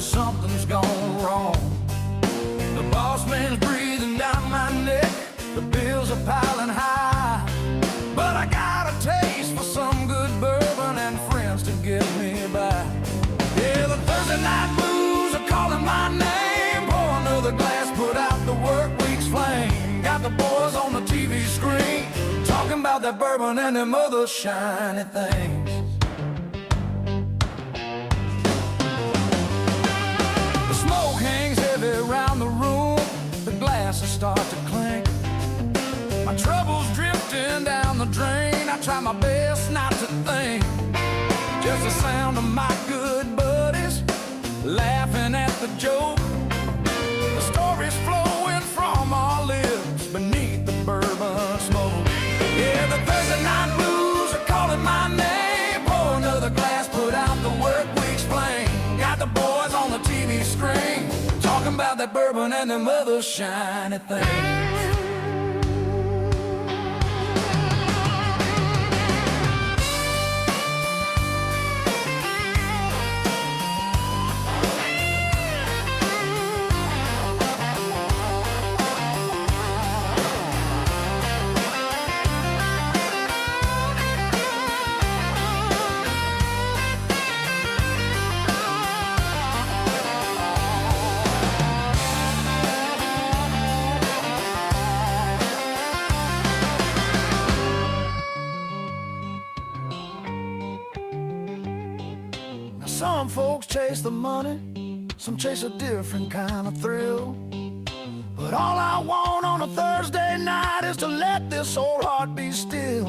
that something's gone wrong. The boss man's breathing down my neck, the bills are piling high, but I got a taste for some good bourbon and friends to get me by. Yeah, the Thursday night blues are calling my name. Pour another glass, put out the work week's flame. Got the boys on the TV screen talking about that bourbon and them other shiny things. The smoke hangs heavy around the room, the glasses start to clink. My trouble's drifting down the drain. I try my best not to think. Just the sound of my good buddies laughing at the joke. The story's flowing from our lips beneath the bourbon smoke. Yeah, the Thursday night blues are calling my name. Pour another glass, put out the work week's flame. Got the boys on the TV screen talking about that bourbon and them other shiny things. Some folks chase the money, some chase a different kind of thrill. But all I want on a Thursday night is to let this old heart be still.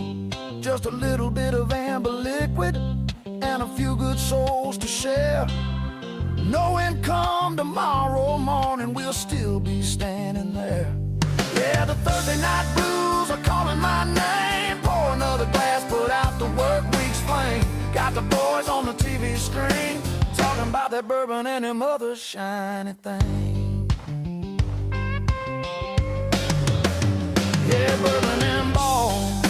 Just a little bit of amber liquid and a few good souls to share. Knowing come tomorrow morning we'll still be standing there. Yeah, the Thursday night blues are calling my name. Pour another glass, put out the work week's flame. Got the boys on the TV screen talking about that bourbon and them other shiny things. Yeah, bourbon and ballz,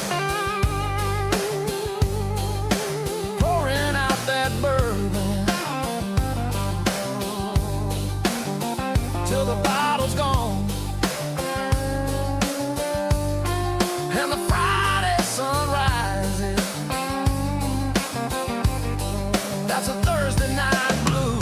pouring out that bourbon till the bottle's gone and the Friday sun rises. That's a Thursday night blue.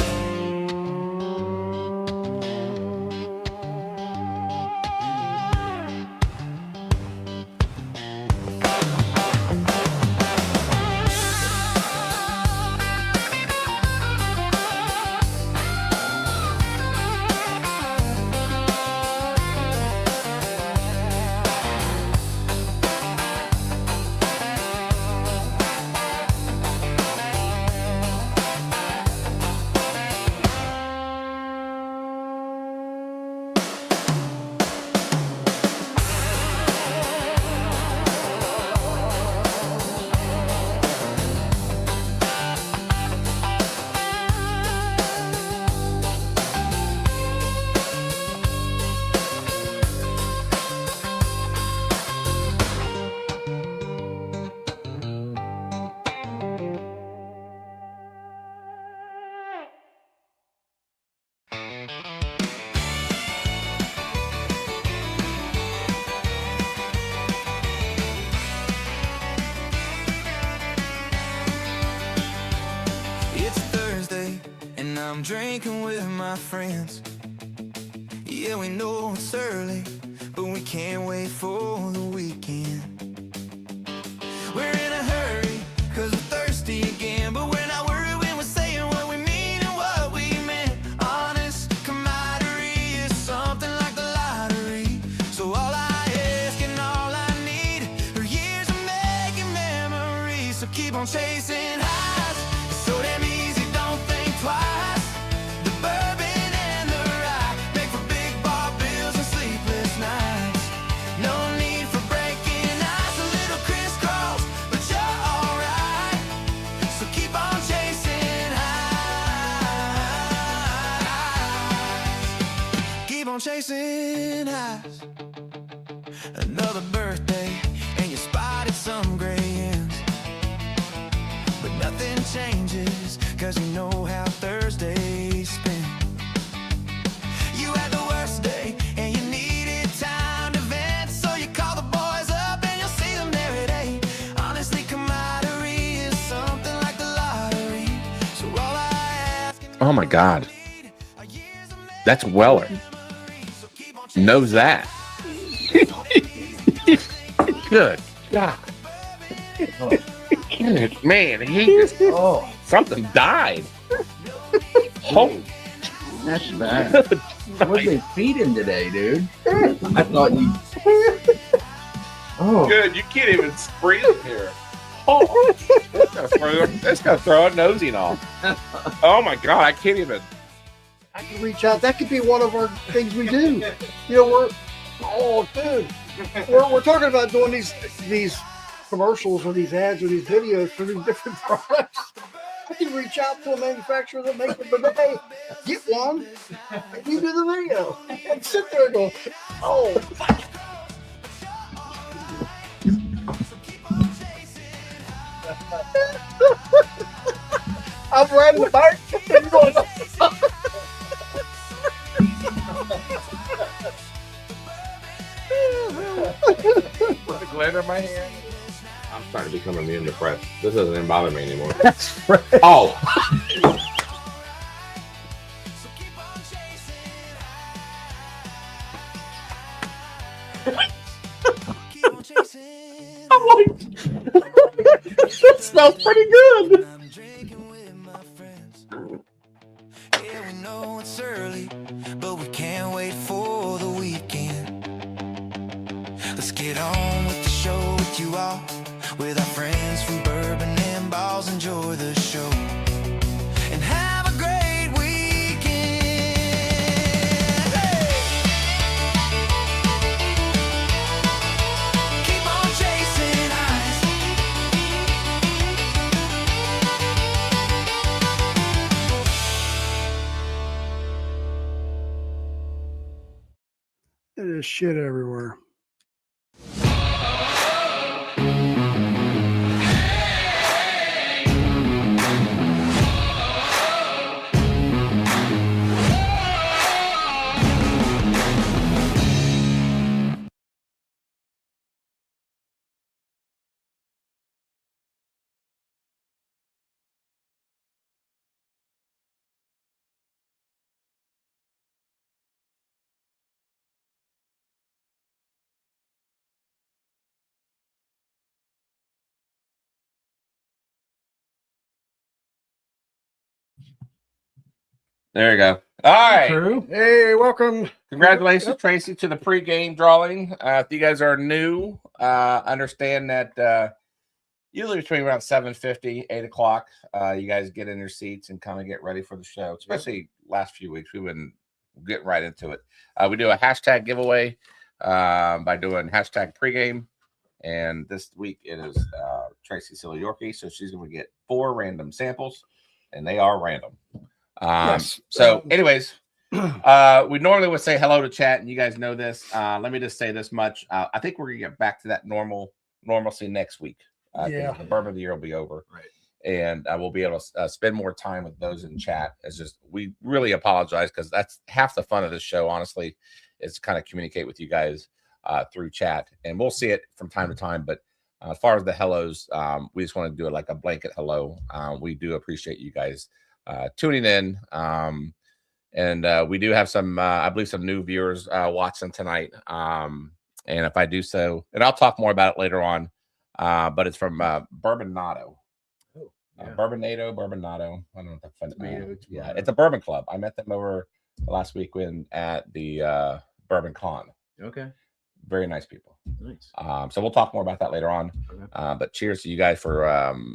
I'm drinking with my friends. Yeah, we know it's early, but we can't wait for the weekend. We're in a hurry, cause we're thirsty again, but we're not worried when we're saying what we mean and what we meant. Honest camaraderie is something like the lottery. So all I ask and all I need are years of making memories. So keep on chasing highs, it's so damn easy, don't think twice. Chasing highs. Another birthday and you spotted some gray ends, but nothing changes, cause you know how Thursdays spend. God. That's Weller. Knows that. Good God. Man, he just, something died. Holy. That's bad. What did they feed him today, dude? I thought you. Oh, Good. You can't even breathe in here. Oh, that's gonna throw a nosing off. Oh my God, I can't even. I can reach out. That could be one of our things we do. You know, we're talking about doing these commercials or these ads or these videos for these different products. I can reach out to a manufacturer that makes it today, get one, and you do the video. And sit there and go, oh. I'm riding the bike and going, Put the glitter in my hand. I'm starting to become immune to press. This doesn't even bother me anymore. that's right. Oh. I'm like, that smells pretty good. Yeah, we know it's early, but we can't wait for the weekend. Let's get on with the show with you all, with our friends from Bourbon and Ballz. Enjoy the show and have a great weekend. Hey! Keep on chasing highs. There's shit everywhere. There you go. All right. True. Hey, welcome. Congratulations, Tracy, to the pregame drawing. If you guys are new, understand that usually between around 7:50, 8 o'clock, you guys get in your seats and kind of get ready for the show. Especially last few weeks, we've been getting right into it. We do a hashtag giveaway by doing hashtag pregame. And this week it is Tracy Silly Yorkie. So she's going to get 4 random samples, and they are random. Yes. So anyways, we normally would say hello to chat, and you guys know this. Let me just say this much. I think we're going to get back to that normalcy next week. Yeah. The Bourbon of the Year will be over. right. And we'll be able to spend more time with those in chat. It's just, we really apologize because that's half the fun of this show, honestly, is to kind of communicate with you guys through chat. And we'll see it from time to time. But as far as the hellos, we just want to do it like a blanket hello. We do appreciate you guys tuning in. And we do have some, I believe, some new viewers watching tonight. And if I do so, and I'll talk more about it later on, but it's from Bourbonado. Yeah. Bourbonado. I don't know if that's fun. Yeah, it's a bourbon club. I met them over last week at the Bourbon Con. Okay. Very nice people. Nice. So we'll talk more about that later on. Okay. But cheers to you guys for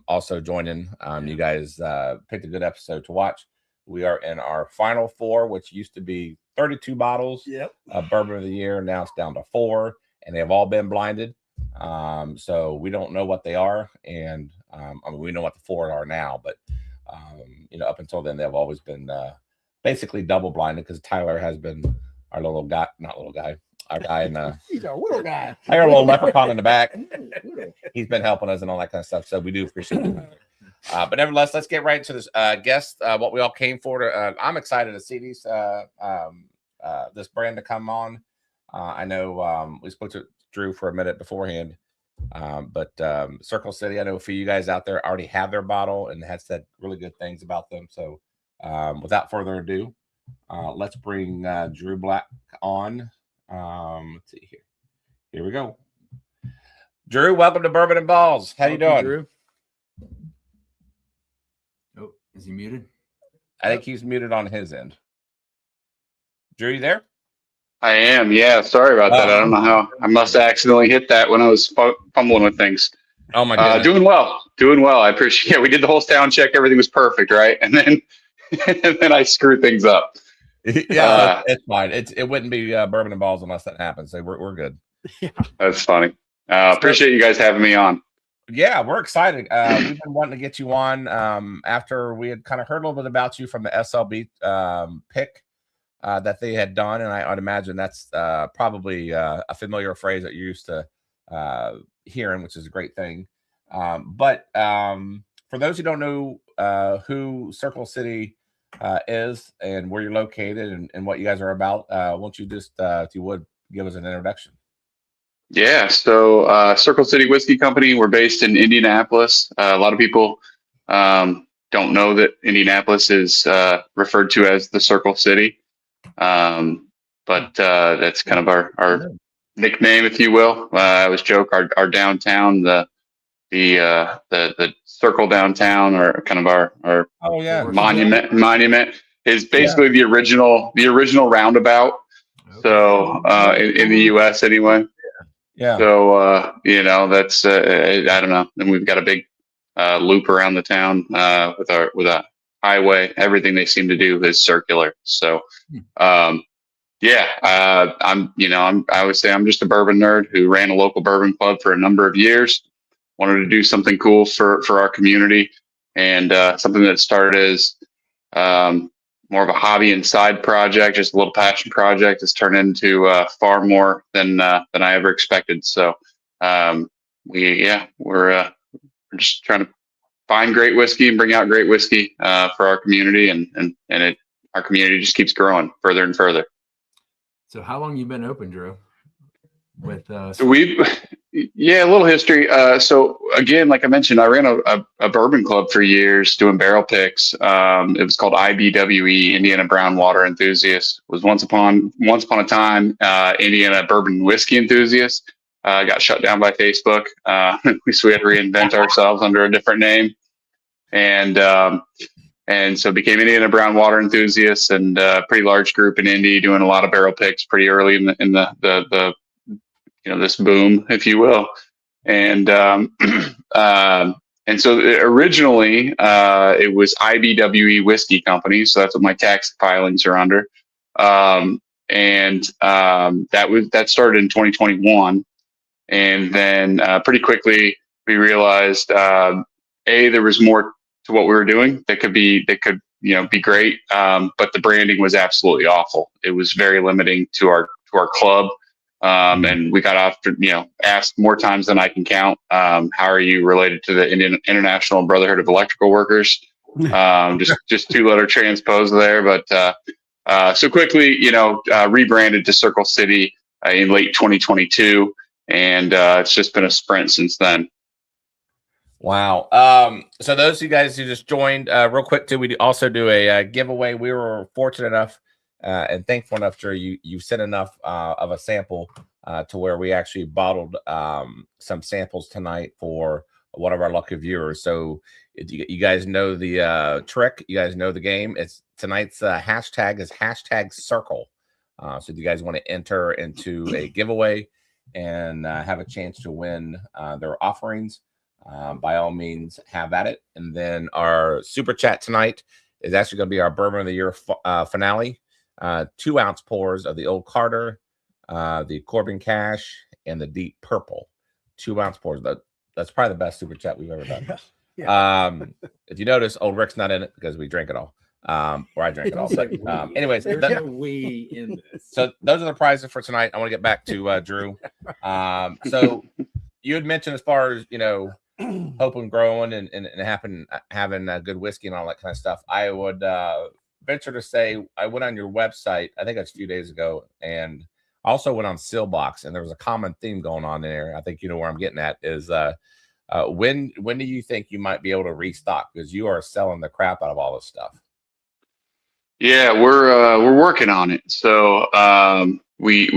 also joining. You guys picked a good episode to watch. We are in our final 4, which used to be 32 bottles of Bourbon of the Year. Now it's down to 4, and they've all been blinded. So we don't know what they are, and I mean, we know what the 4 are now, but up until then they've always been basically double blinded because Tyler has been our little guy, our guy in the He's a little guy. I got a little leprechaun in the back. He's been helping us and all that kind of stuff, so we do appreciate it. But nevertheless, let's get right into this guest. What we all came for. I'm excited to see these this brand to come on. I know we spoke to Drew for a minute beforehand, but Circle City, I know a few of you guys out there already have their bottle and has said really good things about them. So without further ado, let's bring Drew Black on. Let's see here. Here we go. Drew, welcome to Bourbon and Ballz. How you doing? Drew? Oh, is he muted? I think he's muted on his end. Drew, you there? I am. Yeah. Sorry about that. I don't know how. I must have accidentally hit that when I was fumbling with things. Oh my goodness. Doing well. Doing well. I appreciate it. We did the whole sound check. Everything was perfect, right? And then I screwed things up. Yeah, it's fine. It wouldn't be Bourbon and Ballz unless that happens. So we're good. That's funny. Appreciate you guys having me on. Yeah, we're excited. We've been wanting to get you on after we had kind of heard a little bit about you from the SLB pick that they had done, and I'd imagine that's probably a familiar phrase that you're used to hearing, which is a great thing. But for those who don't know who Circle City is and where you're located and what you guys are about, won't you just, if you would, give us an introduction? Yeah. So Circle City Whiskey Company, we're based in Indianapolis. A lot of people don't know that Indianapolis is referred to as the Circle City. But that's kind of our nickname, if you will. I always joke our downtown, the circle downtown, or kind of our monument is basically the original roundabout. Okay. So in the US anyway. Yeah. So that's I don't know. And we've got a big loop around the town with a highway. Everything they seem to do is circular. So I always say I'm just a bourbon nerd who ran a local bourbon club for a number of years. Wanted to do something cool for our community, and something that started as more of a hobby and side project, just a little passion project, has turned into far more than I ever expected. So we're just trying to find great whiskey and bring out great whiskey for our community, and our community just keeps growing further and further. So how long you been open, Drew? With a little history. So again, like I mentioned, I ran a bourbon club for years doing barrel picks. It was called IBWE, Indiana Brown Water Enthusiast. It was once upon a time Indiana Bourbon Whiskey Enthusiast. Got shut down by Facebook. So we had to reinvent ourselves under a different name, and so became Indiana Brown Water Enthusiasts, and a pretty large group in Indy doing a lot of barrel picks pretty early in the this boom, if you will. And so originally it was IBWE Whiskey Company. So that's what my tax filings are under. That started in 2021. And then pretty quickly we realized, there was more to what we were doing that could be great. But the branding was absolutely awful. It was very limiting to our club. And we got asked more times than I can count. How are you related to the International Brotherhood of Electrical Workers? Just two-letter transpose there. But so quickly, rebranded to Circle City in late 2022, and it's just been a sprint since then. Wow. So those of you guys who just joined, real quick too, we also do a giveaway. We were fortunate enough and thankful enough, Drew, you sent enough of a sample to where we actually bottled some samples tonight for one of our lucky viewers. So you guys know the trick. You guys know the game. It's tonight's hashtag is #circle. So if you guys want to enter into a giveaway and have a chance to win their offerings, by all means, have at it. And then our super chat tonight is actually going to be our Bourbon of the Year finale. 2 ounce pours of the Old Carter, the Corbin Cash, and the Deep Purple. 2 ounce pours. That's probably the best super chat we've ever done. Yeah. If you notice, Old Rick's not in it because we drank it all. Or I drank it all. But, anyways, there's no we in this. So those are the prizes for tonight. I want to get back to Drew. So you had mentioned as far as hoping growing and having good whiskey and all that kind of stuff. I would venture to say I went on your website, I think that's a few days ago, and also went on Sealbox, and there was a common theme going on there. I think you know where I'm getting at is when do you think you might be able to restock, because you are selling the crap out of all this stuff? Yeah, we're working on it. So we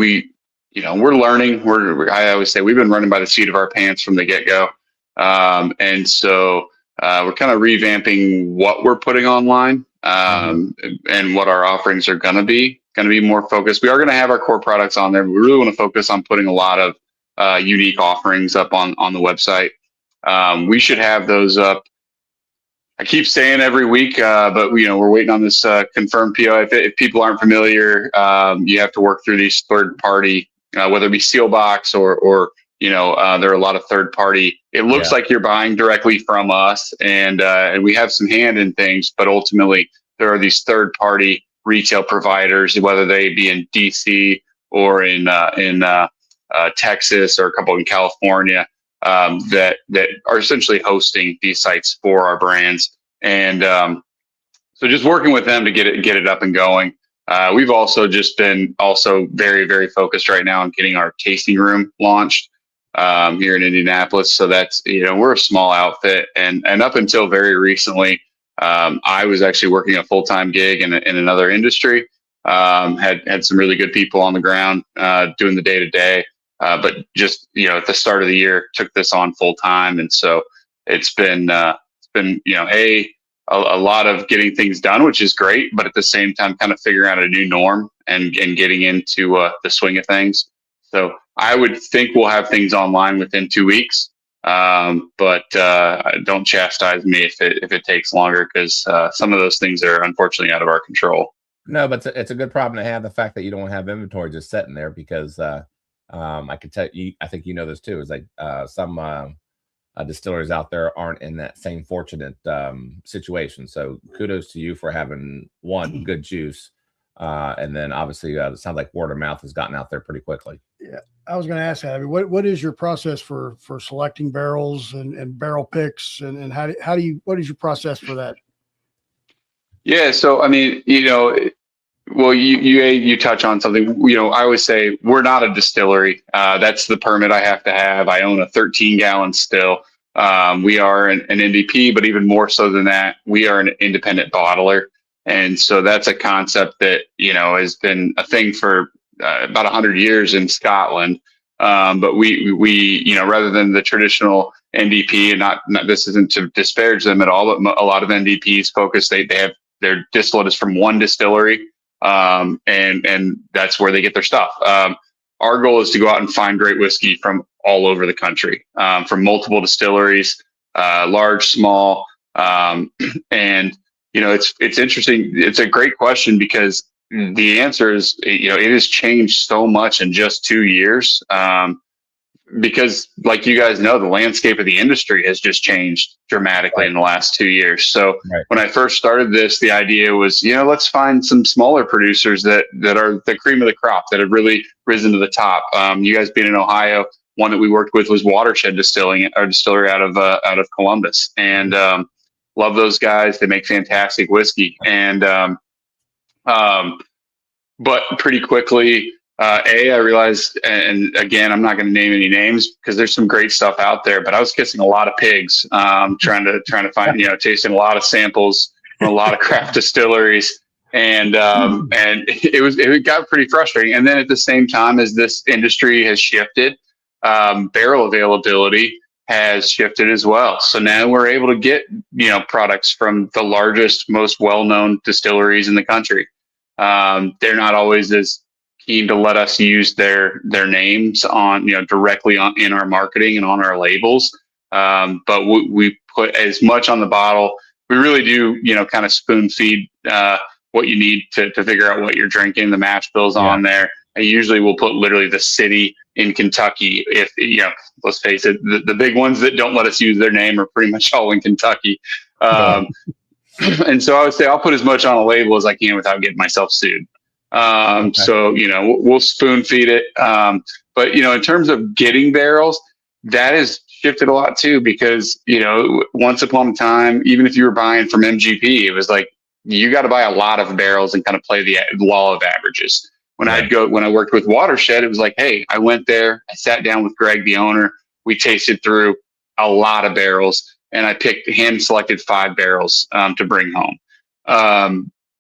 we're learning. I always say we've been running by the seat of our pants from the get-go. And so we're kind of revamping what we're putting online, and what our offerings are going to be more focused. We are going to have our core products on there, but we really want to focus on putting a lot of unique offerings up on the website. We should have those up. I keep saying every week, but we're waiting on this confirmed PO. If people aren't familiar, you have to work through these third party, whether it be Sealbox or there are a lot of third party. It looks like you're buying directly from us, and we have some hand in things, but ultimately there are these third party retail providers, whether they be in DC or in Texas or a couple in California, that are essentially hosting these sites for our brands. And so just working with them to get it up and going. We've also just been very, very focused right now on getting our tasting room launched here in Indianapolis. So that's, we're a small outfit, and up until very recently, I was actually working a full-time gig in another industry. Had some really good people on the ground doing the day-to-day. But just, at the start of the year, took this on full time. And so it's been a lot of getting things done, which is great. But at the same time, kind of figuring out a new norm and getting into the swing of things. So I would think we'll have things online within 2 weeks. But don't chastise me if it takes longer, because some of those things are unfortunately out of our control. No, but it's a good problem to have, the fact that you don't have inventory just sitting there, because I could tell you, I think this too, is like some distilleries out there aren't in that same fortunate situation. So kudos to you for having one good juice, and then obviously it sounds like word of mouth has gotten out there pretty quickly. Yeah, I was going to ask that. What is your process for selecting barrels and barrel picks, and what is your process for that? Yeah, so I mean, well, you touch on something. I always say we're not a distillery. That's the permit I have to have. I own a 13-gallon still. We are an NDP, but even more so than that, we are an independent bottler. And so that's a concept that, has been a thing for about 100 years in Scotland. But we rather than the traditional NDP, and not this isn't to disparage them at all, but a lot of NDPs focus, they have their distillate is from one distillery. And that's where they get their stuff. Our goal is to go out and find great whiskey from all over the country, from multiple distilleries, large, small. And, it's interesting. It's a great question, because the answer is, it has changed so much in just 2 years. Because like you guys know, the landscape of the industry has just changed dramatically in the last 2 years. So when I first started this, the idea was, let's find some smaller producers that are the cream of the crop, that have really risen to the top. You guys being in Ohio, one that we worked with was Watershed Distilling, our distillery out of Columbus, and love those guys. They make fantastic whiskey. And but pretty quickly, I realized, and again, I'm not going to name any names because there's some great stuff out there, but I was kissing a lot of pigs, trying to find, tasting a lot of samples from a lot of craft distilleries. And it got pretty frustrating. And then at the same time as this industry has shifted, barrel availability has shifted as well. So now we're able to get, products from the largest, most well-known distilleries in the country. They're not always as keen to let us use their names on, directly in our marketing and on our labels. But we put as much on the bottle. We really do, kind of spoon feed what you need to figure out what you're drinking. The mash bills on there. I usually will put literally the city in Kentucky. If, let's face it, the big ones that don't let us use their name are pretty much all in Kentucky. And so I would say I'll put as much on a label as I can without getting myself sued. So, we'll spoon feed it. But, in terms of getting barrels, that has shifted a lot too, because, once upon a time, even if you were buying from MGP, it was like, you got to buy a lot of barrels and kind of play the law of averages. When I worked with Watershed, it was like, hey, I went there, I sat down with Greg, the owner, we tasted through a lot of barrels, and I hand selected 5 barrels, to bring home.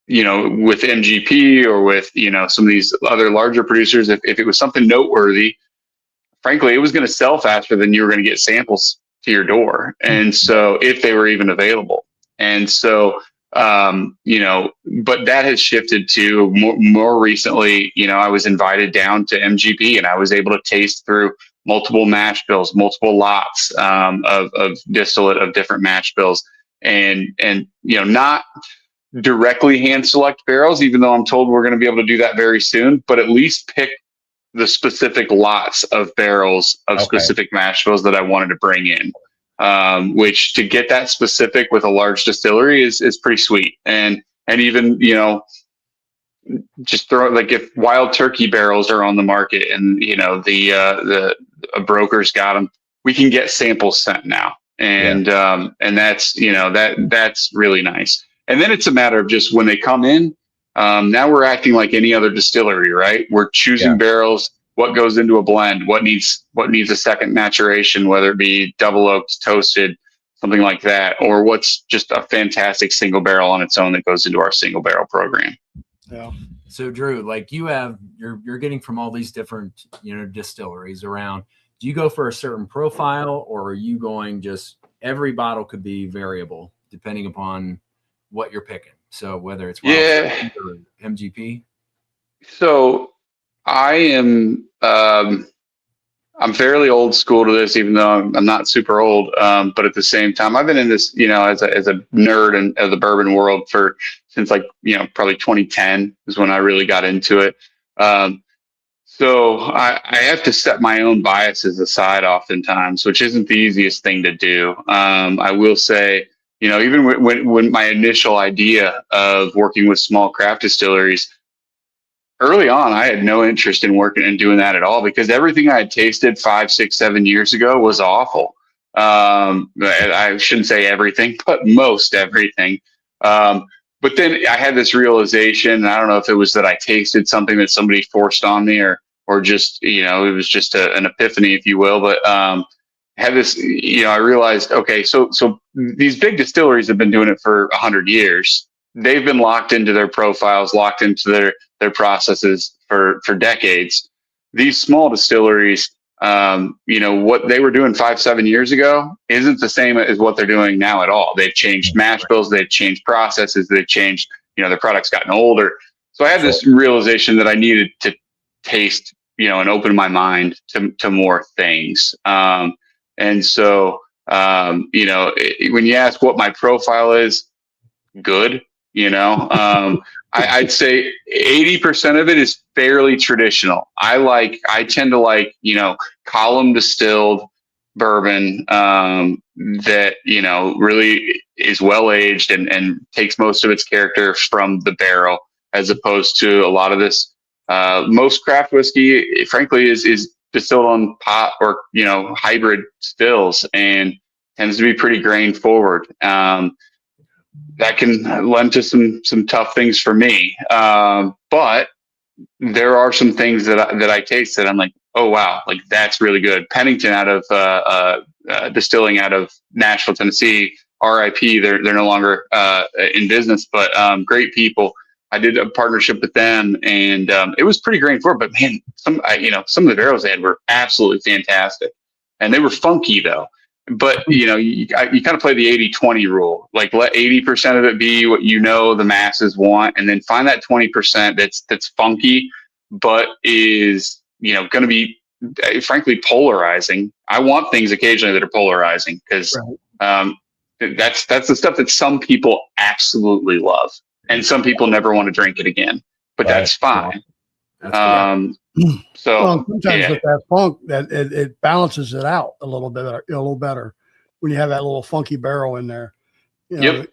you know, with MGP or with, you know, some of these other larger producers, if it was something noteworthy, frankly, it was going to sell faster than you were going to get samples to your door. And so if they were even available. And so, you know, but that has shifted to more recently, you know, I was invited down to MGP and I was able to taste through multiple mash bills, multiple lots of distillate of different mash bills, and you know, not directly hand select barrels, even though I'm told we're going to be able to do that very soon, but at least pick the specific lots of barrels of specific mash bills that I wanted to bring in. Which to get that specific with a large distillery is pretty sweet. And even, you know, just throw, like, if Wild Turkey barrels are on the market and, you know, the broker's got them, we can get samples sent now. And, and that's, you know, that's really nice. And then it's a matter of just when they come in, now we're acting like any other distillery, right? We're choosing barrels, what goes into a blend, what needs a second maturation, whether it be double oaked, toasted, something like that, or what's just a fantastic single barrel on its own that goes into our single barrel program. Yeah. So Drew, like you're getting from all these different, you know, distilleries around. Do you go for a certain profile, or are you going just every bottle could be variable depending upon what you're picking? So whether it's or MGP. So I am I'm fairly old school to this, even though I'm not super old. But at the same time, I've been in this, you know, as a nerd and of the bourbon world since like, you know, probably 2010 is when I really got into it. So I have to set my own biases aside oftentimes, which isn't the easiest thing to do. I will say, you know, even when my initial idea of working with small craft distilleries, early on, I had no interest in working and doing that at all, because everything I had tasted 5, 6, 7 years ago was awful. I shouldn't say everything, but most everything. But then I had this realization, and I don't know if it was that I tasted something that somebody forced on me, or just, you know, it was just an epiphany, if you will. But I had this, you know, I realized, okay, so these big distilleries have been doing it for 100 years. They've been locked into their profiles, locked into their processes for decades. These small distilleries, you know, what they were doing 5, 7 years ago isn't the same as what they're doing now at all. They've changed mash bills, they've changed processes, they've changed, you know, their product's gotten older. So I had this realization that I needed to taste, you know, and open my mind to more things. And so, you know, when you ask what my profile is, good, you know, I'd say 80% of it is fairly traditional. I tend to like, you know, column distilled bourbon that, you know, really is well aged and takes most of its character from the barrel, as opposed to a lot of this. Most craft whiskey, frankly, is distilled on pot or, you know, hybrid stills, and tends to be pretty grain forward. That can lend to some tough things for me. But there are some things that I taste that I'm like, oh wow, like that's really good. Pennington out of distilling out of Nashville, Tennessee, RIP. They're no longer in business, but great people. I did a partnership with them, and it was pretty grain forward. But man, some of the barrels they had were absolutely fantastic, and they were funky though. But, you know, you kind of play the 80-20 rule, like let 80% of it be what, you know, the masses want, and then find that 20% that's funky, but is, you know, going to be, frankly, polarizing. I want things occasionally that are polarizing, because that's the stuff that some people absolutely love, and some people never want to drink it again. But that's fine. So sometimes with that funk, that it balances it out a little better when you have that little funky barrel in there. You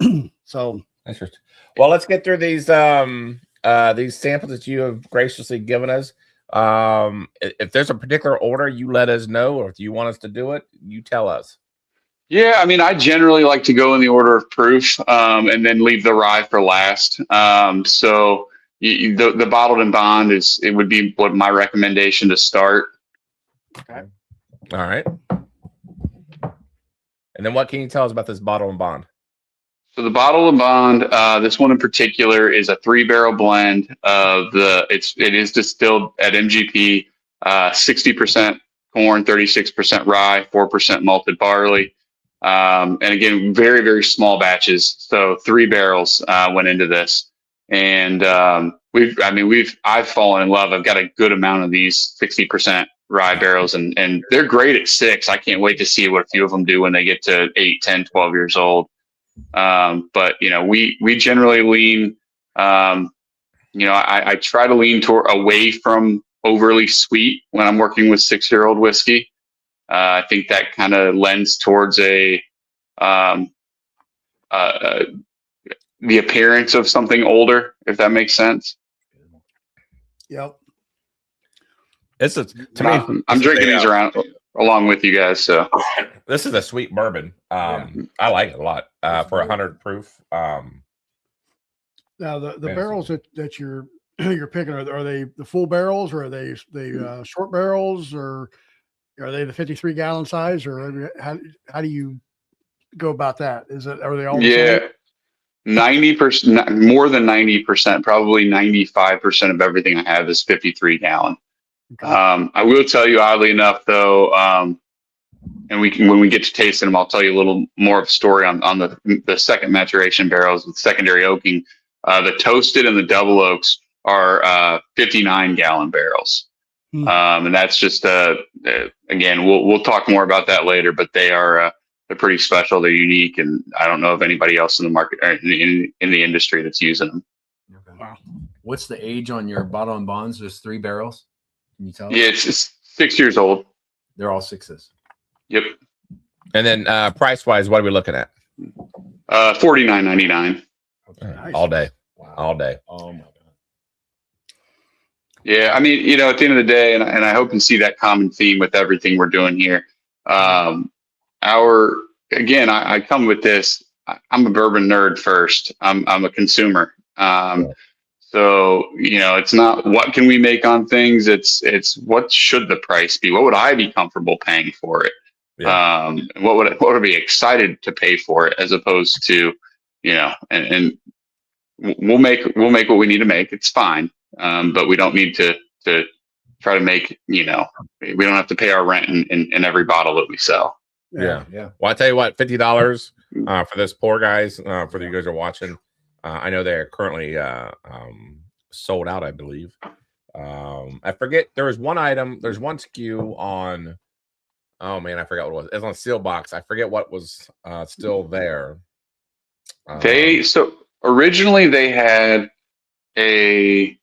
know? So interesting. Well, let's get through these samples that you have graciously given us. If there's a particular order, you let us know, or if you want us to do it, you tell us. Yeah, I mean, I generally like to go in the order of proof, and then leave the rye for last. So the bottled and bond would be what my recommendation to start. Okay. All right. And then what can you tell us about this bottle and bond? So the bottle of Bond, this one in particular is a 3-barrel blend of it is distilled at MGP, 60% corn, 36% rye, 4% malted barley. And again, very, very small batches. So 3 barrels went into this. And I've fallen in love. I've got a good amount of these 60% rye barrels, and they're great at 6. I can't wait to see what a few of them do when they get to 8, 10, 12 years old. But we generally lean, I try to lean away from overly sweet when I'm working with 6-year-old whiskey. I think that kind of lends towards the appearance of something older, if that makes sense. Yep. I'm drinking these along with you guys. So this is a sweet bourbon. I like it a lot for 100 proof. Now the barrels that you're picking, are they the full barrels, or are they short barrels, or are they the 53-gallon size, or how do you go about that? Are they all the same? 90%, more than 90%, probably 95% of everything I have is 53 gallon. Okay. I will tell you, oddly enough, though, and when we get to tasting them, I'll tell you a little more of a story on the second maturation barrels with secondary oaking. The toasted and the double oaks are 59-gallon barrels. And that's just again, we'll talk more about that later, but they're pretty special. They're unique, and I don't know of anybody else in the market or in the industry that's using them. Okay. Wow. What's the age on your bottle and bonds? There's 3 barrels. Can you tell? Yeah, it's 6 years old. They're all 6s. Yep. And then price wise, what are we looking at? $49.99. Okay. Nice. All day. Wow. All day. Oh my God. Yeah, I mean, at the end of the day, and I hope you see that common theme with everything we're doing here. I come with this. I'm a bourbon nerd first. I'm a consumer. So it's not what can we make on things. It's what should the price be? What would I be comfortable paying for it? Yeah. What would I be excited to pay for it, as opposed to and we'll make what we need to make. It's fine. But we don't need to try to make, we don't have to pay our rent in every bottle that we sell. Yeah. Well, I tell you what, $50 for this poor guys, for you guys who are watching. I know they're currently sold out, I believe. I forget, there was one item, there's one SKU on, oh man, I forgot what it was. It was on Seal Box. I forget what was still there. So originally they had a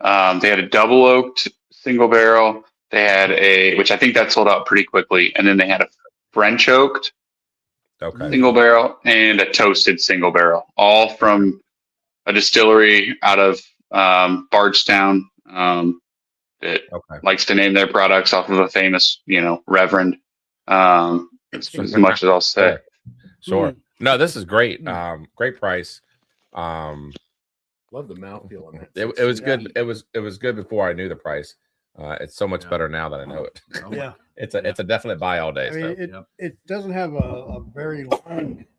double oaked single barrel. They had which I think that sold out pretty quickly. And then they had a French oaked single barrel and a toasted single barrel, all from a distillery out of Bardstown that likes to name their products off of a famous, reverend. As much as I'll say. Sure. No, this is great. Great price. Love the mouthfeel on it. It was good. It was good before I knew the price. It's so much better now that I know it. Yeah. It's a definite buy all day. I mean, it doesn't have a very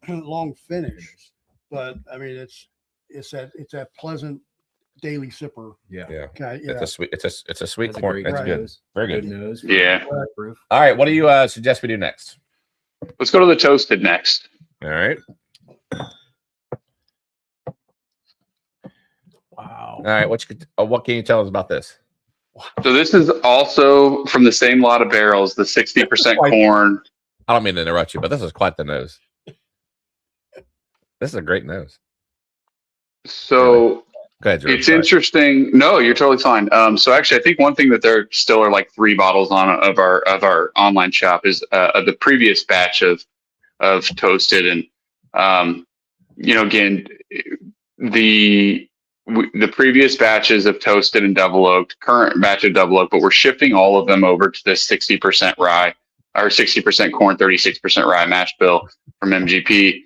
long finish, but I mean it's that pleasant daily sipper. Yeah. Okay. It's a sweet. It's a sweet corn. It's good. Nose. Very good. Nose. Yeah. All right. What do you suggest we do next? Let's go to the toasted next. All right. Wow. All right. What can you tell us about this? So this is also from the same lot of barrels, the 60% corn. I don't mean to interrupt you, but this is quite the nose. This is a great nose. So go ahead, Drew. It's interesting. No, you're totally fine. So actually, I think one thing that there still are like 3 bottles on of our online shop is the previous batch of toasted, and again, the previous batches of toasted and double oaked, current batch of double oak, but we're shifting all of them over to this 60% rye or 60% corn, 36% rye mash bill from MGP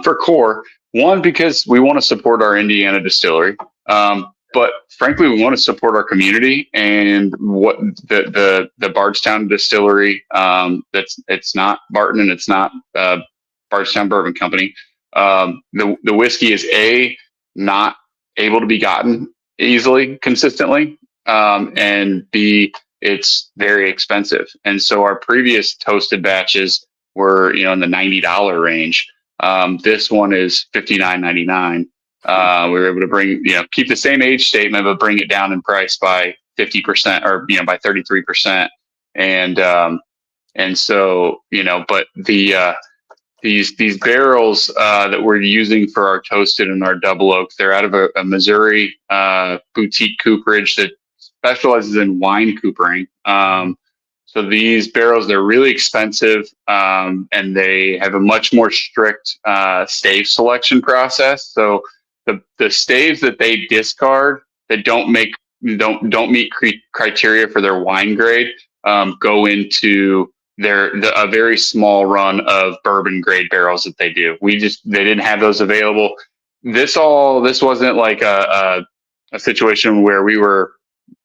for core. One, because we want to support our Indiana distillery, but frankly, we want to support our community and what the Bardstown distillery. It's not Barton and it's not Bardstown Bourbon Company. The whiskey is not able to be gotten easily, consistently, and B, it's very expensive. And so our previous toasted batches were, in the $90 range. This one is $59.99. We were able to bring, keep the same age statement, but bring it down in price by 50% or, by 33%. And so, but these barrels that we're using for our toasted and our double oak, they're out of a Missouri boutique cooperage that specializes in wine coopering. So these barrels, they're really expensive, and they have a much more strict stave selection process. So the staves that they discard that don't meet criteria for their wine grade go into a very small run of bourbon grade barrels that they do. They didn't have those available. This wasn't like a situation where we were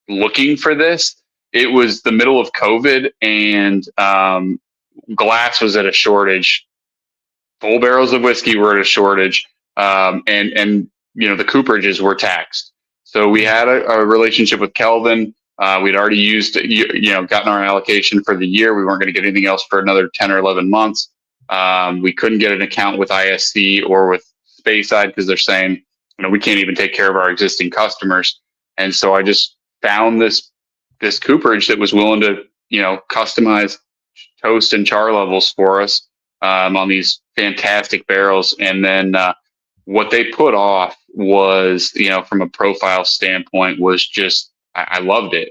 looking for this. It was the middle of COVID, and glass was at a shortage. Full barrels of whiskey were at a shortage, and the cooperages were taxed. So we had a relationship with Kelvin. We'd already used, gotten our allocation for the year. We weren't going to get anything else for another 10 or 11 months. We couldn't get an account with ISC or with Speyside because they're saying, we can't even take care of our existing customers. And so I just found this cooperage that was willing to, customize toast and char levels for us on these fantastic barrels. And then what they put off was, from a profile standpoint, was just, I loved it.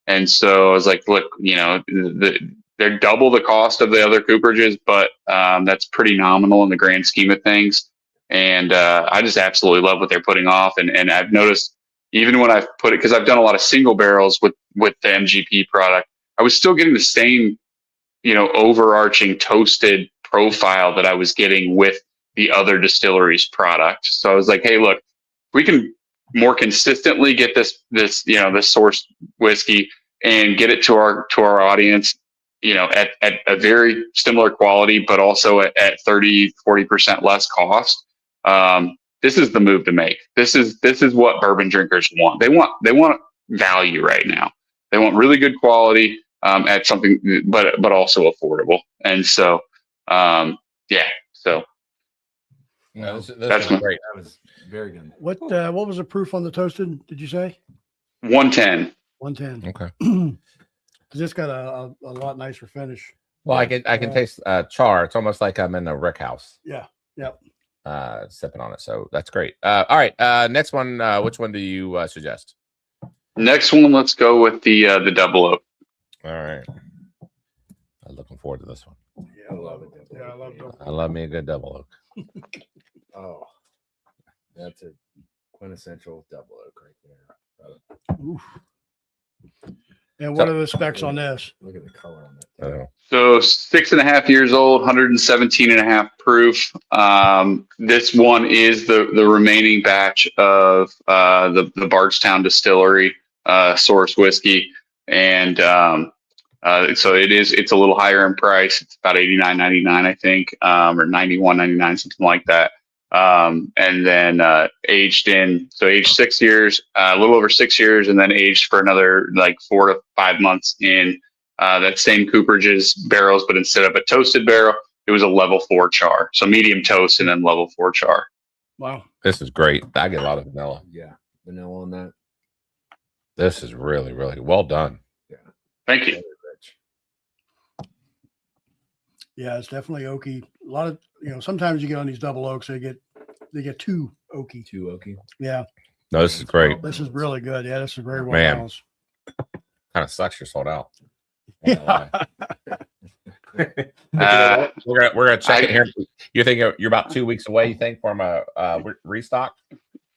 And so I was like, look, they're double the cost of the other cooperages, but that's pretty nominal in the grand scheme of things. And I just absolutely love what they're putting off. And I've noticed, even when I've put it, because I've done a lot of single barrels with the MGP product, I was still getting the same, overarching toasted profile that I was getting with the other distilleries product. So I was like, hey, look, we can more consistently get this source whiskey and get it to our audience, at a very similar quality, but also at 30-40% less cost. This is the move to make. This is what bourbon drinkers want. They want value right now. They want really good quality at something, but also affordable. And so, So this that's is great. That was very good. What was the proof on the toasted? Did you say 110. 110? Okay. Because it's got a lot nicer finish. Well, I can taste char. It's almost like I'm in a rick house. Yeah. Yep. Sipping on it. So that's great. All right. Next one. Which one do you suggest? Next one, let's go with the double oak. All right. I'm looking forward to this one. Yeah, I love it. Yeah, I love it. I love me a good double oak. Oh, that's a quintessential double oak right there. Oof. And what are the specs on this? Look at the color on that. So 6.5 years old, 117.5 proof. This one is the remaining batch of the Bardstown Distillery source whiskey, and so it's a little higher in price. It's about $89.99, I think, or $91.99, something like that. And then aged 6 years, a little over 6 years, and then aged for another like 4 to 5 months in that same cooperage's barrels, but instead of a toasted barrel, it was a level 4 char. So medium toast and then level 4 char. Wow. This is great. I get a lot of vanilla. Yeah, vanilla on that. This is really, really well done. Yeah. Thank you. Yeah, it's definitely oaky. A lot of sometimes you get on these double oaks, they get too oaky. Too oaky. Yeah. No, this is great. This is really good. Yeah, this is very well Man. balanced. Kind of sucks you're sold out. Yeah. We're gonna check it here. You think you're about 2 weeks away? You think from a restock?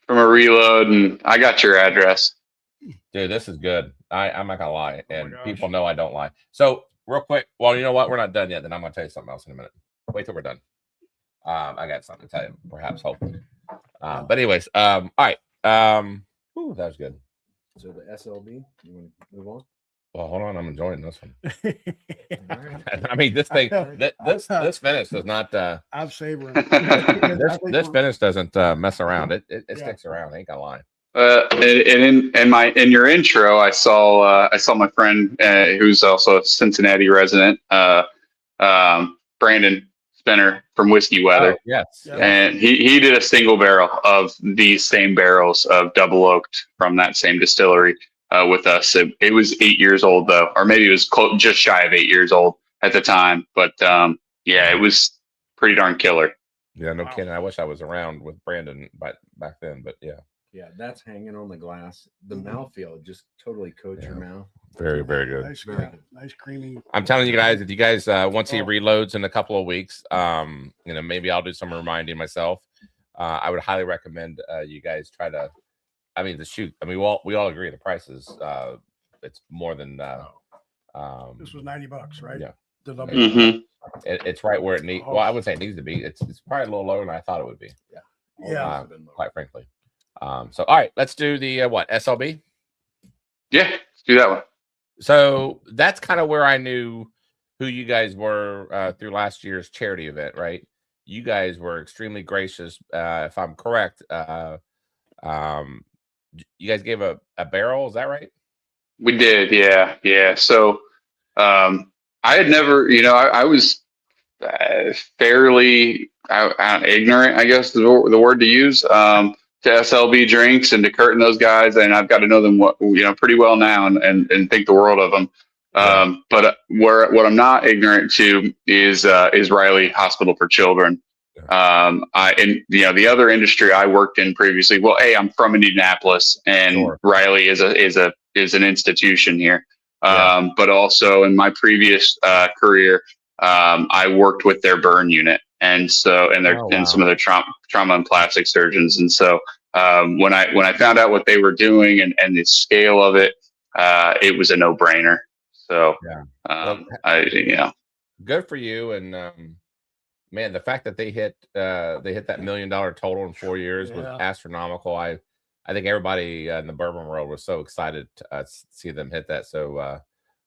From a reload, and I got your address. Dude, this is good. I'm not gonna lie, and gosh. people know I don't lie. So real quick, well, you know what? We're not done yet. Then I'm gonna tell you something else in a minute. Wait till we're done. I got something to tell you, perhaps, hopefully. But anyways, all right. That was good. So the SLB, you want to move on? Well, hold on, I'm enjoying this one. All right. I mean, this thing, this finish does not. I'm savoring. This finish doesn't mess around. It Yeah. sticks around. I ain't gonna lie. And in your intro, I saw my friend who's also a Cincinnati resident, Brandon Spinner from Whiskey Weather. Oh, yes. Yeah. And he did a single barrel of these same barrels of double oaked from that same distillery with us. It was 8 years old though, or maybe it was just shy of 8 years old at the time. But yeah, it was pretty darn killer. Yeah, no kidding. I wish I was around with Brandon back then, but yeah. Yeah, that's hanging on the glass. The mouthfeel just totally coats your mouth. Very, very good. Nice, Very good. nice creamy. I'm telling you guys, if you guys once he reloads in a couple of weeks, maybe I'll do some reminding myself. I would highly recommend you guys try to. I mean, we all agree the price is it's more than. This was $90, right? Yeah. The double. Mm-hmm. It's right where it needs. Well, I wouldn't say it needs to be. It's probably a little lower than I thought it would be. Yeah. Quite frankly. So all right, let's do the SLB. Yeah, let's do that one. So that's kind of where I knew who you guys were through last year's charity event, right? You guys were extremely gracious. If I'm correct, you guys gave a barrel. Is that right? We did, yeah. So I had never, I was fairly ignorant, I guess the word to use, to SLB drinks and to Kurt and those guys, and I've got to know them pretty well now and think the world of them. But what I'm not ignorant to is Riley Hospital for Children. The other industry I worked in previously. Well, I'm from Indianapolis, and Riley is an institution here. But also in my previous career, I worked with their burn unit, and so and some of their trauma and plastic surgeons. And so when I found out what they were doing and the scale of it, it was a no brainer. So good for you. And man, the fact that they hit that $1 million total in 4 years was astronomical. I think everybody in the bourbon world was so excited to see them hit that. So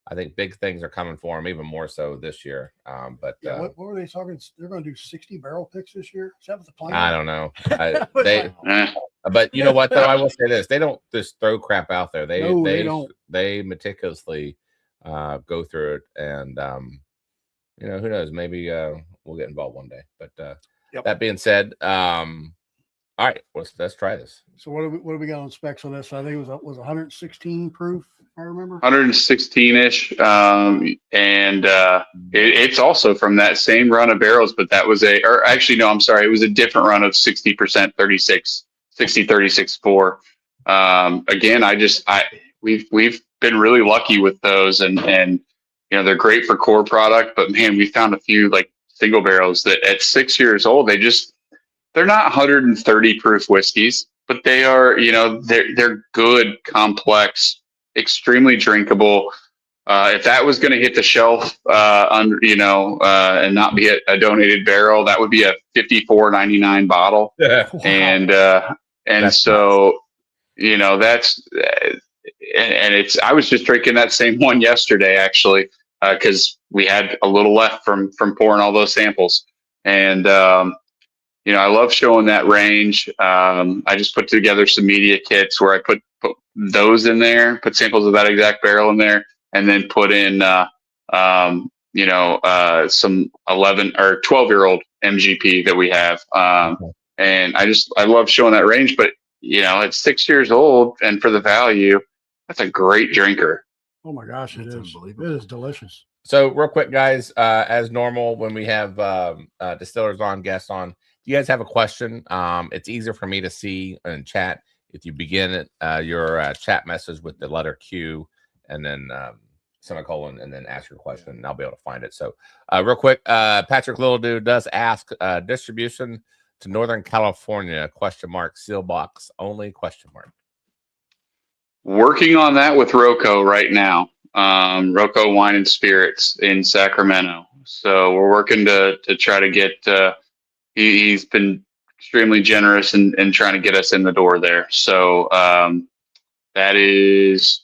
I think big things are coming for them, even more so this year. But what were they talking? They're going to do 60 barrel picks this year. Is that what the plan? I don't know. But you know what? Though I will say this: they don't just throw crap out there. They don't. They meticulously go through it, and who knows? Maybe we'll get involved one day. But that being said, all right, let's try this. So what do we got on specs on this? I think it was 116 proof, if I remember. 116-ish, and it's also from that same run of barrels, but that was it was a different run of 60% 36.4. Again, we've been really lucky with those, and they're great for core product, but man, we found a few like single barrels that at 6 years old, they're not 130 proof whiskeys, but they are, they're good, complex, extremely drinkable. If that was going to hit the shelf, and not be a donated barrel, that would be a $54.99 bottle. Yeah. I was just drinking that same one yesterday, actually, because we had a little left from pouring all those samples. And, I love showing that range. I just put together some media kits where I put those in there, put samples of that exact barrel in there, and then put in, some 11 or 12-year-old MGP that we have. And I love showing that range, but at 6 years old and for the value, that's a great drinker. Oh my gosh, it is. It is delicious. So real quick, guys, as normal, when we have distillers on, guests on, do you guys have a question? It's easier for me to see in chat if you begin your chat message with the letter Q and then semicolon and then ask your question, and I'll be able to find it. So real quick, Patrick Littledew does ask distribution to Northern California, ? Seal box only ? Working on that with Rocco right now. Rocco Wine and Spirits in Sacramento. So we're working to try to get, he's been extremely generous in trying to get us in the door there. So that is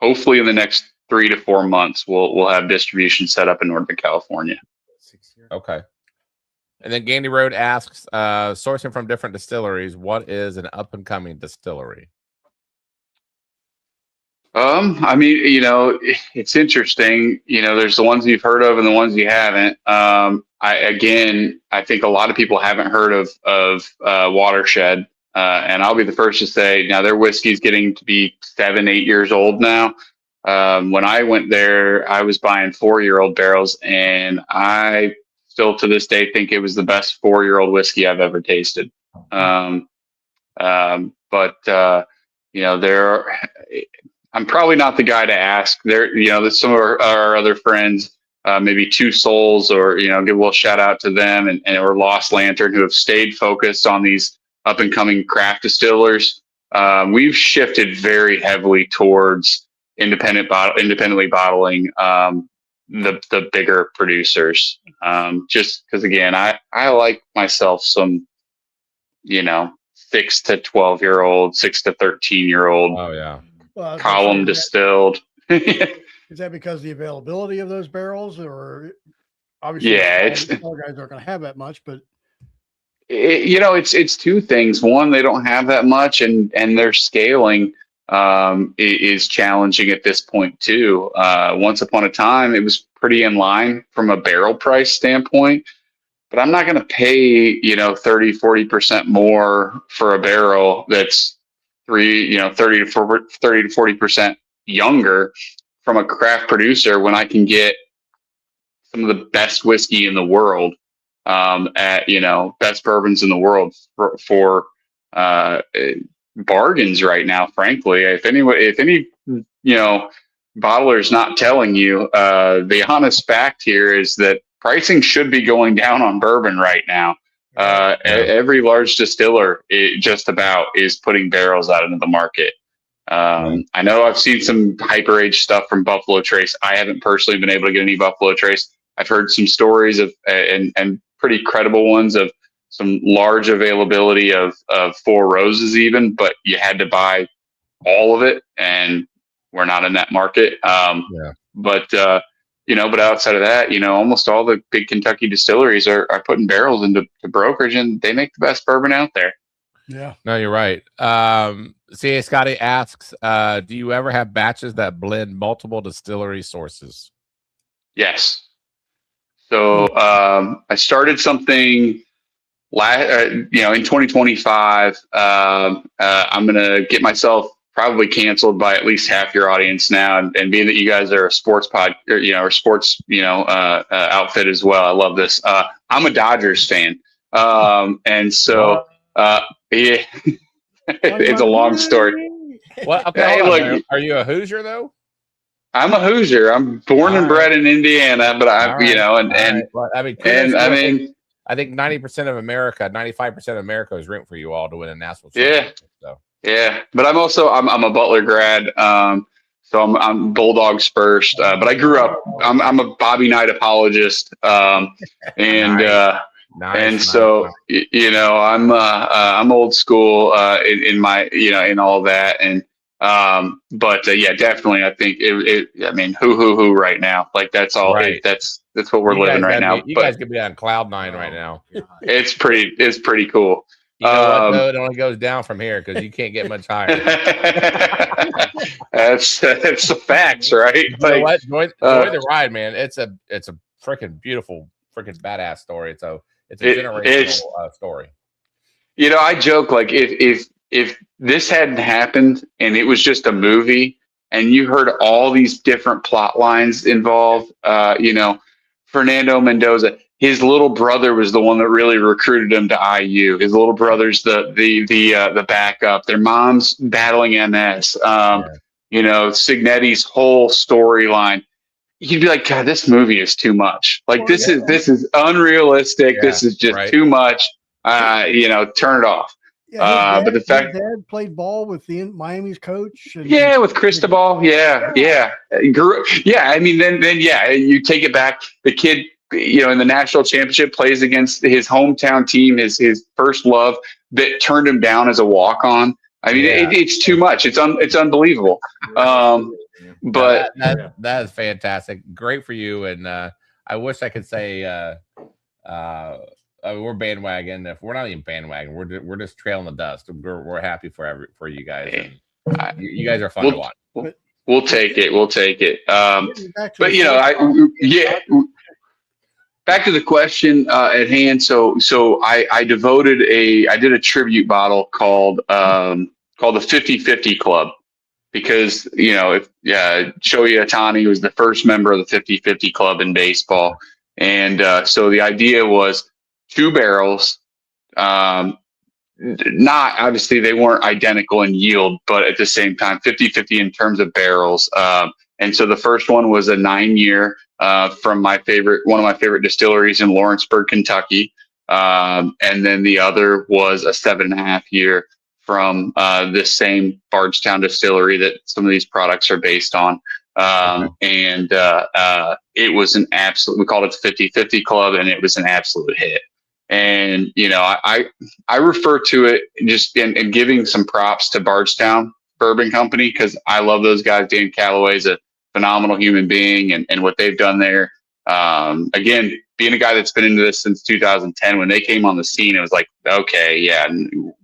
hopefully in the next 3 to 4 months, we'll have distribution set up in Northern California. Okay. And then Gandy Road asks, sourcing from different distilleries, what is an up and coming distillery? I mean, you know, it's interesting. You know, there's the ones you've heard of and the ones you haven't. I think a lot of people haven't heard of Watershed, and I'll be the first to say now their whiskey's getting to be 7-8 years old now. When I went there, I was buying 4-year-old barrels, and I still to this day think it was the best 4-year-old whiskey I've ever tasted. But you know, I'm probably not the guy to ask. There, you know, there's some of our other friends, maybe Two Souls, or you know, give a little shout out to them, and or Lost Lantern, who have stayed focused on these up and coming craft distillers. We've shifted very heavily towards independently bottling the bigger producers, just because again, I like myself some, you know, 6 to 12-year-old, 6 to 13-year-old. Oh yeah. Well, column distilled. Is that because the availability of those barrels, or obviously, yeah, all guys aren't going to have that much, but you know, it's two things. One, they don't have that much, and their scaling is challenging at this point too. Once upon a time, it was pretty in line from a barrel price standpoint, but I'm not going to pay, you know, 30-40% more for a barrel that's 30 to 40% younger from a craft producer when I can get some of the best whiskey in the world at, you know, best bourbons in the world for bargains right now. Frankly, if any you know, bottler is not telling you, the honest fact here is that pricing should be going down on bourbon right now. Every large distiller just about is putting barrels out into the market. I know I've seen some hyper aged stuff from Buffalo Trace. I haven't personally been able to get any Buffalo Trace. I've heard some stories of and pretty credible ones of some large availability of Four Roses even, but you had to buy all of it, and we're not in that market. But you know, but outside of that, you know, almost all the big Kentucky distilleries are putting barrels into brokerage, and they make the best bourbon out there. Yeah. No, you're right. CA Scotty asks, do you ever have batches that blend multiple distillery sources? Yes. So I started something in 2025. I'm going to get myself probably canceled by at least half your audience now. And being that you guys are a sports sports, outfit as well. I love this. I'm a Dodgers fan. And so, yeah, it's a long story. What? Okay, hey, look, are you a Hoosier though? I'm a Hoosier. I'm born and bred in Indiana, but I think 90% of America, 95% of America is rooting for you all to win a national championship. So. Yeah, but I'm a Butler grad, so I'm Bulldogs first. But I grew up. I'm a Bobby Knight apologist, so you know I'm old school in my in all that, and yeah, definitely I think I mean who right now, like that's all right. That's what we're living right now. You guys could be on cloud 9 right now. It's pretty cool. You know what, it only goes down from here because you can't get much higher. That's the facts, right? You know what? Enjoy the ride, man. It's a freaking beautiful, freaking badass story. It's a generational story. You know, I joke like if this hadn't happened and it was just a movie and you heard all these different plot lines involved, Fernando Mendoza. His little brother was the one that really recruited him to IU. His little brother's the backup. Their mom's battling MS. Signetti's whole storyline. You'd be like, God, this movie is too much. Like this is unrealistic. Yeah, this is just too much. Turn it off. Yeah, but the fact his dad played ball with the Miami's coach. With Cristobal. Yeah. I mean, then you take it back. The kid, in the national championship, plays against his hometown team, his first love, that turned him down as a walk-on. I mean, it's too much. It's unbelievable. But that is fantastic. Great for you. And I wish I could say we're bandwagon. If we're not even bandwagon, we're just trailing the dust. We're happy for you guys. And you guys are fun to watch. We'll take it. We'll take it. But back to the question at hand. So I did a tribute bottle called the 50-50 Club, because if Shohei Ohtani was the first member of the 50-50 Club in baseball, and so the idea was 2 barrels. Not obviously they weren't identical in yield, but at the same time 50-50 in terms of barrels. And so the first one was a 9-year from one of my favorite distilleries in Lawrenceburg, Kentucky. And then the other was a 7.5-year from this same Bardstown distillery that some of these products are based on. And it was an absolute, we called it the 50-50 Club, and it was an absolute hit. And, I refer to it just in giving some props to Bardstown Bourbon Company, because I love those guys. Dan Calloway's a phenomenal human being, and what they've done there. Again, being a guy that's been into this since 2010, when they came on the scene, it was like, okay, yeah,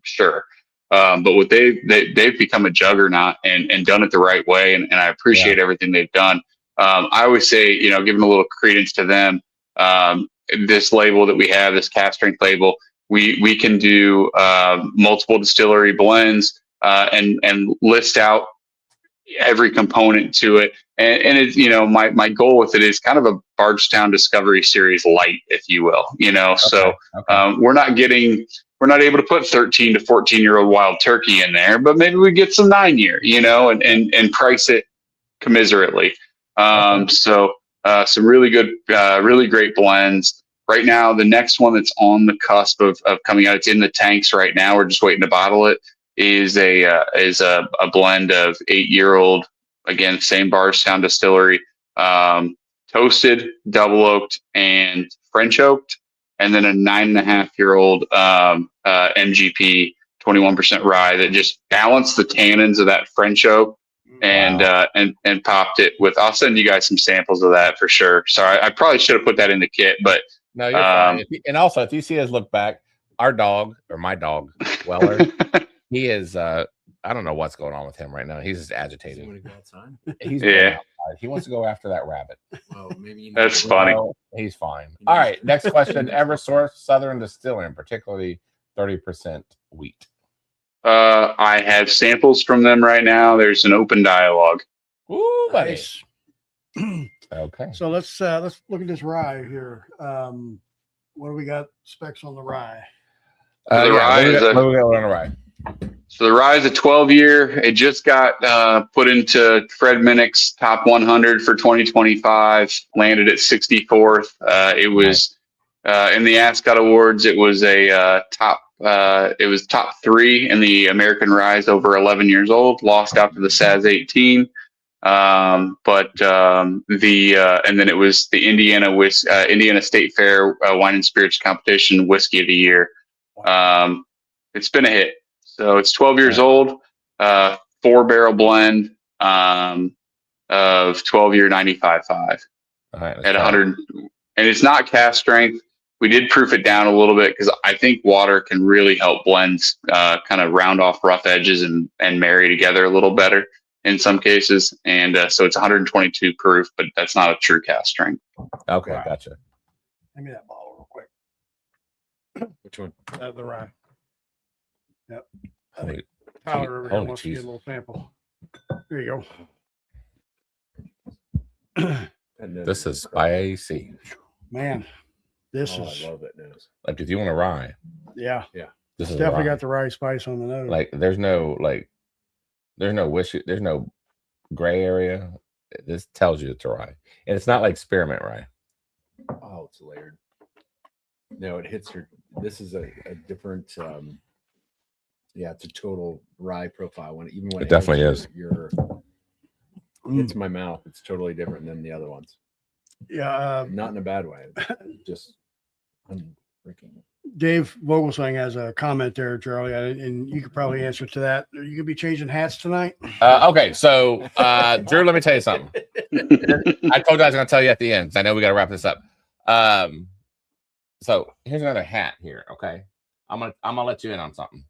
sure. But what they've become a juggernaut and done it the right way. And I appreciate everything they've done. I always say, giving a little credence to them, this label that we have, this cast strength label, we can do multiple distillery blends and list out every component to it. And it's, my goal with it is kind of a Bardstown Discovery Series light, if you will, so we're not able to put 13 to 14-year-old wild turkey in there, but maybe we get some 9-year, and price it commiserately. So some really good, really great blends. Right now, the next one that's on the cusp of coming out, it's in the tanks right now, we're just waiting to bottle it, is a blend of 8-year-old, again, same Bardstown distillery, toasted, double oaked, and French oaked, and then a 9.5-year-old MGP 21% rye that just balanced the tannins of that French oak. And popped it with. I'll send you guys some samples of that for sure. Sorry, I probably should have put that in the kit, but no, you're fine. And also, if you see us look back, our dog, or my dog, Weller, he is. I don't know what's going on with him right now. He's just agitated. Does he want to go outside? He's going outside. He wants to go after that rabbit. Oh, maybe that's funny. He's fine. All right, next question. Eversource Southern Distilling, particularly 30% wheat. I have samples from them right now. There's an open dialogue. Ooh, buddy. Nice. Okay. So let's look at this rye here. What do we got specs on the rye? So the rye is a 12-year. It just got put into Fred Minnick's top 100 for 2025. Landed at 64th. It was in the Ascot Awards. It was a top. It was top 3 in the American Rise over 11 years old. Lost out to the SAS 18. And then it was the Indiana State Fair Wine and Spirits Competition Whiskey of the Year. It's been a hit. So it's 12 years old. 4-barrel blend of 12-year 95.5 at 100. And it's not cast strength. We did proof it down a little bit because I think water can really help blends kind of round off rough edges and marry together a little better in some cases. And so it's 122 proof, but that's not a true cast strength. Okay, gotcha. Give me that bottle real quick. Which one? The rye. Yep. Tyler over here wants to get a little sample. Here you go. This is spicy. Man, this I is love it nose. Like if you want a rye, yeah. this is Definitely rye. got the rye spice on the nose. Like there's no whiskey, there's no gray area. This tells you it's a rye, and it's not like spearmint rye. Oh, it's layered. No, it hits your. This is a different. It's a total rye profile. Even when it definitely is. It's my mouth. It's totally different than the other ones. Yeah, Not in a bad way. Just Dave Vogelsang has a comment there, Charlie, and you could probably answer to that. Are you gonna be changing hats tonight? Okay, so Drew, let me tell you something. I told you I was going to tell you at the end, 'cause I know we got to wrap this up. So here's another hat here. Okay, I'm gonna let you in on something.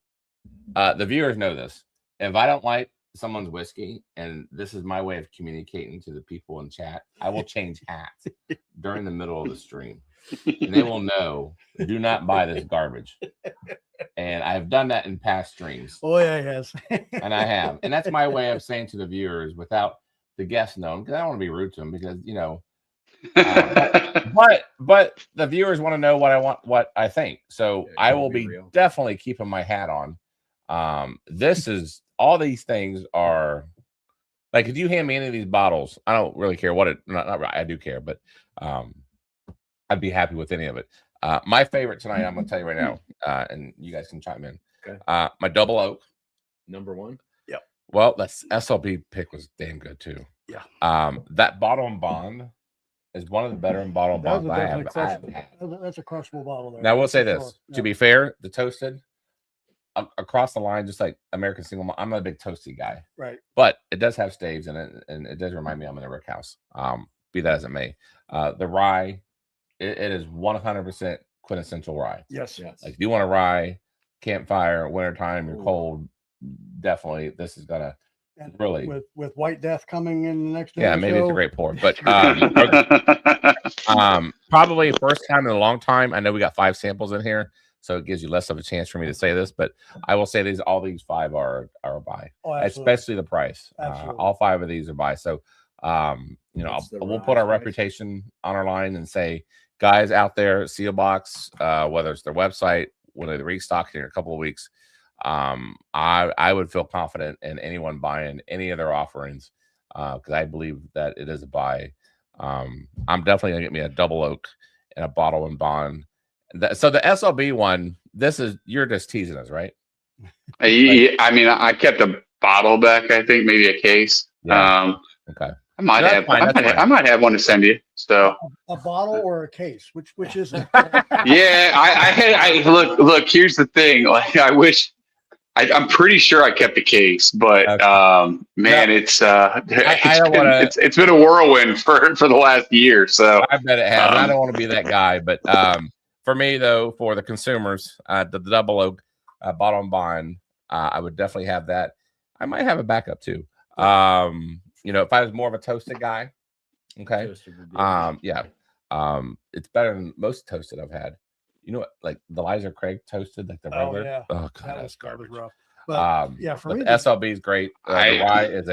The viewers know this. If I don't like someone's whiskey, and this is my way of communicating to the people in chat, I will change hats during the middle of the stream, and they will know, do not buy this garbage. And I've done that in past streams. Oh yeah, yes. And I have, and that's my way of saying to the viewers without the guests knowing, because I don't want to be rude to them, because but the viewers want to know what I think. So Yeah, I will be be real. definitely keeping my hat on. This is all these things are like, if you hand me any of these bottles, I don't really care what it. Not right. I do care, but I'd be happy with any of it. My favorite tonight, I'm gonna tell you right now, and you guys can chime in. Okay. My double oak. Number one. Well, that SLB pick was damn good too. Yeah. That bottle and bond is one of the better bottle and bonds I have definitely had. That's a crushable bottle there. Now, I will say For this, sure. to be fair, the toasted across the line, just like American single malt, I'm not a big toasty guy, Right. but it does have staves in it, and it does remind me I'm in a rick house. Be that as it may. The rye, it is 100% quintessential rye. Yes. Yes. Like, if you want a rye, campfire, wintertime, you're Ooh. cold, definitely this is gonna And really. with White Death coming in the next day. Yeah, or maybe it's a so, great pour, but probably first time in a long time. I know we got 5 samples in here, so it gives you less of a chance for me to say this, but I will say all these 5 are a buy, Oh, absolutely. especially the price. Absolutely. All 5 of these are buy. So, What's the we'll rye put our price? reputation on our line and say, guys out there, Seal Box, whether it's their website, when they restock in a couple of weeks, I would feel confident in anyone buying any of their offerings, because I believe that it is a buy. I'm definitely gonna get me a double oak and a bottle and bond. So the SLB one, you're just teasing us, right? I mean, I kept a bottle back. I think maybe a case. Yeah. Okay. I might That's have. fine, that's fine. I might have one to send you. So A bottle or a case? Which is it? yeah, I look. Here's the thing. Like, I wish. I'm pretty sure I kept the case, but Okay. man, Yeah. it's been a whirlwind for the last year. So I bet it has. I don't want to be that guy, but for me though, for the consumers, the double oak bottle and bond, I would definitely have that. I might have a backup too. If I was more of a toasted guy, okay. Toasted would be It's better than most toasted I've had. You know what, like the Liza Craig toasted, like the Oh, regular. yeah. Oh god, That that's was garbage. rough. But yeah, for but me, the SLB is great. The I- rye is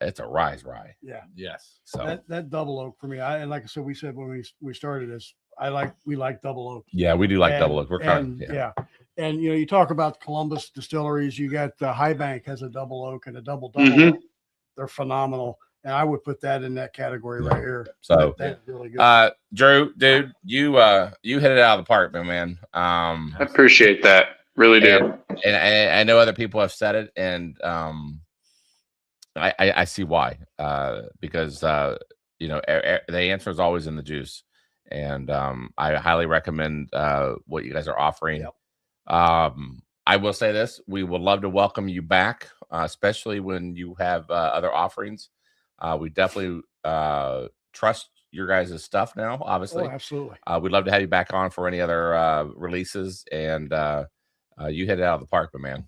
it's a rise rye. yeah, yes. So that double oak for me. And like I said, we said when we started this, we like double oak. yeah, we do like And- double oak. We're kind of yeah. And you talk about Columbus distilleries. You got High Bank has a double oak and a double Mhm. oak. They're phenomenal, and I would put that in that category Yeah. right here. So, that's really good. Drew, dude, you hit it out of the park, man. I appreciate that. Really do. And I know other people have said it, and I see why. Because the answer is always in the juice, and I highly recommend what you guys are offering. Yep. I will say this: we would love to welcome you back, especially when you have other offerings. We definitely trust your guys' stuff now. Obviously, Oh, absolutely. we'd love to have you back on for any other releases, and you hit it out of the park, my man.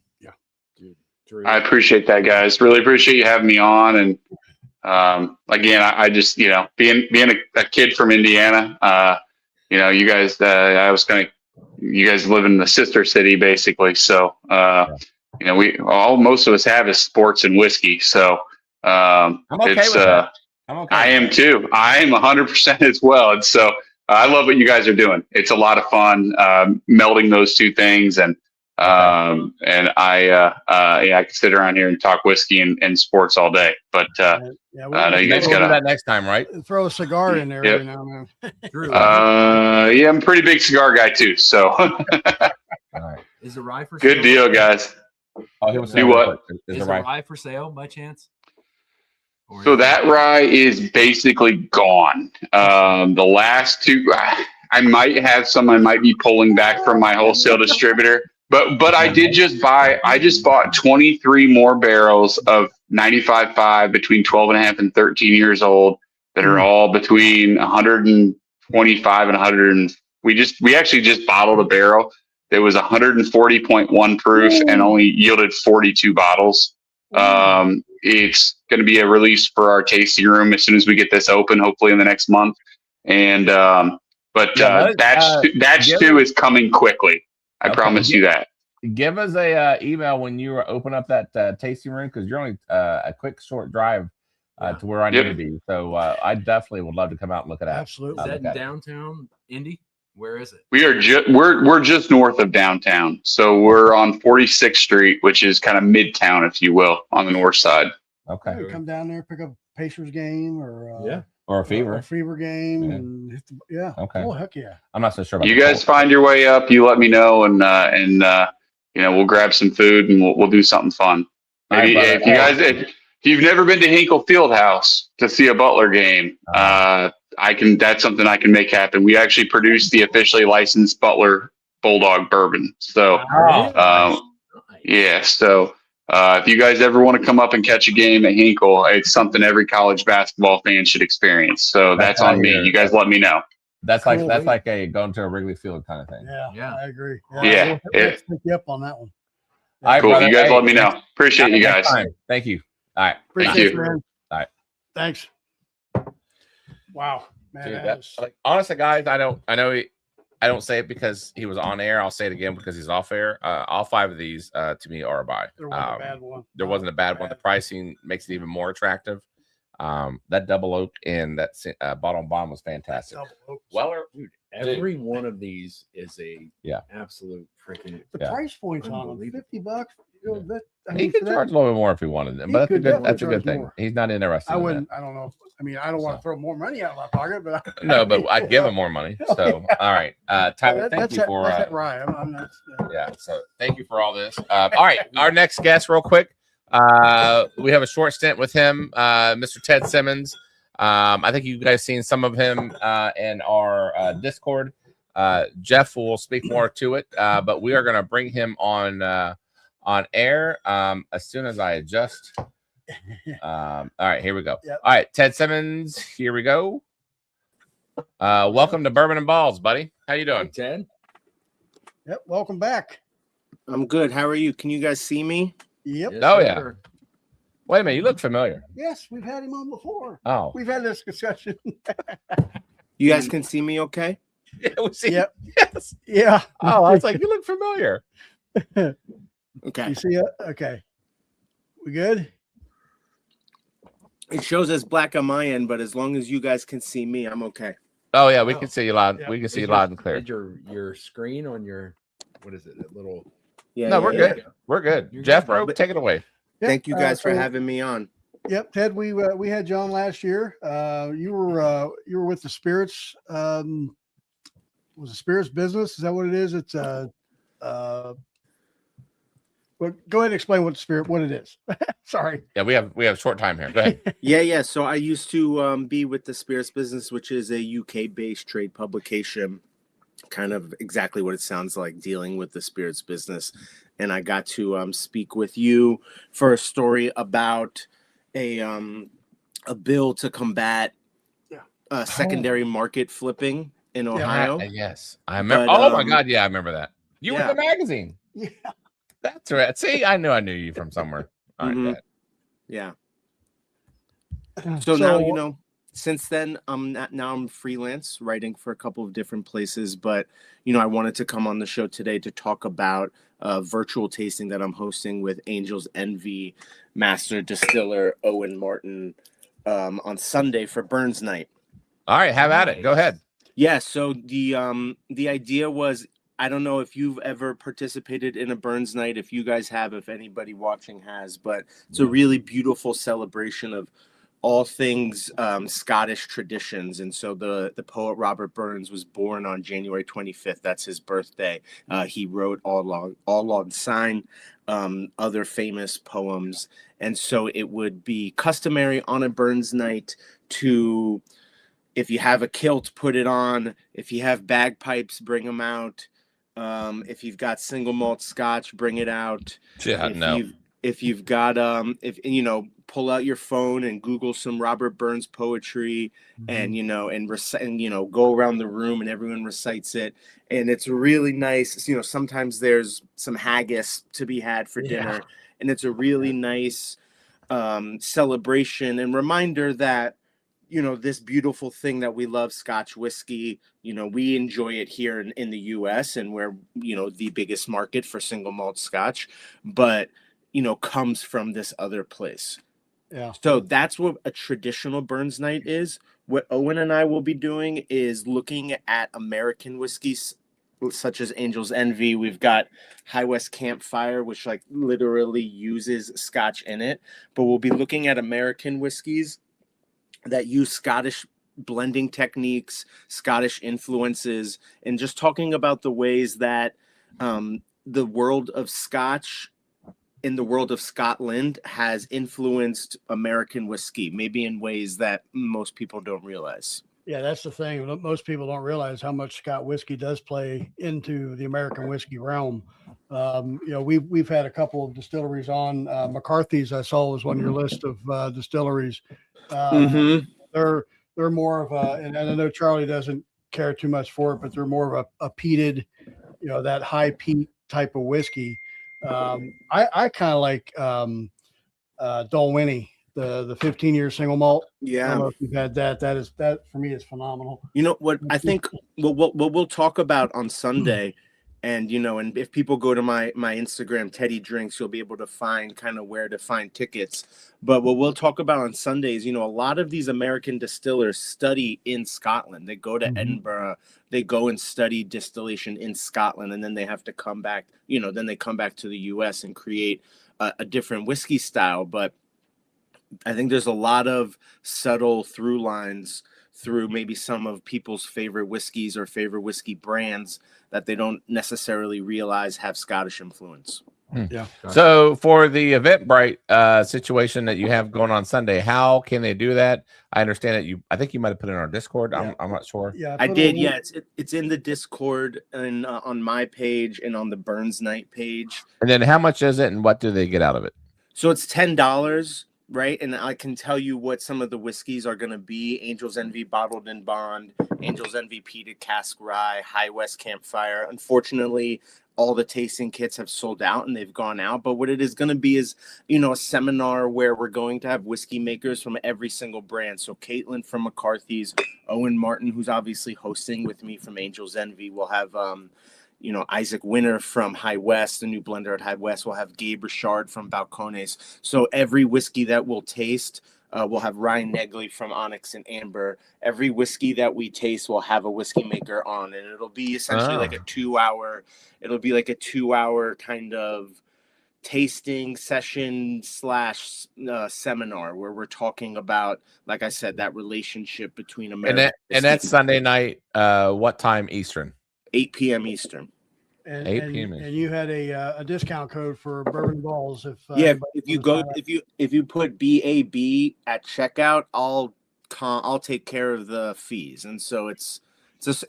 Drew. I appreciate that, guys. Really appreciate you having me on. And again, I just being a kid from Indiana, you guys, you guys live in the sister city basically. So most of us have is sports and whiskey. So I'm okay with that. I'm okay. I am too. I am 100% as well. And so I love what you guys are doing. It's a lot of fun melding those two things. And I can sit around here and talk whiskey and sports all day. But I know you guys We'll do got that next time, right? throw a cigar in there Yep. every now and then. Drew, yeah, I'm a pretty big cigar guy too. So All right. is the rye for good sale? deal, guys. Oh, he was Do what? Is Is it the right? rye for sale by chance? Or So is that rye is basically gone. The last two, I might have some. I might be pulling back from my wholesale distributor. But I just bought 23 more barrels of 95.5 between 12 and a half and 13 years old that are all between 125 and 100. We actually just bottled a barrel that was 140.1 proof and only yielded 42 bottles. It's going to be a release for our tasting room as soon as we get this open, hopefully in the next month. And batch 2 is coming quickly. I promise you that. Give us a email when you open up that tasting room, because you're only a quick short drive to where I need to be. So I definitely would love to come out and look at that. Absolutely. Is that in downtown Indy? Where is it? We're just north of downtown, so we're on 46th Street, which is kind of midtown, if you will, on the north side. Okay. Yeah, come down there, pick up a Pacers game or or a Fever. Game, and hit the, Okay. Oh heck yeah! I'm not so sure about you guys find your way up. You let me know, and we'll grab some food and we'll do something fun. Maybe if you've never been to Hinkle Fieldhouse to see a Butler game, that's something I can make happen. We actually produce the officially licensed Butler Bulldog bourbon. So if you guys ever want to come up and catch a game at Hinkle, it's something every college basketball fan should experience. So that's on me. You guys let me know. That's like a going to a Wrigley Field kind of thing. Yeah. I agree. Yeah. Let's pick you up on that one. All right, cool. brother. You guys let me know. Appreciate you guys. Thank you. All right. Appreciate you, man. All right. Thanks. Wow, man. Dude, honestly, guys, I don't say it because he was on air. I'll say it again because he's off air. All 5 of these to me are a buy. There wasn't a bad one. There wasn't a bad one. The pricing makes it even more attractive. That double oak and that bottle and bond was fantastic. Weller, dude, every one of these is a absolute freaking. The price points on them, $50. He could charge a little bit more if he wanted them, but that's a good thing. More. He's not interested. I wouldn't. I don't know. I mean, I don't want to throw more money out of my pocket, but no, but I'd give him more money. So, all right, Tyler, thank you for right. So thank you for all this. All right, our next guest, real quick. We have a short stint with him, Mr. Ted Simmons. I think you guys seen some of him in our Discord. Jeff will speak more to it, but we are going to bring him on air as soon as I adjust. All right, here we go. Yep. All right, Ted Simmons, here we go. Welcome to Bourbon and Ballz, buddy. How you doing, Ted? Yep, welcome back. I'm good. How are you? Can you guys see me? Yep. Yes, oh, yeah. Wait a minute. You look familiar. Yes, we've had him on before. Oh. We've had this discussion. You guys can see me okay? Yeah, we see. Yep. Yes. Yeah. Oh, I was like, you look familiar. Okay. You see it? Okay. We good? It shows as black on my end, but as long as you guys can see me, I'm okay. Oh, yeah. We can see you loud. Yeah. We can see you loud and clear. Your screen on your, what is it? That little. Yeah. No, we're good. We're good. You're Jeff, good. take it away. Yep. Thank you guys for having me on. Yep, Ted. We had John last year. You were with the Spirits. Was it Spirits business? Is that what it is? It's But go ahead and explain what it is. Sorry. Yeah, we have short time here. Go ahead. Yeah. So I used to be with the Spirits business, which is a UK-based trade publication, kind of exactly what it sounds like, dealing with the spirits business. And I got to speak with you for a story about a bill to combat secondary market flipping in Ohio. Yes, I remember. Oh my God, yeah, I remember that. You were in the magazine. Yeah, that's right. See, I knew you from somewhere. All right, yeah. So now since then, I'm freelance writing for a couple of different places, but I wanted to come on the show today to talk about a virtual tasting that I'm hosting with Angel's Envy Master Distiller Owen Martin on Sunday for Burns Night. All right, have at it. Go ahead. Yeah. So the idea was, I don't know if you've ever participated in a Burns Night. If you guys have, if anybody watching has, but it's a really beautiful celebration of all things Scottish traditions. And so the poet Robert Burns was born on January 25th. That's his birthday. He wrote All Long Syne, other famous poems. And so it would be customary on a Burns Night to if you have a kilt, put it on. If you have bagpipes, bring them out. If you've got single malt scotch, bring it out. Yeah, If you've got if you know, pull out your phone and Google some Robert Burns poetry, and you know, and recite, and you know, go around the room and everyone recites it, and it's really nice. You know, sometimes there's some haggis to be had for dinner, and it's a really nice celebration and reminder that, you know, this beautiful thing that we love, Scotch whiskey, you know, we enjoy it here in the US, and we're, you know, the biggest market for single malt Scotch, but, you know, comes from this other place. Yeah. So that's what a traditional Burns night is. What Owen and I will be doing is looking at American whiskeys such as Angel's Envy. We've got High West Campfire, which like literally uses Scotch in it, but we'll be looking at American whiskeys that use Scottish blending techniques, Scottish influences, and just talking about the ways that the world of Scotch in the world of Scotland has influenced American whiskey, maybe in ways that most people don't realize. Yeah, that's the thing. Most people don't realize how much Scott whiskey does play into the American whiskey realm. You know, we've had a couple of distilleries on. McCarthy's, I saw, was on your list of distilleries. They're more of a, and I know Charlie doesn't care too much for it, but they're more of a peated, you know, that high peat type of whiskey. I kind of like Dalwhinnie, the 15-year single malt. Yeah, I don't know if you've had that. That for me is phenomenal. You know what I think? What we'll talk about on Sunday, and you know, and if people go to my Instagram, Teddy Drinks, you'll be able to find kind of where to find tickets. But what we'll talk about on Sundays, you know, a lot of these American distillers study in Scotland. They go to Edinburgh, they go and study distillation in Scotland, and then they have to come back. You know, then they come back to the U.S. and create a different whiskey style. But I think there's a lot of subtle through lines through maybe some of people's favorite whiskeys or favorite whiskey brands that they don't necessarily realize have Scottish influence. Yeah. So for the Eventbrite situation that you have going on Sunday, how can they do that? I understand that I think you might have put it in our Discord. Yeah. I'm not sure. Yeah, I did. Yeah, it's in the Discord and on my page and on the Burns Night page. And then how much is it, and what do they get out of it? So it's $10. Right, and I can tell you what some of the whiskeys are going to be: Angel's Envy Bottled in Bond, Angel's Envy Peated Cask Rye, High West Campfire. Unfortunately, all the tasting kits have sold out and they've gone out. But what it is going to be is, you know, a seminar where we're going to have whiskey makers from every single brand. So Caitlin from McCarthy's, Owen Martin, who's obviously hosting with me from Angel's Envy. We'll have you know, Isaac Winter from High West, the new blender at High West. We'll have Gabe Richard from Balcones. So every whiskey that we'll taste, we'll have Ryan Negley from Onyx and Amber. Every whiskey that we taste, we'll have a whiskey maker on, and it'll be essentially like a 2-hour. It'll be like a 2-hour kind of tasting session / seminar where we're talking about, like I said, that relationship between America and that's Sunday night. What time Eastern? 8 p.m. Eastern. And, 8 p.m. and you had a discount code for Bourbon and Ballz. If you put BAB at checkout, I'll take care of the fees. And so it's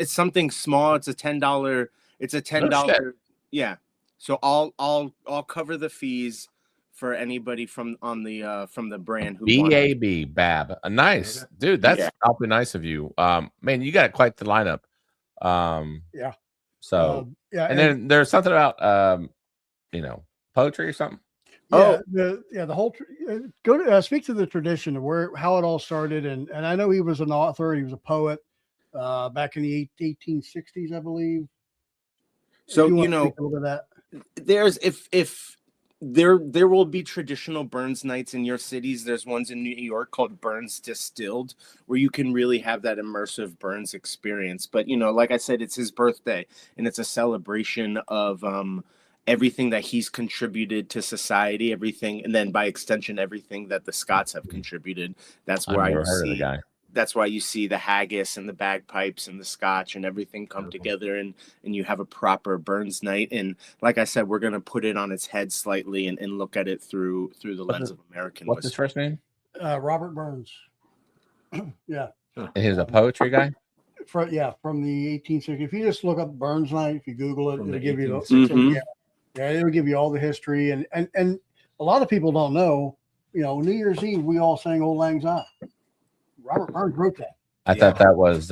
something small. It's a $10. It's a $10. Yeah. So I'll cover the fees for anybody from the brand who BAB. Nice, dude. That's awfully nice of you. Man, you got quite the lineup. Yeah. So and then there's something about you know, poetry or something. The whole go to speak to the tradition of how it all started, and I know he was an author, he was a poet back in the 1860s, I believe. So you know, that. There's if there will be traditional Burns nights in your cities. There's ones in New York called Burns Distilled, where you can really have that immersive Burns experience. But, you know, like I said, it's his birthday, and it's a celebration of everything that he's contributed to society, everything, and then by extension, everything that the Scots have contributed. That's where That's why you see the haggis and the bagpipes and the Scotch and everything come together, and you have a proper Burns night. And like I said, we're going to put it on its head slightly and look at it through the lens of American. What's his first name? Robert Burns. Yeah. And he's a poetry guy. from the 1860s. If you just look up Burns Night, if you Google it, From it'll the give you the 1860s. yeah, it'll give you all the history and a lot of people don't know. New Year's Eve we all sang Old Lang Syne. Robert Burns wrote that. I thought that was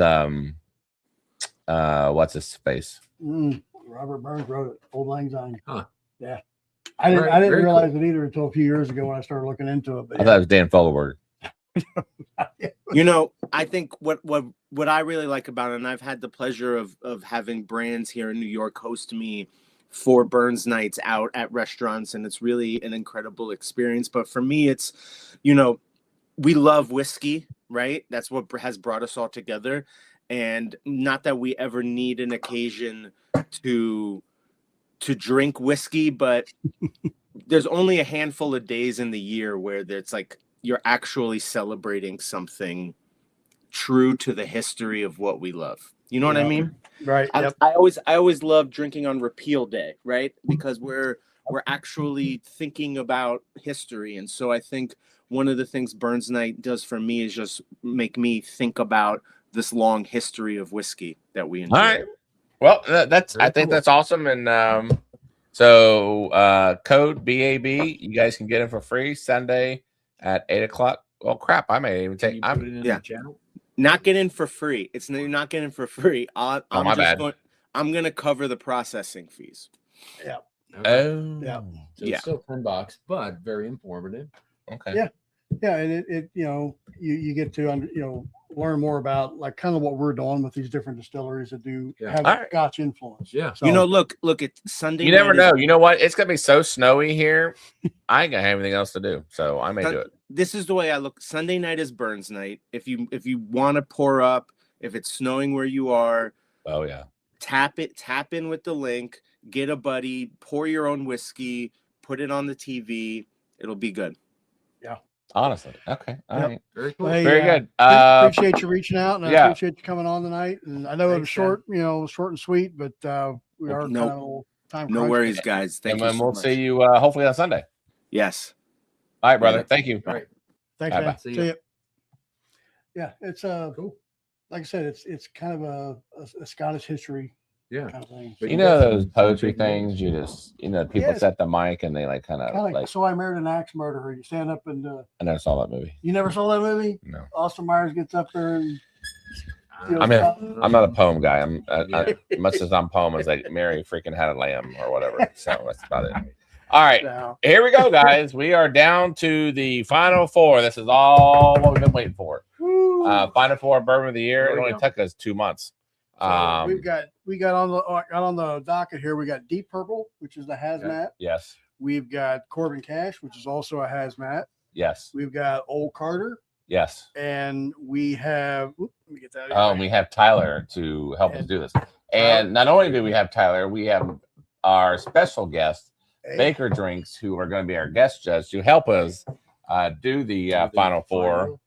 what's his face? Robert Burns wrote it. Old Lang Syne. Huh. Yeah. I didn't Very realize cool. it either until a few years ago when I started looking into it. But I thought it was Dan Fogelberg. I think what I really like about it, and I've had the pleasure of having brands here in New York host me for Burns nights out at restaurants, and it's really an incredible experience. But for me, it's, we love whiskey, right? That's what has brought us all together. And not that we ever need an occasion to drink whiskey, but there's only a handful of days in the year where it's like you're actually celebrating something true to the history of what we love. You know what I mean? Right. Yep. I always love drinking on Repeal Day, right? Because we're actually thinking about history. And so I think one of the things Burns Night does for me is just make me think about this long history of whiskey that we enjoy. All right. Well, I think that's awesome. And so code BAB, you guys can get it for free Sunday at 8:00. Well, crap, I may even take. The channel. Not get in for free. You're not getting for free. I'm going to cover the processing fees. Yeah. Oh. Yeah. So it's still $10, but very informative. Okay. Yeah. Yeah, and it you get to learn more about like kind of what we're doing with these different distilleries that do have Scotch influence. Yeah. So, look, it's Sunday. You never know. You know what? It's gonna be so snowy here. I ain't gonna have anything else to do, so I may do it. This is the way I look. Sunday night is Burns night. If you want to pour up, if it's snowing where you are, oh yeah, tap in with the link. Get a buddy, pour your own whiskey, put it on the TV. It'll be good. Honestly, okay, all right, very cool, very good. Appreciate you reaching out, and I appreciate you coming on tonight. And I know it was short, short and sweet, but we are kind of time. No worries, guys. Thank you. And we'll see you hopefully on Sunday. Yes. All right, brother. Thank you. All right. Thanks, man. See you. Yeah, it's cool. Like I said, it's kind of a Scottish history. Yeah. Kind of thing. But those poetry things, you just people set the mic and they kind of like So I Married an Axe Murderer. You stand up and I never saw that movie. You never saw that movie? No. Austin Myers gets up there and I'm not a poem guy. I'm much as I'm poem as like Mary freaking had a lamb or whatever. So that's about it. All right. Here we go, guys. We are down to the final four. This is all what we've been waiting for. Final four bourbon of the year. It only took us 2 months. So we got on the docket here. We got Deep Purple, which is the hazmat. Yes. We've got Corbin Cash, which is also a hazmat. Yes. We've got Old Carter. Yes. And we have. Let me get that. Oh, we have Tyler to help us do this. And not only do we have Tyler, we have our special guest, Baker Drinks, who are going to be our guest judge to help us do the final four.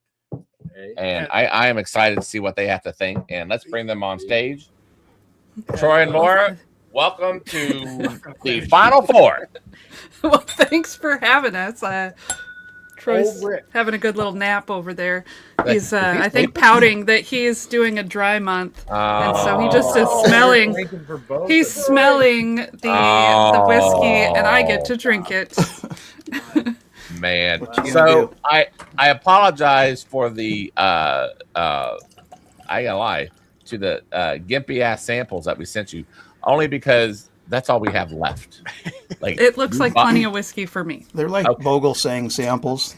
And I am excited to see what they have to think. And let's bring them on stage. Troy and Laura, welcome to the final four. Well, thanks for having us. Troy's having a good little nap over there. He's, I think, pouting that he's doing a dry month, and so he just is smelling. He's smelling the whiskey, and I get to drink it. Man, so I apologize for the I gotta lie to the gimpy ass samples that we sent you, only because that's all we have left. Like it looks like plenty of whiskey for me. They're like Bogle saying samples.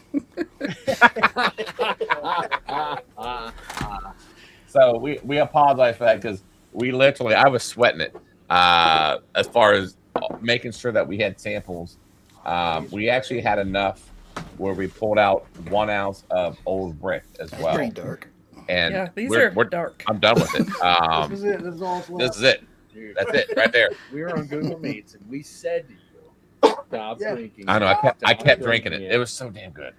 So we apologize for that because I was sweating it as far as making sure that we had samples. We actually had enough where we pulled out 1 ounce of Old Brick as well. Pretty dark. And yeah, these are dark. I'm done with it. This is it. This is it. Dude, that's it right there. We were on Google Meets and we said to you, stop drinking. I know. I kept drinking it. It was so damn good.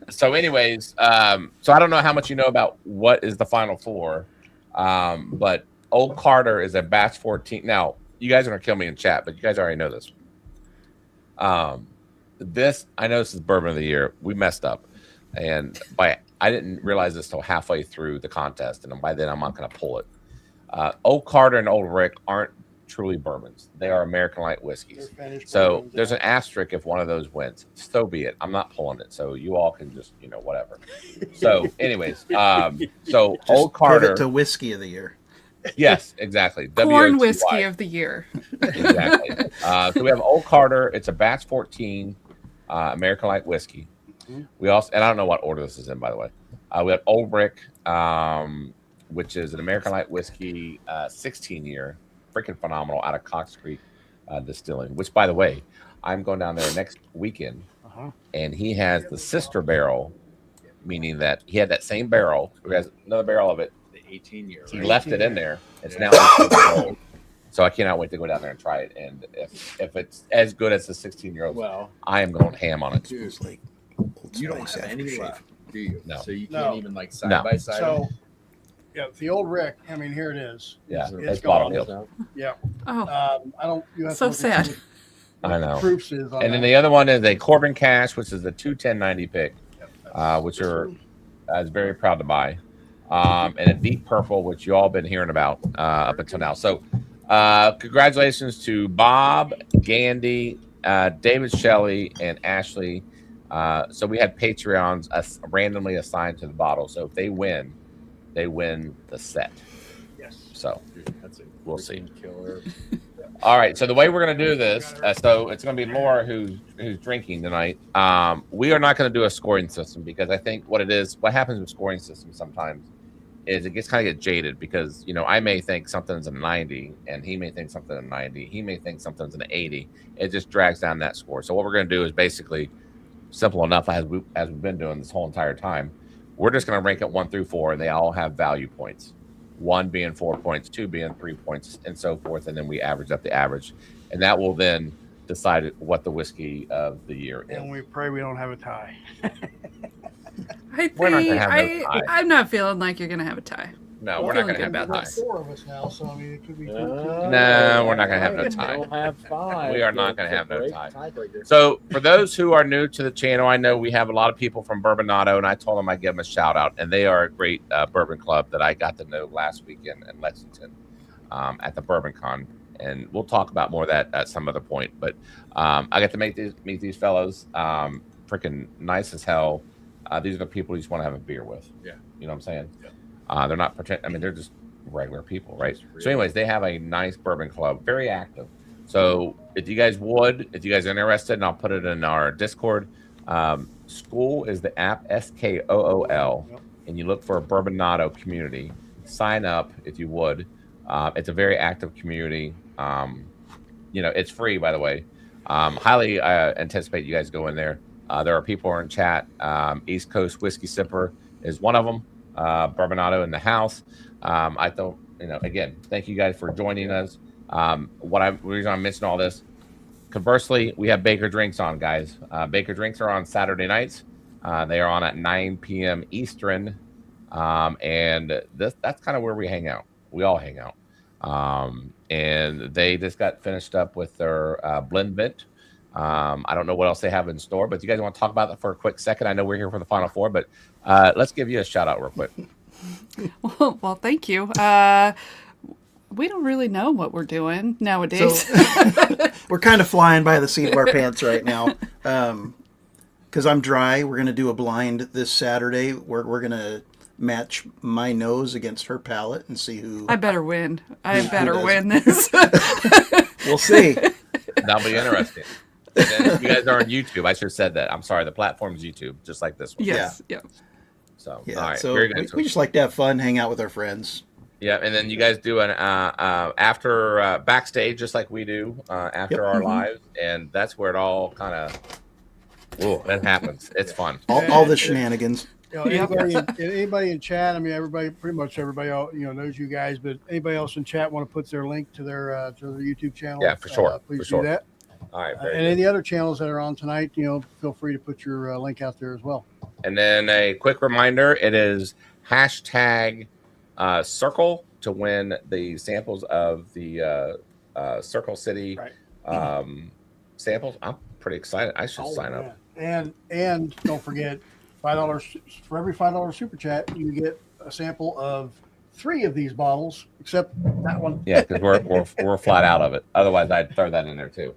So anyways, so I don't know how much you know about what is the final four, but Old Carter is a batch 14. Now, you guys are going to kill me in chat, but you guys already know this. I know this is bourbon of the year. We messed up. And I didn't realize this till halfway through the contest, and by then I'm not going to pull it. Old Carter and Old Rick aren't truly bourbons; they are American light whiskeys. So there's an asterisk if one of those wins. So be it. I'm not pulling it, so you all can just whatever. So, anyways, so Old Carter Pivot to whiskey of the year. Yes, exactly. Corn WOTY. whiskey of the year. Exactly. So we have Old Carter. It's a batch 14 American light whiskey. We also, and I don't know what order this is in, by the way. We have Old Rick, which is an American light whiskey, 16 year, freaking phenomenal, out of Cox Creek Distilling. Which, by the way, I'm going down there next weekend, and he has the sister barrel, meaning that he had that same barrel. He has another barrel of it. 18 years. He left it in there. It's now 18 years old. So I cannot wait to go down there and try it. And if it's as good as the 16-year-old, well, I am going ham on it. Dude, Like you don't have any left, do you? No. So you can't even like side No. by side. So, yeah, the Old Rick. I mean, here it is. Yeah, It's it's bottom gone. hill. Yeah. Oh, I don't. You have so to look at sad. what I know. the proofs is on And then that. the other one is a Corbin Cash, which is the 21090 pick, which are I was very proud to buy. And a deep purple, which you all been hearing about up until now. So congratulations to Bob, Gandy, David Shelley, and Ashley. So we had Patreons randomly assigned to the bottle. So if they win the set. Yes. So Dude, that's a we'll see. freaking killer. All right. So the way we're going to do this, so it's going to be Laura who's drinking tonight. We are not going to do a scoring system because I think what happens with scoring systems sometimes is it gets kind of jaded because, I may think something's a 90 and he may think something a 90. He may think something's an 80. It just drags down that score. So what we're going to do is basically simple enough as we've been doing this whole entire time. We're just going to rank it 1 through 4 and they all have value points. 1 being 4 points, 2 being 3 points, and so forth. And then we average up the average. And that will then decide what the whiskey of the year is. And we pray we don't have a tie. We're not gonna have no tie. I'm not feeling like you're gonna have a tie. No, I'm we're not feeling going to have good no about tie. this. 4 of us now, so I mean it could be. No, we're not going to have no tie. We'll have 5. We are not going to have no tie. Tiebreaker. So for those who are new to the channel, I know we have a lot of people from Bourbonado, and I told them I'd give them a shout out. And they are a great bourbon club that I got to know last weekend in Lexington at the Bourbon Con. And we'll talk about more of that at some other point. But I got to meet these fellows. Freaking nice as hell. These are the people you just want to have a beer with. Yeah. You know what I'm saying? Yeah. They're not pretend. I mean, they're just regular people, right? So anyways, they have a nice bourbon club, very active. So if you guys are interested, and I'll put it in our Discord. School is the app, SKOOL, and you look for a Bourbonado community. Sign up if you would. It's a very active community. It's free, by the way. Highly anticipate you guys go in there. There are people in chat. East Coast Whiskey Sipper is one of them. Bourbonado in the house. I don't, again, thank you guys for joining us. The reason I mentioned all this, conversely, we have Baker Drinks on, guys. Baker Drinks are on Saturday nights. They are on at 9 p.m. Eastern. And that's kind of where we hang out. We all hang out. And they just got finished up with their blend vent. I don't know what else they have in store, but you guys want to talk about that for a quick second? I know we're here for the Final Four, but let's give you a shout out real quick. Well, thank you. We don't really know what we're doing nowadays. So, we're kind of flying by the seat of our pants right now. Because I'm dry. We're going to do a blind this Saturday. We're going to match my nose against her palate and see who. I better win. I better win this. We'll see. That'll be interesting. And then if you guys are on YouTube, I should have said that. I'm sorry, the platform's YouTube, just like this one. Yes. Yeah. So, Yeah, all right. so Very good. we just like to have fun, hang out with our friends. Yeah, and then you guys do an after backstage, just like we do after our lives, and that's where it all kind of it happens. It's fun. All the shenanigans. Anybody in chat? I mean, pretty much everybody, knows you guys. But anybody else in chat want to put their link to their YouTube channel? Yeah, for sure. Please do that. All right. And any other channels that are on tonight, feel free to put your link out there as well. And then a quick reminder: it is hashtag Circle to win the samples of the Circle City samples. I'm pretty excited. I should sign up. And don't forget, $5 for every $5 super chat, you get a sample of 3 of these bottles, except that one. Yeah, because we're flat out of it. Otherwise, I'd throw that in there too.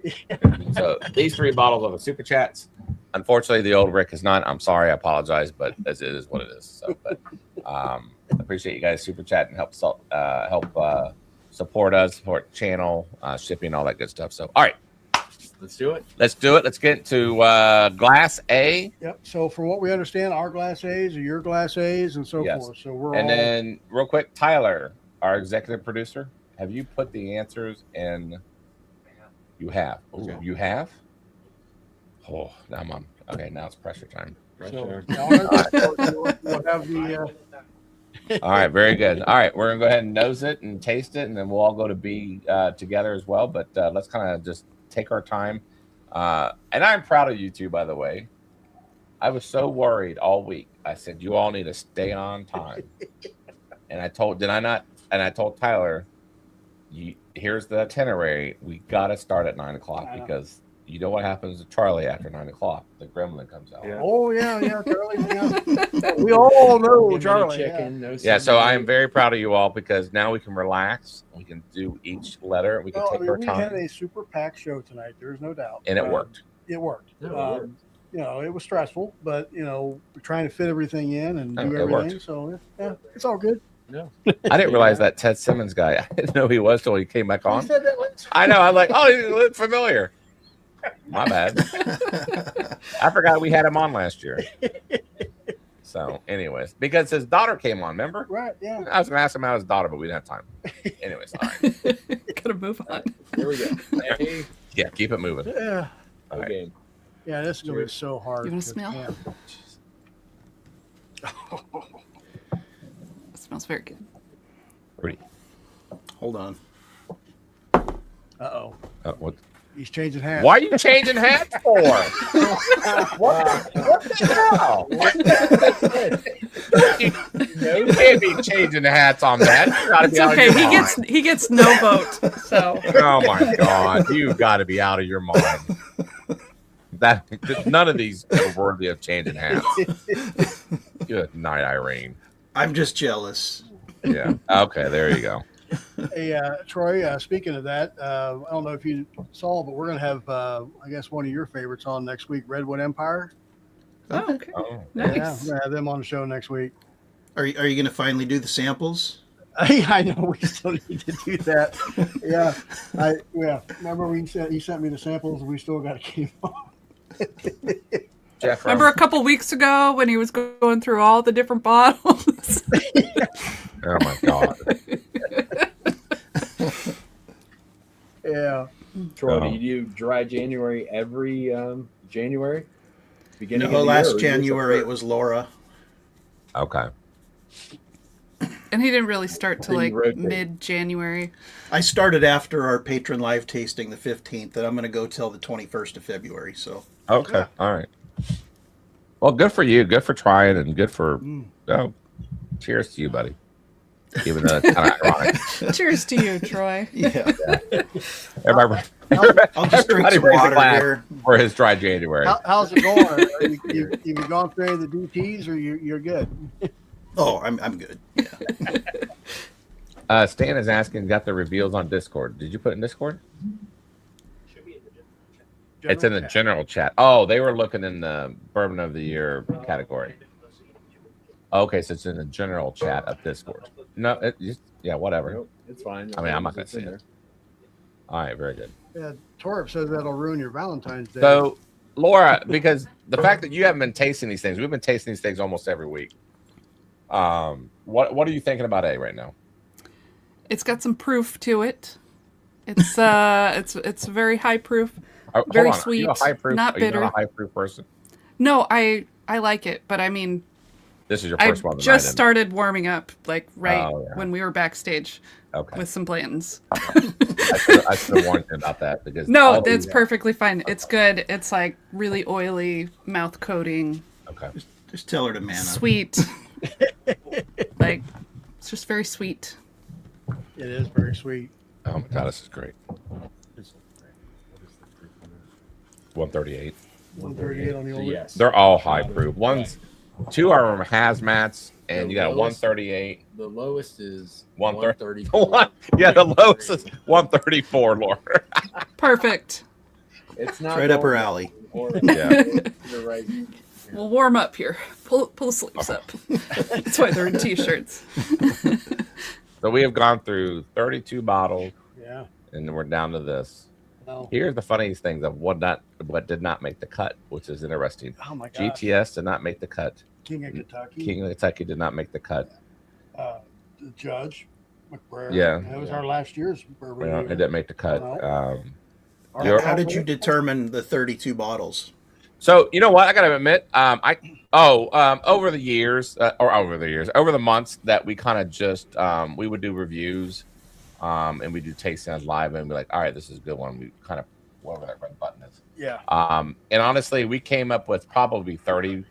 So these 3 bottles of the super chats. Unfortunately, the old Rick is not. I'm sorry, I apologize, but it is what it is. So, but appreciate you guys super chat and help support us, support the channel, shipping, all that good stuff. So, all right. Let's do it. Let's do it. Let's get into Glass A. Yep. So, from what we understand, our Glass A's are your Glass A's and so forth. So, we're and then, real quick, Tyler, our executive producer, have you put the answers in? You have. Ooh, you have? Oh, now I'm on. Okay, now it's pressure time. So, we'll have the. All right, very good. All right, we're gonna go ahead and nose it and taste it, and then we'll all go to B together as well. But let's kind of just take our time. And I'm proud of you two, by the way. I was so worried all week. I said, you all need to stay on time. And I told, did I not? And I told Tyler, here's the itinerary. We got to start at 9 o'clock because you know what happens to Charlie after 9 o'clock? The gremlin comes out. Yeah. Oh, yeah, Charlie. Yeah. We all know Charlie. Chicken, yeah, so I am very proud of you all because now we can relax. We can do each letter. We can take our time. We had a super packed show tonight. There's no doubt. And it worked. It worked. You know, it was stressful, but, you know, we're trying to fit everything in and do everything. Worked. So, yeah, it's all good. No. I didn't realize that Ted Simmons guy. I didn't know who he was till he came back on. He said that last I know. I'm like, oh, he looked familiar. My bad. I forgot we had him on last year. So, anyways, because his daughter came on, remember? Right, yeah. I was going to ask him about his daughter, but we didn't have time. Anyways, all right. Gotta move on. Here we go. Yeah, keep it moving. Yeah. All right. Okay. Yeah, this is going to be so hard. You want to smell? It smells very good. Rudy. Hold on. Uh-oh. What? He's changing hats. Why are you changing hats for? What the hell? You can't be changing the hats on that. It's okay. He gets no vote. So. Oh my God, you've got to be out of your mind. That none of these are worthy of changing hats. Good night, Irene. I'm just jealous. Yeah. Okay. There you go. Hey, Troy, speaking of that, I don't know if you saw, but we're going to have, I guess, one of your favorites on next week, Redwood Empire. Oh, okay. Oh. Nice. Yeah, we're going to have them on the show next week. Are you going to finally do the samples? I know we still need to do that. Yeah. Remember he sent me the samples and we still got to keep on. Jeff, remember a couple weeks ago when he was going through all the different bottles? Oh my God. Yeah. Troy, do you do dry January every January? Beginning of last January it was Laura. Okay. And he didn't really start till like mid-January. I started after our patron live tasting the 15th, and I'm going to go till the 21st of February. So. Okay. All right. Well, good for you. Good for trying, and good for. Oh, cheers to you, buddy. Even though it's kind of ironic. Cheers to you, Troy. Yeah. I'll just drink some water here for his dry January. How's it going? You gone through any of the DTs, or you're good? Oh, I'm good. Yeah. Stan is asking, got the reveals on Discord. Did you put it in Discord? Should be in the general it's in the general chat. Oh, they were looking in the Bourbon of the Year category. Okay, so it's in the general chat of Discord. No, whatever. Nope, it's fine. I mean, I'm not going to see it. All right, very good. Yeah, Torp says that'll ruin your Valentine's Day. So, Laura, because the fact that you haven't been tasting these things, we've been tasting these things almost every week. What are you thinking about A right now? It's got some proof to it. It's it's very high proof, very sweet, are you a high proof, not bitter. Are you not a high proof person? No, I like it, but I mean, this is your first one. I just started warming up like when we were backstage with some Blantons. I should have warned you about that because it's perfectly fine. It's good. It's like really oily, mouth coating. Okay, just tell her to man up. Sweet. Like it's just very sweet. It is very sweet. Oh my God, this is great. 138. 138 on the old. Yes. They're all high proof. 2 are from hazmats, and The you got a lowest- 138. The lowest is 130. 134. Yeah, the lowest is 134, Laura. Perfect. It's not It's right up her normal. alley. Yeah. You're right. We'll warm up here. Pull the sleeves up. That's why they're in t-shirts. So we have gone through 32 bottles, Yeah. and we're down to this. No. Here's the funniest things of what did not make the cut, which is interesting. Oh my God. GTS did not make the cut. King of Kentucky. King of Kentucky did not make the cut. The Judge McBrayer. Yeah. That was our last year's bourbon. Well, it didn't make the cut. No. How did you determine the 32 bottles? So you know what? I gotta admit, over the months that we kind of just we would do reviews, and we do tastings live, and be like, all right, this is a good one. We kind of whatever that red button is. Yeah. And honestly, we came up with probably 30,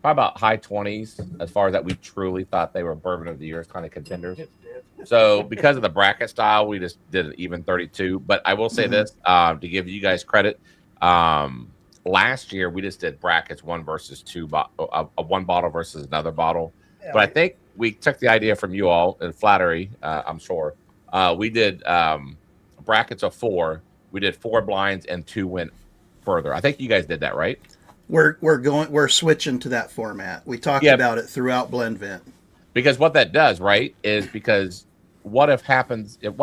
probably about high 20s as far as that we truly thought they were bourbon of the year kind of contenders. So because of the bracket style, we just did an even 32. But I will say this to give you guys credit. Last year we just did brackets 1 versus 2, one bottle versus another bottle. Yeah, but I think we took the idea from you all in flattery. I'm sure we did brackets of 4. We did 4 blinds and 2 went further. I think you guys did that, right? We're switching to that format. We talked about it throughout BlendVent. Because what that does, right, is because what happens if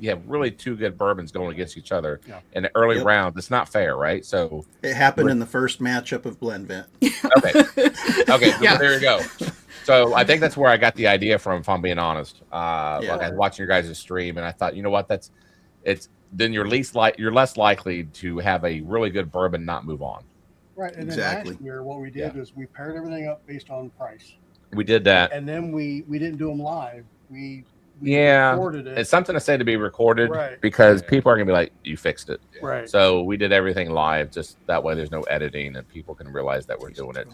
you have really 2 good bourbons going against each other in the early rounds? It's not fair, right? So it happened in the first matchup of BlendVent. Okay, so there you go. So I think that's where I got the idea from, if I'm being honest. Like I was watching your guys' stream, and I thought, you know what, then you're less likely to have a really good bourbon not move on. Right. And then last year, what we did was we paired everything up based on price. We did that. And then we didn't do them live. We recorded it. It's something to say to be recorded, Right. because people are going to be like, you fixed it. Right. So we did everything live, just that way there's no editing and people can realize that we're doing it.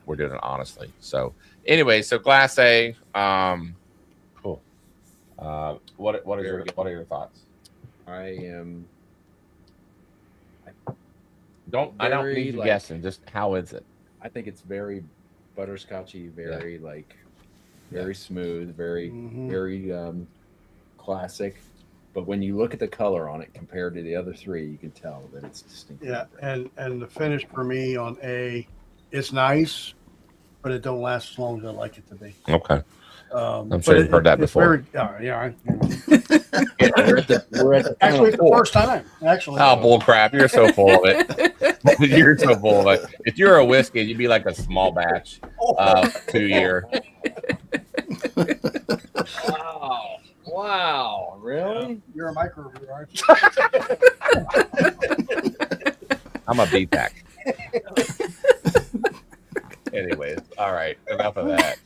We're doing it honestly. So anyway, so Glass A, cool. What are your thoughts? I don't need you guessing. Just how is it? I think it's very butterscotchy, very very smooth, very classic. But when you look at the color on it compared to the other 3, you can tell that it's distinct. Yeah, and the finish for me on A, it's nice, but it don't last as long as I like it to be. Okay. I'm sure you've heard that before. Yeah. We're at the Actually, it's the first time. Actually. Oh, bull crap. You're so full of it. You're so full of it. If you're a whiskey, you'd be like a small batch 2-year. Wow. Really? You're a microbrewer, aren't you? I'm a BPAC. Anyways, all right. Enough of that.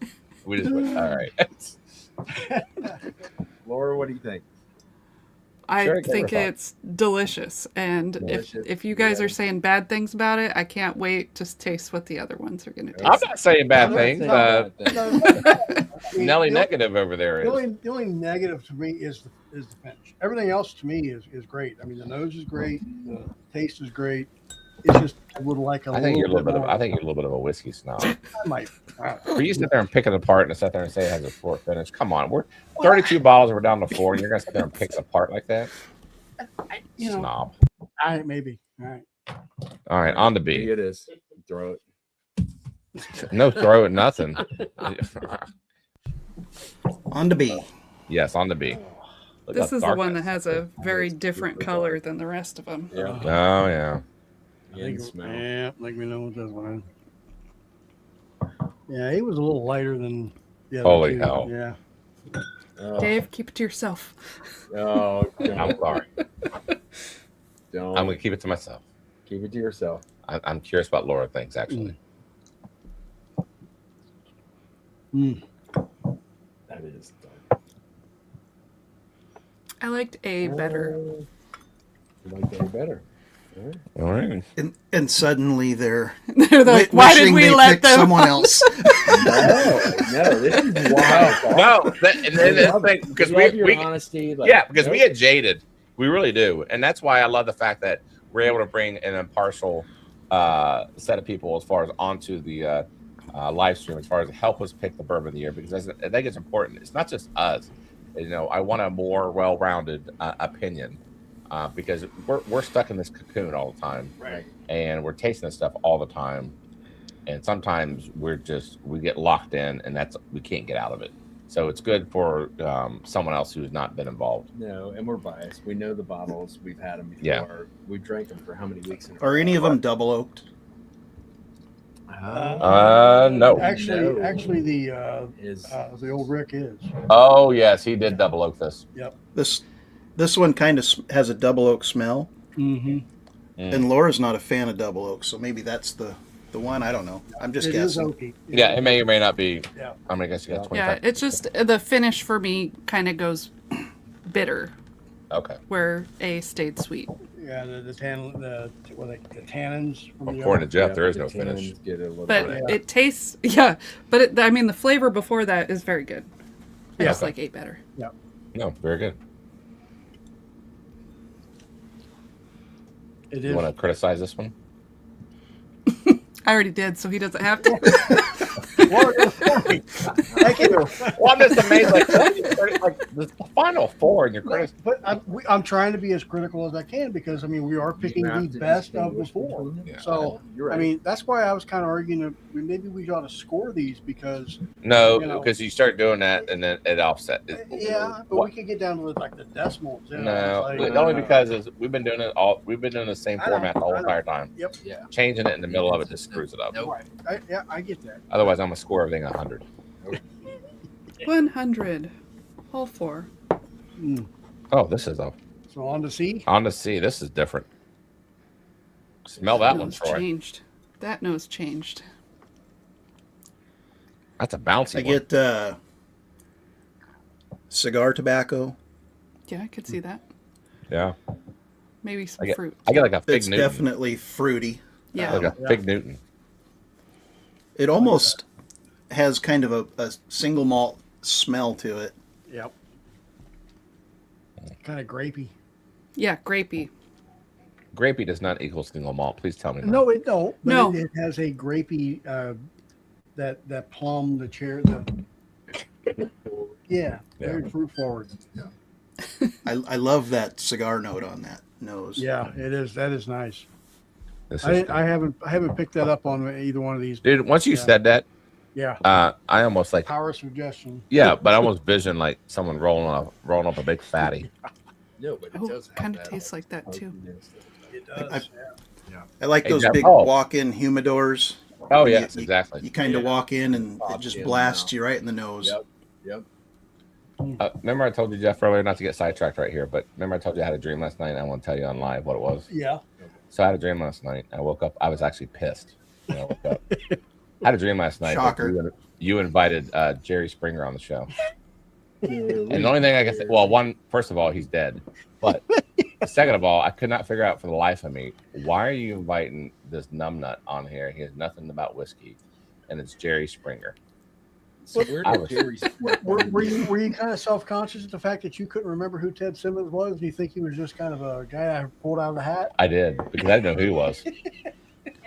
We just went, all right. Laura, what do you think? I think it's delicious, and if you guys are saying bad things about it, I can't wait to taste what the other ones are going to taste. I'm not saying bad things. Nelly negative over there is. The only negative to me is the finish. Everything else to me is great. I mean, the nose is great, the taste is great. It's just I would like I think you're a little bit of a whiskey snob. I might. For you sit there and pick it apart and sit there and say it has a 4 finish. Come on, we're 32 bottles. We're down to 4, and you're gonna sit there and pick it apart like that. Snob. Maybe. All right, on to B. It is. Throw it. No, throw it. Nothing. On to B. Yes, on to B. Look This how is the dark one that that has a very different color than the rest of them. Yeah. Oh yeah. Yeah, let me know what this one is. Yeah, he was a little lighter than the other Holy two. hell. Yeah. Dave, keep it to yourself. Oh, I'm sorry. Don't. I'm gonna keep it to myself. Keep it to yourself. I'm curious about Laura things actually. That is dark. I liked A better. You like A better. All right. And suddenly they're like, why did we let them? Someone else. No, this is wild. No, because we honesty. Because we get jaded. We really do, and that's why I love the fact that we're able to bring an impartial set of people as far as onto the live stream as far as help us pick the bourbon of the year, because I think it's important. It's not just us. You know, I want a more well-rounded opinion because we're stuck in this cocoon all the time, Right. and we're tasting this stuff all the time, and sometimes we get locked in, and we can't get out of it. So it's good for someone else who's not been involved. No, and we're biased. We know the bottles. We've had them before. Yeah. We drank them for how many weeks? Are any of them double oaked? No. Actually, the old Rick is. Oh yes, he did double oak this. Yep. This one kind of has a double oak smell. Mm-hmm. And Laura's not a fan of double oak, so maybe that's the one. I don't know. I'm just guessing. Oaky. Yeah, it may or may not be. Yeah. I'm gonna guess you got 25. Yeah, it's just the finish for me kind of goes bitter, Okay. where A stayed sweet. Yeah, the tannins. From the According to Jeff, Yeah, there is the no finish. tannins get a little But bit. it tastes, but I mean, the flavor before that is very good. I Yeah. just like A better. No, very good. It You is. want to criticize this one? I already did, so he doesn't have to. Thank you. Well, I'm just amazed. Like the final four, and you're criticizing. But I'm trying to be as critical as I can because I mean we are picking You have the to best of the distinguish four. between them. Yeah. So You're right. I mean that's why I was kind of arguing that maybe we ought to score these because No, You know. because you start doing that, and then it offset. yeah, but we could get down to like the decimals. You know, No, it's like, only because we've been doing it all. We've been doing the same I know, format the whole I know. entire time. Yep. Yeah. Changing it in the middle of it just screws it up. Right. I get that. Otherwise, I'm gonna score everything 100. 100. All four. Oh, this is So on to C. on to see. This is different. Smell that one, Nose Troy. changed. That nose changed. That's a bouncy I one. get cigar tobacco. Yeah, I could see that. Yeah, Maybe some I get. fruit. I get like a Fig It's Newton. definitely fruity. Yeah. Like a Fig Newton. It almost has kind of a single malt smell to it. Yep. Kind of grapey. Yeah, grapey. Grapey does not equal single malt. Please tell me. that. No, it don't. But No. it has a grapey. That plum, the cherry. Yeah, very fruit forward. I love that cigar note on that nose. Yeah, it is. That is nice. This I is, haven't picked that up on either one of these. dude. Once you Yeah. said that, Yeah, I almost like. power suggestion. Yeah, but I almost vision like someone rolling up a big fatty. No, but it Oh, does kind of tastes like that too. It does. I like Hey, those Jeff. big Oh. walk-in humidors. Oh You- yes, you- exactly. You kind of walk in and it Pops just in blasts now. you right in the nose. Yep. Yep. Remember I told you, Jeff, earlier, not to get sidetracked right here, but remember I told you I had a dream last night, and I want to tell you on live what it was. Yeah. So I had a dream last night. I woke up. I was actually pissed. When I woke up. I had a dream last night. that Shocker. You invited Jerry Springer on the show. And the only thing I can say, well, first of all, he's dead. But second of all, I could not figure out for the life of me, why are you inviting this numbnut on here? He has nothing about whiskey, and it's Jerry Springer. So where I did was- Jerry's Were you kind of self-conscious at the fact that you couldn't remember who Ted Simmons was? Do you think he was just kind of a guy I pulled out of the hat? I did, because I didn't know who he was.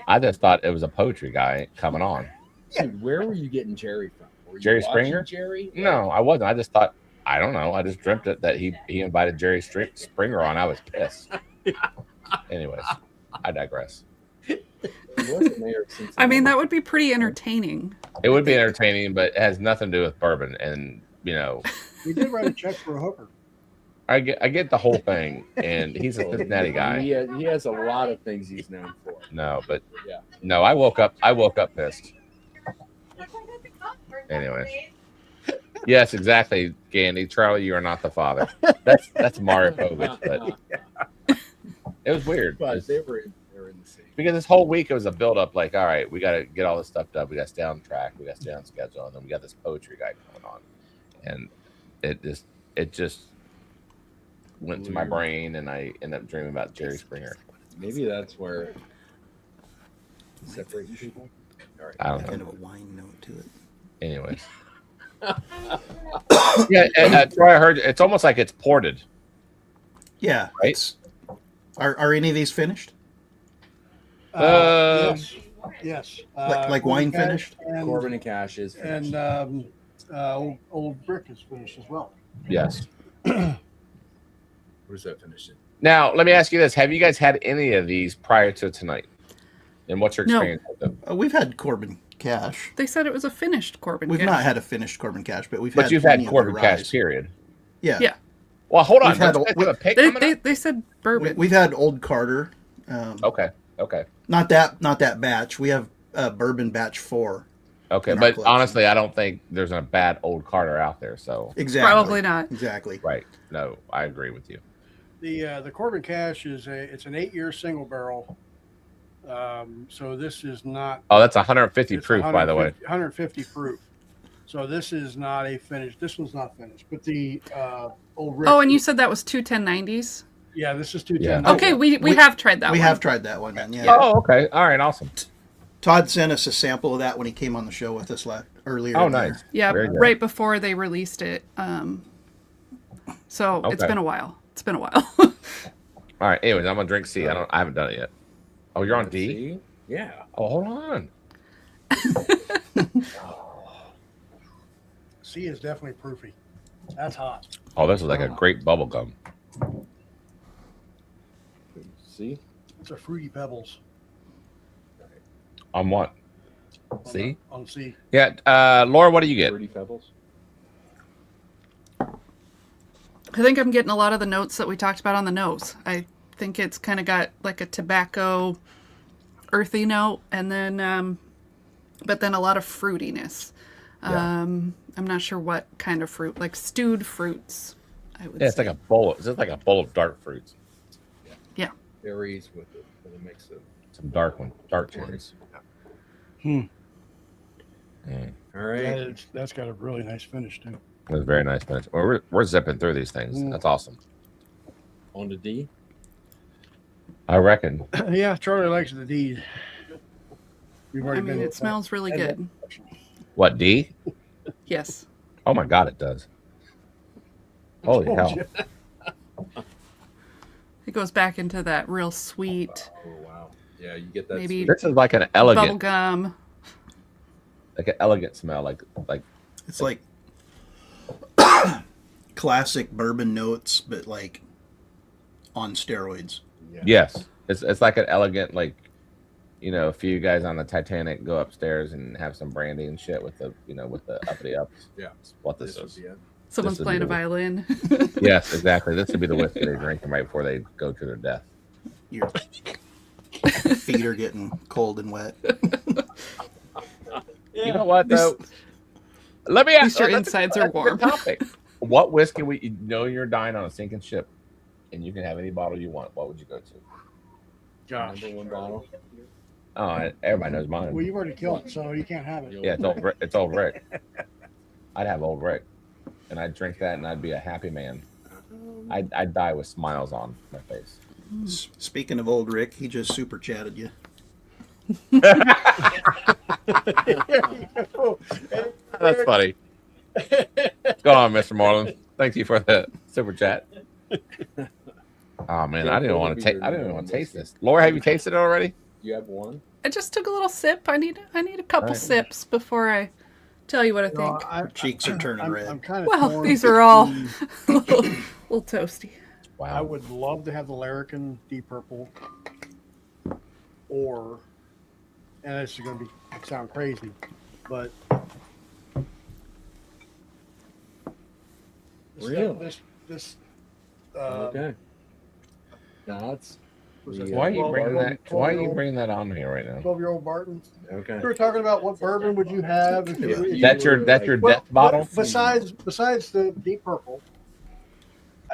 I just thought it was a poetry guy coming on. Dude, where were you getting Jerry from? Were you Jerry watching Springer? Jerry? No, I wasn't. I just thought, I don't know. I just dreamt it that he invited Jerry Springer on. I was pissed. Anyways, I digress. He wasn't there since I mean, that would be pretty entertaining. It would be entertaining, but it has nothing to do with bourbon. And you know, We did write a check for a hooker. I get the whole thing. And he's a Cincinnati guy. He has a lot of things he's known for. No, but Yeah. no, I woke up pissed. Anyways. Yes, exactly, Gandhi. Charlie, you are not the father. That's Mario Povich, but it was weird. But they were in the city. Because this whole week it was a build up, like, all right, we got to get all this stuff done. We got to stay on track. We got to stay on schedule. And then we got this poetry guy coming on. And it just went to my brain, and I ended up dreaming about Jerry Springer. Maybe that's where separating people. All right. I don't Kind know. of a wine note to it. Anyways. Yeah, and, Troy, I heard it's almost like it's ported. Yeah. Right? It's, are any of these finished? Uh, Yes. Yes. Like wine Cash finished? And, Corbin and Cash is finished. and old Brick is finished as well. Yes. Where's that finished? Now, let me ask you this: have you guys had any of these prior to tonight? And what's your No. experience with them? We've had Corbin Cash. They said it was a finished Corbin We've Cash. not had a finished Corbin Cash, but we've But had you've plenty had of Corbin the Cash, Rise. period. Yeah. Yeah. Well, hold on. We've had Don't you guys have a pick coming up? They said bourbon. We've had Old Carter. Okay. Okay. Not that batch. We have Bourbon Batch 4. Okay. in our But collection. honestly, I don't think there's a bad old Carter out there. So Exactly. Probably not. Exactly. right. No, I agree with you. The Corbin Cash it's an 8-year single barrel. So this is not. Oh, that's 150 it's proof, by the way. 150 proof. So this is not a finished. This one's not finished. But the old Rick. Oh, and you said that was 2 1090s? Yeah, this is 210. Yeah. Okay, we have tried that We one. have tried that one. Then, yeah. Oh, okay. All right. Awesome. Todd sent us a sample of that when he came on the show with us earlier. Oh, in the nice. year. Yeah, Very good. right before they released it. So it's Okay. been a while. It's been a while. All right. Anyways, I'm gonna drink C. I haven't done it yet. Oh, you're on D. See? Yeah. Oh, hold on. C is definitely proofy. That's hot. Oh, this is like a great bubble gum. See? It's a fruity pebbles On what? on See? on C. Yeah. Laura, what do you get? Fruity Pebbles. I think I'm getting a lot of the notes that we talked about on the nose. I think it's kind of got like a tobacco earthy note, and then but then a lot of fruitiness. Yeah. I'm not sure what kind of fruit, like stewed fruits, I would Yeah, it's say. like a bowl. It's just like a bowl of dark fruits. Yeah. Berries with a mix of Some dark cherries. All That right. that's got a really nice finish too. It was a very nice finish. Well, we're zipping through these things. That's awesome. On to D. I reckon. Yeah, Charlie likes the D. We've I already mean, been. it smells really good. What, D? Yes. Oh my God, it does. Holy Told hell. you. It goes back into that real sweet Oh wow. Yeah, you get that. Maybe- sweet- This is like an bubble elegant, gum. like an elegant smell. Like It's like classic bourbon notes, but like on steroids. Yeah. yes, it's like an elegant, like, you know, a few guys on the Titanic go upstairs and have some brandy and shit with the, you know, with the uppity ups. Yeah. That's what this This would is. be it. Someone's This is playing a the- violin. Yes, exactly. This would be the whiskey they're drinking right before they go to their death. Your feet are getting cold and wet. You know what though? Let me At ask least your that's insides a are good warm. topic. What whiskey would you know you're dying on a sinking ship, and you can have any bottle you want? What would you go to? Josh. Number one bottle. Oh, everybody knows mine. Well, you've already killed it, so you can't have it. Yeah, it's old Rick. I'd have old Rick, and I'd drink that, and I'd be a happy man. I'd die with smiles on my face. Speaking of old Rick, he just super chatted you. That's funny. What's going on, Mr. Marlin? Thank you for the super chat. Oh man, I didn't want to take. I didn't even want to taste this. Laura, have you tasted it already? You have one. I just took a little sip. I need a couple Right. sips before I tell you what I think. Her cheeks are turning red. I'm kind of Well, these are all a little toasty. Wow. I would love to have the Larrikin Deep Purple, or, and this is going to sound crazy, but Really? this Okay. That's was it Why are you 12 bringing that? Why are you 12-year-old bringing that on here right now? 12-year-old Barton? okay. We were talking about what bourbon would you have if you, That's your death bottle. Besides the Deep Purple.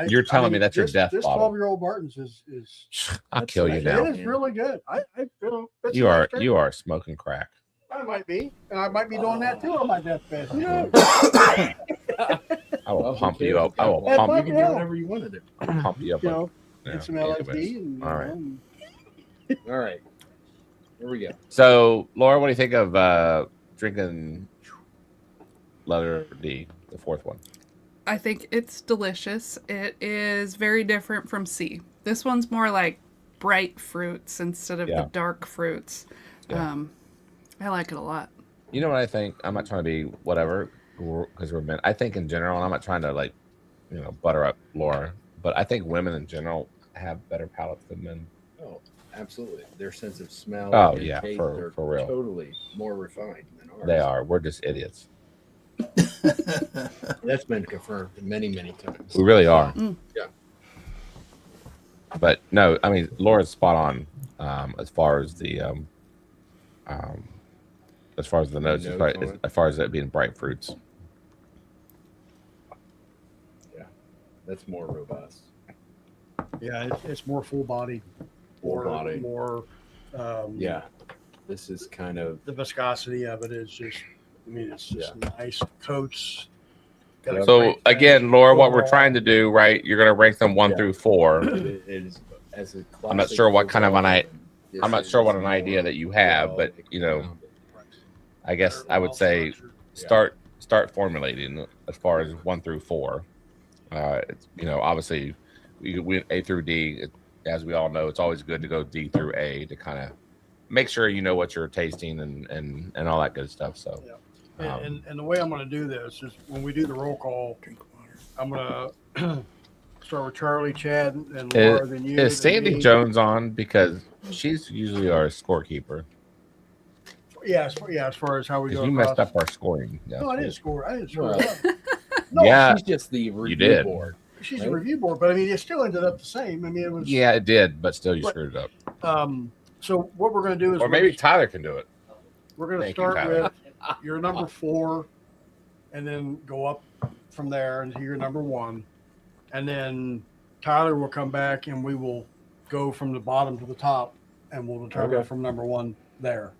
You're telling me that's your death this bottle. 12-year-old Barton's is I'll kill you it now. is really good. I it's You are nice drink. you are smoking crack. I might be, and I might be doing that too on my deathbed. Who knows? I will Well, pump who you cares? up. I will Yeah, pump You fuck you. can do yeah. whatever you want to do. I'll pump you up. You know, Yeah, get some anyways. LSD. And, All right. All right. Here we go. So, Laura, what do you think of drinking letter D, the fourth one? I think it's delicious. It is very different from C. This one's more like bright fruits instead of Yeah. the dark fruits. Yeah. I like it a lot. You know what I think? I'm not trying to be whatever because we're men. I think in general, and I'm not trying to like, butter up Laura, but I think women in general have better palates than men. Oh, absolutely. Their sense of smell. Oh and yeah, taste for real. Totally more refined than ours. They are. We're just idiots. That's been confirmed many, many times. We really are. Yeah. But no, I mean Laura's spot on as far as the notes, as far as it being bright fruits. Yeah, that's more robust. Yeah, it's more full bodied. More. Yeah, this is kind of the viscosity of it is just. I mean, it's just nice coats. So again, Laura, what we're trying to do, right? You're going to rank them 1 through 4. It is as a I'm not sure what kind of an idea that you have, but I guess I would say start formulating as far as 1 through 4. Obviously we went A through D. As we all know, it's always good to go D through A to kind of make sure you know what you're tasting and all that good stuff. So. Yeah. And the way I'm going to do this is when we do the roll call, I'm going to start with Charlie, Chad, and Laura. Then you. Is Sandy Jones on? Because she's usually our scorekeeper. Yeah, as far as how we go. You messed up our scoring. No, I didn't score. Well, no, she's just the review board. She's a review board, but I mean, it still ended up the same. I mean, it was. Yeah, it did, but still, you screwed it up. So what we're going to do is, or maybe Tyler can do it. We're going to start with your number 4, and then go up from there into your number 1, and then Tyler will come back, and we will go from the bottom to the top, and we'll determine from number 1 there.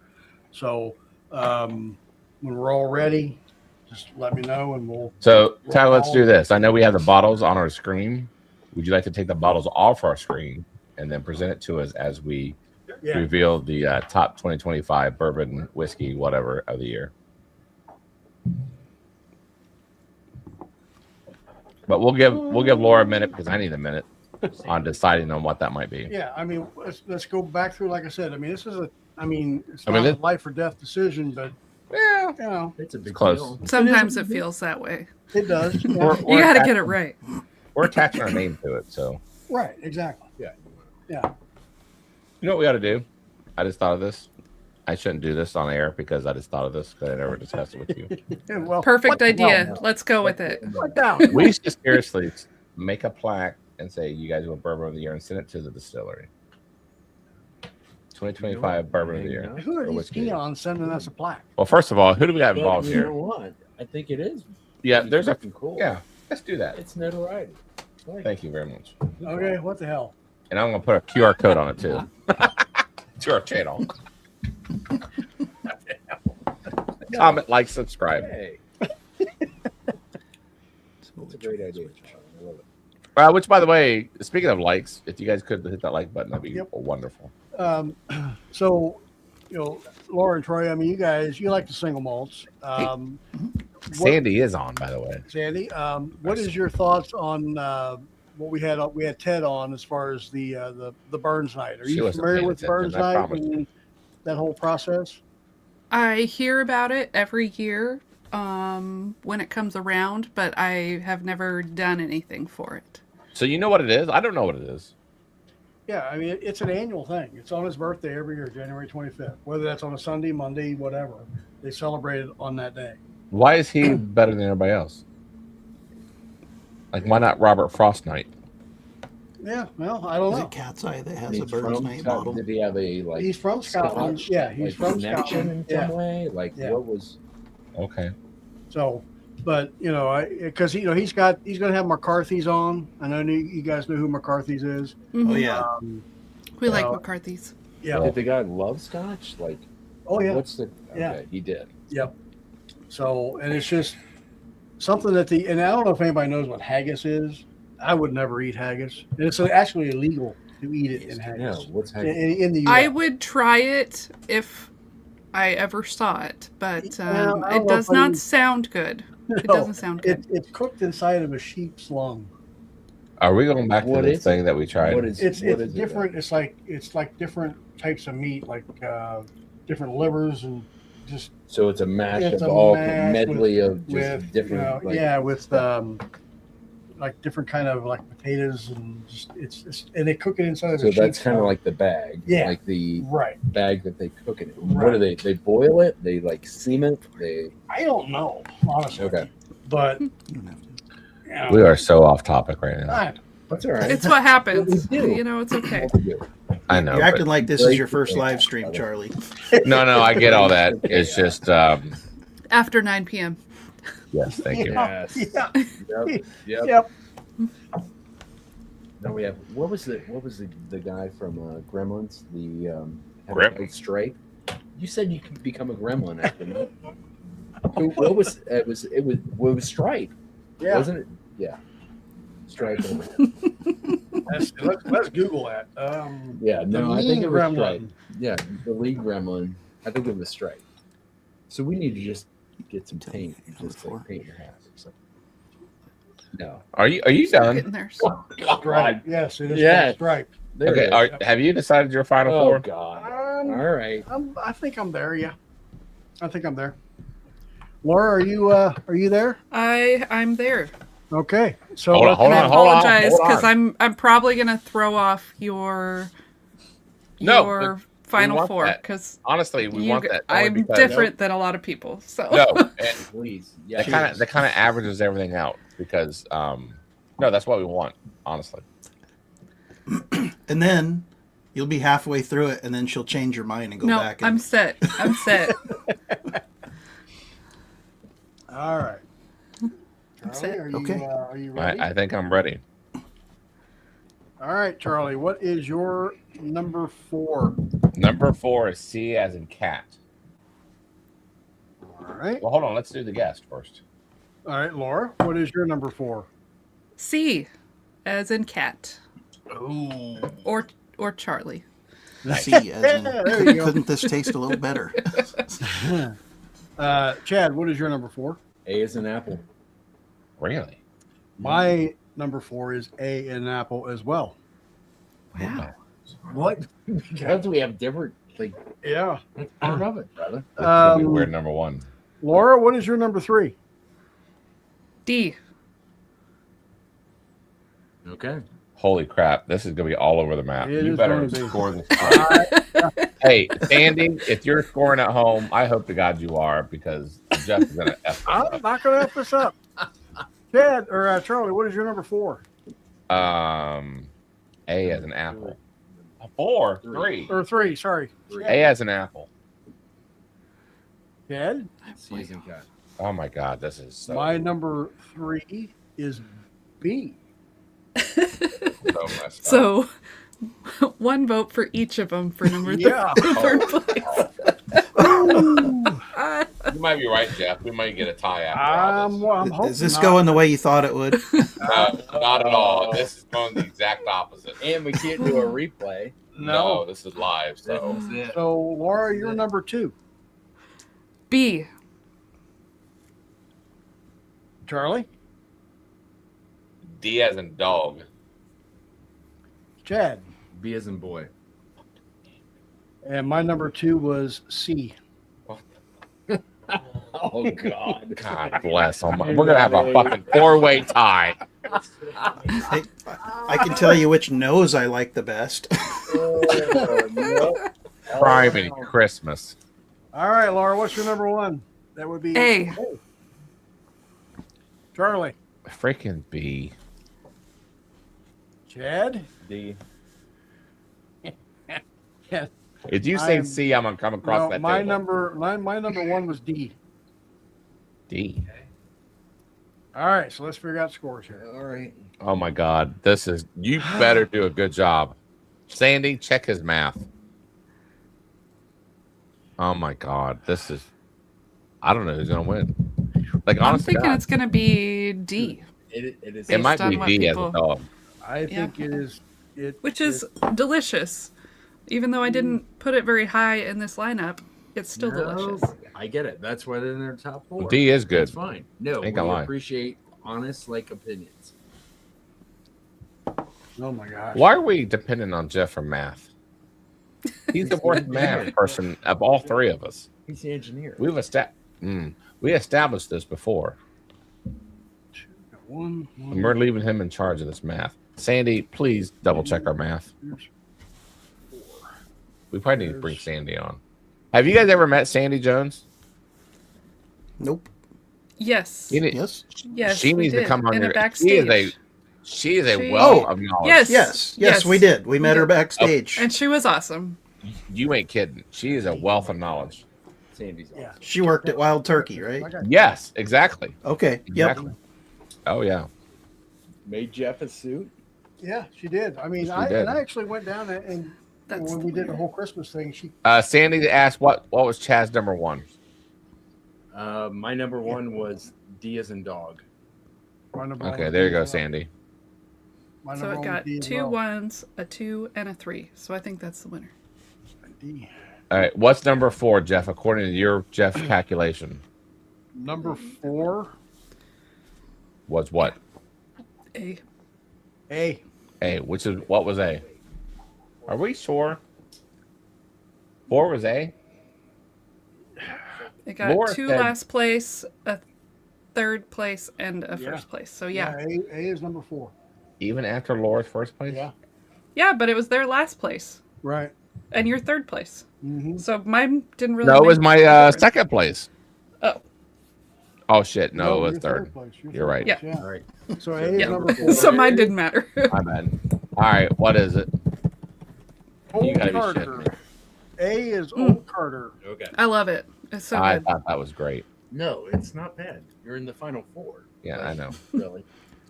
So when we're all ready, just let me know, and we'll. So Tyler, let's do this. I know we have the bottles on our screen. Would you like to take the bottles off our screen and then present it to us as we reveal the top 2025 bourbon, whiskey, whatever of the year? But we'll give Laura a minute because I need a minute on deciding on what that might be. Yeah, I mean, let's go back through. Like I said, I mean, this is it's not a life or death decision, but it's a big close. deal. Sometimes it feels that way. It does. You got to get it right. We're attaching our name to it, so. Right. Exactly. Yeah. You know what we ought to do? I just thought of this. I shouldn't do this on air because I just thought of this because I never discussed it with you. Perfect idea. Let's go with it. We should seriously make a plaque and say, you guys want bourbon of the year, and send it to the distillery. 2025 bourbon of the year. Who are these peons sending us a plaque? Well, first of all, who do we have involved here? You know what? I think it is. Yeah, there's a cool. Yeah, let's do that. It's notoriety. Thank you very much. Okay, what the hell? And I'm going to put a QR code on it too. To our channel. Comment, like, subscribe. Hey. That's a great idea. I love it. Which, by the way, speaking of likes, if you guys could hit that like button, that'd be wonderful. So, Laura and Troy, I mean, you guys, you like the single malts. Sandy is on, by the way. Sandy, what is your thoughts on what we had? We had Ted on as far as the Burns night. Are you familiar with Burns night and that whole process? I hear about it every year when it comes around, but I have never done anything for it. So you know what it is? I don't know what it is. Yeah, I mean, it's an annual thing. It's on his birthday every year, January 25th. Whether that's on a Sunday, Monday, whatever, they celebrate it on that day. Why is he better than everybody else? Like, why not Robert Frost night? Yeah, well, I don't know. Is it Cat's Eye that has a Burns night bottle? Did he have a He's from Scotland. Scotch, Yeah, he's from connection Scotland in some way. Like what was? Okay. So, but because he's going to have McCarthy's on. I know you guys know who McCarthy's is. Mm-hmm. Oh yeah, we like McCarthy's. Yeah. Did the guy love Scotch? Like, oh yeah. What's the? Okay, he did. Yep. So, and it's just something that and I don't know if anybody knows what haggis is. I would never eat haggis. And it's actually illegal to eat it in haggis. No, what's haggis? In the US. I would try it if I ever saw it, but it does not sound good. It doesn't sound good. It's cooked inside of a sheep's lung. Are we going back to this thing that we tried? It's different. It's like different types of meat, like different livers and just So it's a mash It's of a all mash medley of just with different. with like different kind of like potatoes and just it's and they cook it inside of So a sheet. that's kind of like the bag, Yeah. like the right. bag that they cook it in. Right. What do they? They boil it. They like steam it. They I don't know, honestly. okay. But You don't have to. We are so off topic right now. That's all right. It's what happens. What we do. You know, it's okay. I know. You're but- acting like this is your first live stream, Charlie. No, I get all that. It's just After 9 p.m. yes, thank you. Yes. Yeah. Yep. Yep. Then we have what was the guy from Gremlins? The had a Gremlin? white stripe. You said you could become a gremlin after that. What was it? Was Stripe? Yeah. Wasn't it? Yeah. Stripe. Let's Google that. Yeah. No, I mean think it was gremlin. Stripe. Yeah, the lead gremlin. I think it was Stripe. So we need to just get some paint. Just like paint your house or something. No. Are you done? Getting there. Stripe. Yes, it is Yeah. called Stripe. There Okay. it is. Have you decided your final Oh four? God. Um, All right. I think I'm there. Yeah, I think I'm there. Laura, are you there? I'm there. Okay. So Hold on, hold I on, hold on. apologize hold because on. I'm probably gonna throw off your final want four that. because Honestly, we want that. only I'm because- different than a lot of people. So No, and Please. Yeah. that kind of averages everything out because no, that's what we want. Honestly, And then you'll be halfway through it, and then she'll change your mind and go no, back. And, I'm set. I'm set. all right. set. Charlie, Okay. Are you ready? I think I'm ready. All right, Charlie. What is your number 4? Number 4 is C as in cat. All right. Well, hold on. Let's do the guest first. All right, Laura. What is your number 4? C, as in cat, Oh. or Charlie. C as in, There you go. couldn't this taste a little better? Chad, what is your number 4? A is an apple. Really? My number 4 is A in apple as well. Wow. What? Because we have different, like, Yeah. that's part of it, brother. That's gonna be weird. Number 1. Laura, what is your number 3? D. Okay. Holy crap! This is gonna be all over the map. It You is better gonna be. score this. Right. Hey, Sandy, if you're scoring at home, I hope to God you are because Jeff is gonna F this I'm up. not going to F this up. Chad or Charlie, what is your number 4? A as an apple. 4, 3. Or 3, sorry. A as an apple. Chad, C is in cat. Oh my God, this is so, my number 3 is B. so messed up. So, one vote for each of them for number Yeah. third place. You might be right, Jeff. We might get a tie after all I'm hoping Is this not. going the way you thought it would? this. No, not at all. This is going the exact opposite. And we can't do a replay. No, this is live. So This is it. So, Laura, you're number 2. B. Charlie, D as in dog. Chad, B as in boy. and my number 2 was C. Oh God. God bless. We're gonna have a fucking 4-way tie. Hey, I can tell you which nose I like the best. Criminy Christmas. All right, Laura, what's your number 1? That would be A. Charlie, Freaking B. Chad. D. Yeah. If you say I'm- C, I'm gonna come across No, that my table. number 1 was D. D. All right, so let's figure out scores here. All right. Oh my God, this is. You better do a good job, Sandy. Check his math. Oh my God, this is. I don't know who's gonna win. Like I'm honestly, thinking it's going to be D, It is. it might based be on what D as a people- dog. I think it is. which is delicious. Even though I didn't put it very high in this lineup, it's still delicious. I get it. That's why they're in their top 4. D is good. That's fine. No, we Ain't gonna lie. appreciate honest, like, opinions. Oh my gosh. Why are we dependent on Jeff for math? He's the worst math person of all 3 of us. He's the engineer. We established this before. One. And we're leaving him in charge of this math. Sandy, please double check our math. We probably need to bring Sandy on. Have you guys ever met Sandy Jones? Nope. Yes. Yes. Yes. She we needs did. to come on in here. a backstage. She is a wealth of knowledge. Yes, we did. We met her backstage. And she was awesome. You ain't kidding. She is a wealth of knowledge. Sandy's awesome. She worked at Wild Turkey, right? Yes, exactly. Okay. Exactly. Yep. Oh yeah. Made Jeff a suit. Yeah, she did. I mean, I actually went down and when we did the whole Christmas thing, she. Sandy asked, "What was Chaz's number one?" My number one was D as in dog. Okay, there you go, Sandy. So it got 2 1s, a 2, and a 3. So I think that's the winner. All right, what's number 4, Jeff? According to your Jeff calculation, Number 4 was what? A. A. Which is what was A? Are we sure? 4 was A. It got Laura 2 said- last place, a 3rd place, and a 1st place. So yeah. A is number 4. Even after Laura's first place? Yeah. Yeah, but it was their last place. Right. And your 3rd place. Mm-hmm. So mine didn't really. No, it was make my a difference. second place. Oh. Oh shit! No, it was your third. place. You're right. Yeah. Yeah. All right. So A is number 4. So mine didn't matter. My bad. All right, what is it? You Old gotta be Carter. shitting me. A is Old Carter. Okay. I love it. It's so I good. thought that was great. No, it's not bad. You're in the final 4. Yeah, I know. Really.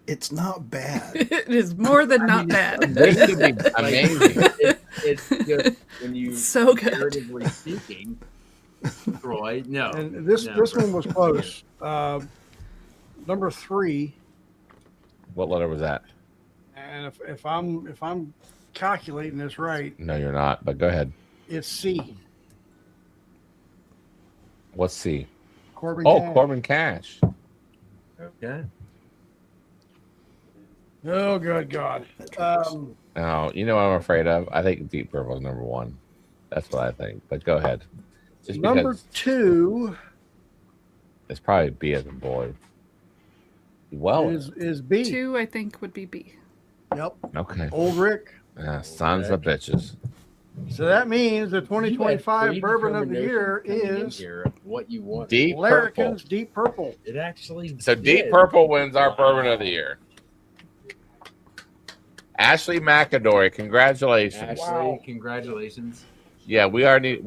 It's not bad. It is more than not bad. This could be amazing. It's just when you So good. comparatively speaking, Troy. No. And this one was close. Number 3. What letter was that? And if I'm calculating this right, No, you're not. But go ahead. it's C. What's C? Corbin. Oh, Cash. Corbin Cash. Okay. Oh, good God. Oh, you know what I'm afraid of? I think Deep Purple is number 1. That's what I think. But go ahead. Just Number because 2 it's probably B as in boy. Well, is B. 2, I think, would be B. Yep. okay. Old Rick. Sons of bitches. So that means the 2025 You had Bourbon of the Year coming in is here of what you want. Deep Purple. Larrikin's Deep Purple. It actually. So Deep did. Purple wins our Bourbon of the Year. Ashley McAdory, congratulations. Ashley, congratulations. Yeah, we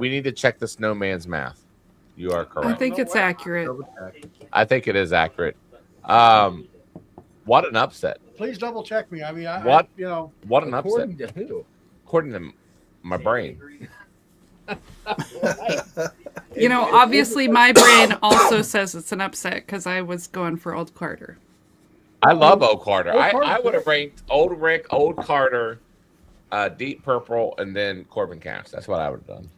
need to check the snowman's math. You are I correct. think it's accurate. I think it is accurate. What an upset. Please double check me. I mean, What? what an According upset. to who? According to my brain. Obviously my brain also says it's an upset because I was going for Old Carter. I love Old Carter. Old Carter. I would have ranked Old Rick, Old Carter, Deep Purple, and then Corbin Cash. That's what I would have done.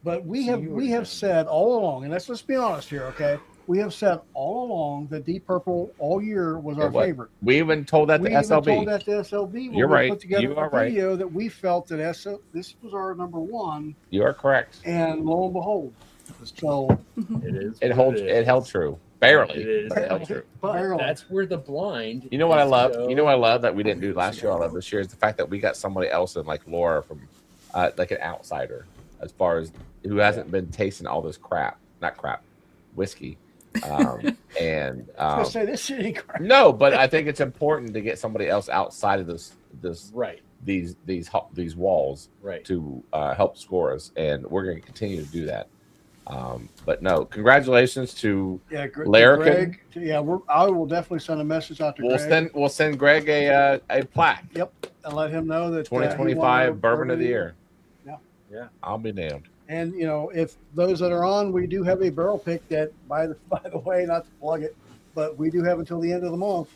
But we have said all along, and let's be honest here, okay? We have said all along that Deep Purple all year was our favorite. We even told that to We even SLB. told that to SLB when You're we right. put together You are a right. video that we felt that this was our number 1, You are correct. and lo and behold, so It is. It what holds. is. It held true. Barely. It is. It held true. But Barely. that's where the blind. You know what I is love? so- You know what I love that we didn't do last year. I love this year is the fact that we got somebody else in like Laura from, like an outsider, as far as who hasn't been tasting all this whiskey, and I was gonna say this shit ain't crap. no, but I think it's important to get somebody else outside of this Right. these walls Right. to help score us, and we're going to continue to do that. But no, congratulations to Yeah, Larrikin. Greg. Yeah, I will definitely send a message out to Greg. We'll send Greg a plaque. Yep, and let him know that 2025 Bourbon of the Year. Yeah. Yeah. I'll be damned. And if those that are on, we do have a barrel pick that, by the way, not to plug it, but we do have until the end of the month.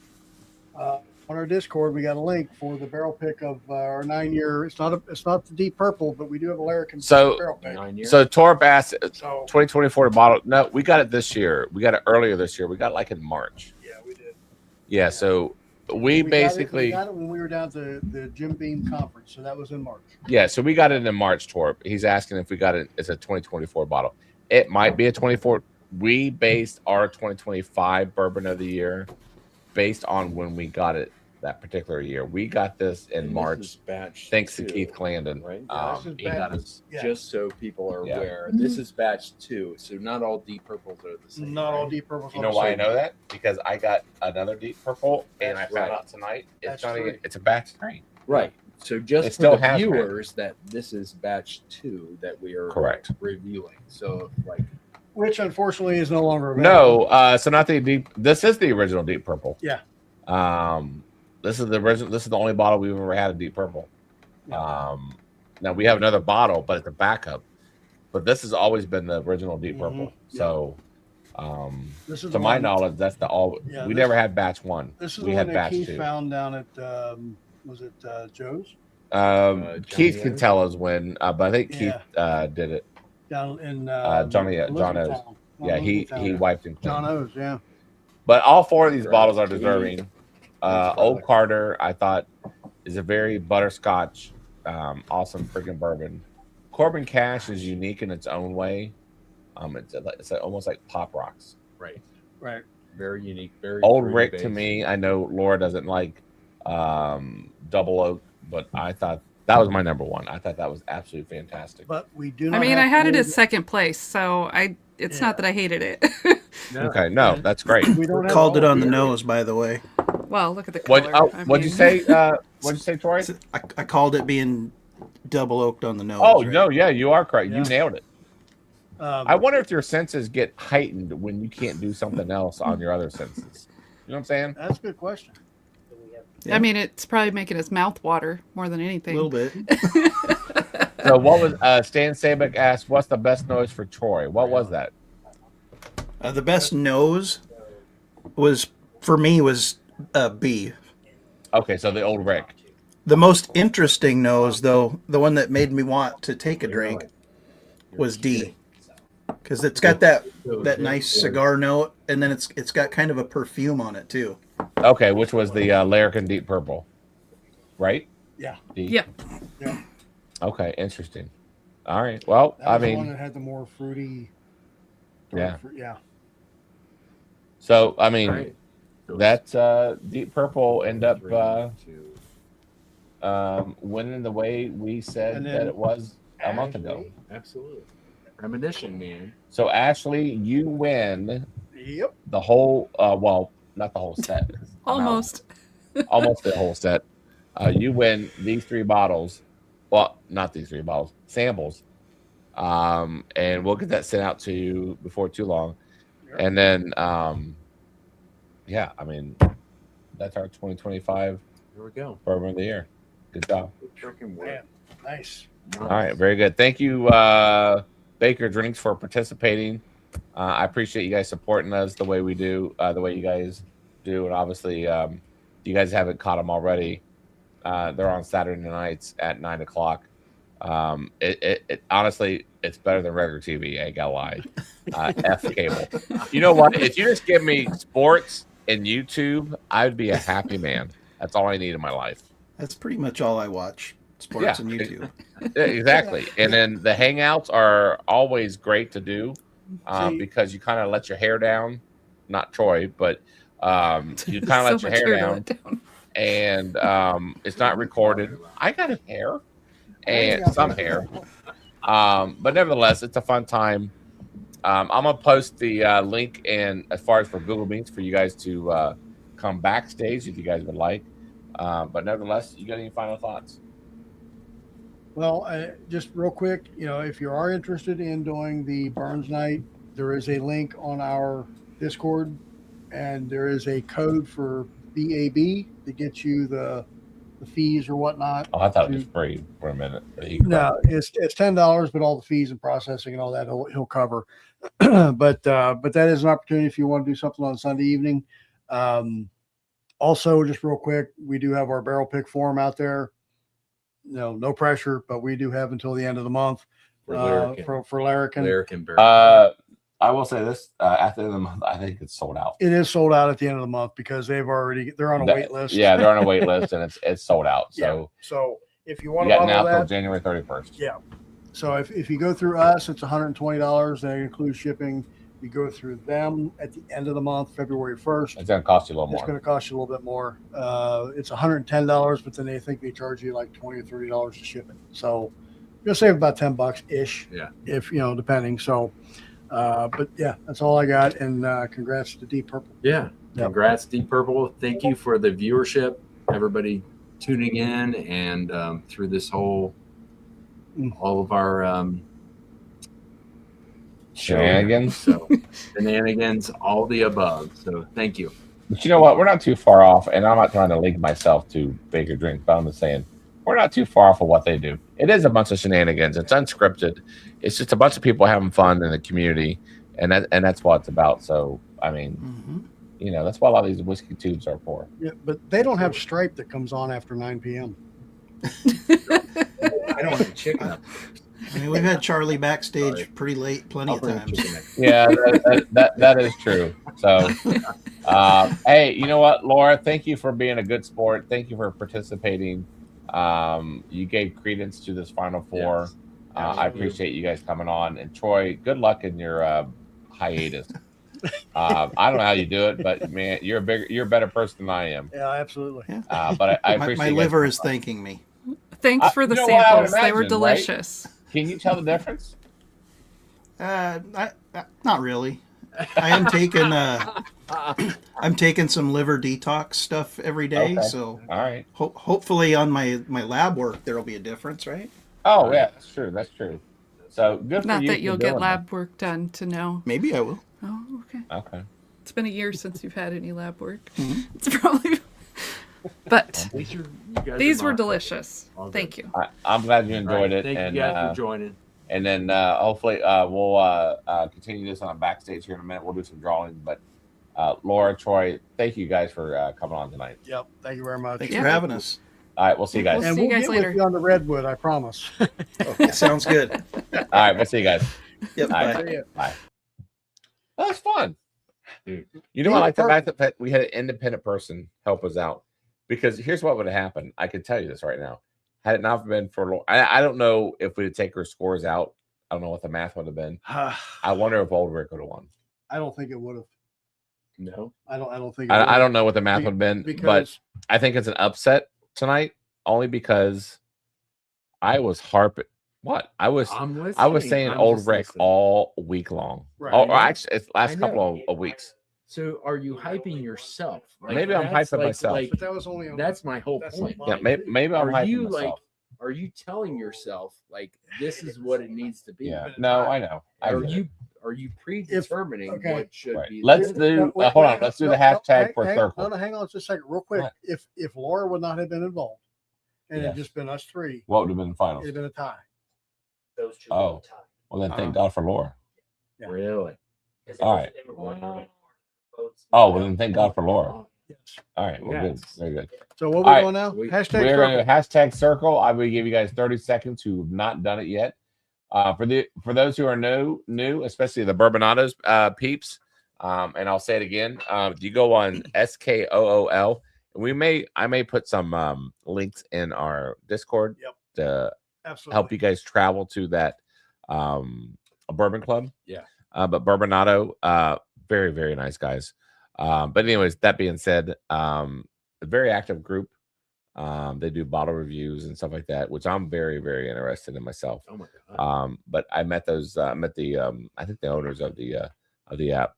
On our Discord, we got a link for the barrel pick of our 9-year. It's not the Deep Purple, but we do have a Larrikin barrel pick. 9 years. So Tor Bass, So 2024 bottle. No, we got it this year. We got it earlier this year. We got it like in March. yeah, we did. Yeah. So we basically, we got it when we were down to the Jim Beam conference, so that was in March. yeah. So we got it in March, Torp. He's asking if we got it. It's a 2024 bottle. It might be a 24. We based our 2025 Bourbon of the Year based on when we got it that particular year. We got this in March, batch thanks 2, to Keith Clandon. right? He got us. Just so people are Yeah. aware, this is batch 2, so not all deep purples are the same. Not all right? deep purples. You know why I know that? Because I got another deep purple, and I That's found right. out tonight Batch it's not even, three. it's a batch 3. Right. So just It for still the has viewers, that this is batch 2 that we are Correct. reviewing. So like, Which unfortunately is no longer available. No, so not the deep. This is the original deep purple. Yeah. This is the original. This is the only bottle we've ever had of deep purple. Now we have another bottle, but it's a backup. But this has always been the original deep purple. Yeah. So, This is to the my one- knowledge, that's the all. Yeah, We this- never had batch 1. This is we the had one that batch Keith 2. found down at Joe's. Keith can Johnny tell us when, but I think Yeah. Keith did it. Down in John O's. Elizabethtown. Yeah, he Elizabethtown. wiped him clean. John O's, yeah. But all 4 of these Right. bottles are deserving. Thanks, Old brother. Carter, I thought, is a very butterscotch, awesome freaking bourbon. Corbin Cash is unique in its own way. It's almost like pop rocks. right, Right. very unique, very Old fruity Rick base. to me, I know Laura doesn't like double oak, but I thought that was my number 1. I thought that was absolutely fantastic. But we do not I mean, have I had it to- as second place, so it's Yeah. not that I hated it. No. Okay, no, that's great. we don't have Called it all on the beer. nose, by the way. Well, look at the color. What'd you say? What'd you say, Troy? I called it being double oaked on the nose. Oh right? no, yeah, you are correct. Yeah. You nailed it. I wonder if your senses get heightened when you can't do something else on your other senses. You know what I'm saying? That's a good question. Yeah. I mean, it's probably making his mouth water more than A anything. little bit. So what was Stan Sabick asked? What's the best nose for Troy? What was that? The best nose was for me was B. Okay, so the Old Rick. The most interesting nose, though, the one that made me want to take a drink, was D, because it's got that nice cigar note, and then it's got kind of a perfume on it too. Okay, which was the Larrikin Deep Purple, right? Yeah. D? Yep. Yeah. Okay, interesting. All right. Well, That I was the one mean, that had the more fruity. Yeah. Yeah. so I mean, Right. that Deep Purple end up winning the way we said And that then it was a month ago. Absolutely. Premonition, man. So Ashley, you win Yep. the whole. Well, not the whole set. Almost. Almost the whole set. You win these 3 bottles. Well, not these 3 bottles. Samples. And we'll get that sent out to you before too long. And then, yeah, I mean, that's our 2025 Here we go. Bourbon of the Year. Good job. Freaking work. Man, nice. All right, very good. Thank you, Baker Drinks, for participating. I appreciate you guys supporting us the way we do, the way you guys do, and obviously, you guys haven't caught them already. They're on Saturday nights at 9:00. It honestly, it's better than regular TV. I ain't gotta lie. F cable. You know what? If you just give me sports and YouTube, I'd be a happy man. That's all I need in my life. That's pretty much all I watch. Sports and YouTube. Exactly. And then the hangouts are always great to do See- because you kind of let your hair down. Not Troy, but you kind of let So your much hair to down, let down. and it's not recorded. I got a hair and some hair, but nevertheless, it's a fun time. I'm gonna post the link and as far as for Google Meets for you guys to come backstage if you guys would like. But nevertheless, you got any final thoughts? Well, just real quick, if you are interested in doing the Burns Night, there is a link on our Discord, and there is a code for BAB to get you the fees or whatnot. Oh, I thought it was free for a minute. No, it's $10, but all the fees and processing and all that he'll cover. but that is an opportunity if you want to do something on Sunday evening. Also, just real quick, we do have our barrel pick form out there. No pressure, but we do have until the end of the month For Larrikin. for Larrikin. Larrikin Barrel. I will say this: at the end of the month, I think it's sold out. It is sold out at the end of the month because they're on a wait list. Yeah, they're on a wait list, and it's sold out. So So if you you want to got now follow till that, January 31st. yeah. So if you go through us, it's $120. That includes shipping. You go through them at the end of the month, February 1st. It's going to cost you a little It's more. going to cost you a little bit more. It's $110, but then they think they charge you like $20 or $30 to ship it. So you'll save about $10 ish. Yeah. If depending. So, but yeah, that's all I got. And congrats to Deep Purple. Yeah. Yep. Congrats, Deep Purple. Thank you for the viewership, everybody tuning in, and through this all of our Shenanigans. So shenanigans, all the above. So thank you. But you know what? We're not too far off, and I'm not trying to link myself to Baker Drink, but I'm just saying we're not too far off of what they do. It is a bunch of shenanigans. It's unscripted. It's just a bunch of people having fun in the community, and that's what it's about. So I mean, that's what a lot of these whiskey tubes are for. Yeah, but they don't have Stripe that comes on after 9 p.m. I don't have chicken up. I mean, we've had Charlie backstage pretty late, plenty of times. Yeah, that is true. So, hey, you know what, Laura? Thank you for being a good sport. Thank you for participating. You gave credence to this Final Four. Yes. I appreciate you guys coming on. And Troy, good luck in your hiatus. I don't know how you do it, but man, you're a better person than I am. Yeah, absolutely. Yeah. But I appreciate my liver is thanking me. Thanks for the samples. They were delicious. Right? Can you tell the difference? Not really. I am taking I'm taking some liver detox stuff every day. Okay. So all right. Hopefully on my lab work there will be a difference, right? Oh yeah, that's true. That's true. So good for you. Not that you'll get doing lab work done to know. Maybe I will. Oh, okay. Okay. It's been a year since you've had any lab work. It's probably. But these were delicious. Thank you. I'm glad you enjoyed it. Thank and, you guys for joining. And then hopefully we'll continue this on backstage here in a minute. We'll do some drawings. But Laura, Troy, thank you guys for coming on tonight. Yep. Thank you very much. Thanks for having us. All right, we'll see you guys. And we'll get with you on the Redwood, I promise. Okay, sounds good. All right, we'll see you guys. Yep. All Bye. right, bye. That was fun. Dude. You know, I like the fact that we had an independent person help us out. Because here's what would have happened. I can tell you this right now. Had it not been for I don't know if we'd take her scores out. I don't know what the math would have been. I wonder if Old Rick would have won. I don't think it would have. No. I don't think I don't know what the math would have been, but I think it's an upset tonight only because I was harping. What? I was saying Old Rick all week long. Right. Or actually it's last couple of weeks. So are you hyping yourself? Like, maybe I'm hyping myself. But that was only that's my whole point. Yeah, maybe I'm hyping myself. Are you telling yourself like this is what it needs to be? Yeah. No, I know. Are you predetermining what should be? Let's do hold on. Let's do the hashtag for Circle. No, hang on just a second, real quick. If Laura would not have been involved and it had just been us three, what would have been the finals? It'd have been a tie. Those two. Oh, well then thank God for Laura. Yeah. Really? All right. Oh, well then thank God for Laura. Yes. All right, well, good. Very good. So what are we doing now? Hashtag we're Circle. going to hashtag Circle. I will give you guys 30 seconds who have not done it yet. For those who are new, especially the Bourbonados peeps, and I'll say it again. You go on SKOOL. I may put some links in our Discord to help you guys travel to that a bourbon club. Yeah. But Bourbonado, very, very nice guys. But anyways, that being said, a very active group. They do bottle reviews and stuff like that, which I'm very, very interested in myself. Oh my God. But I met those, I think the owners of the app.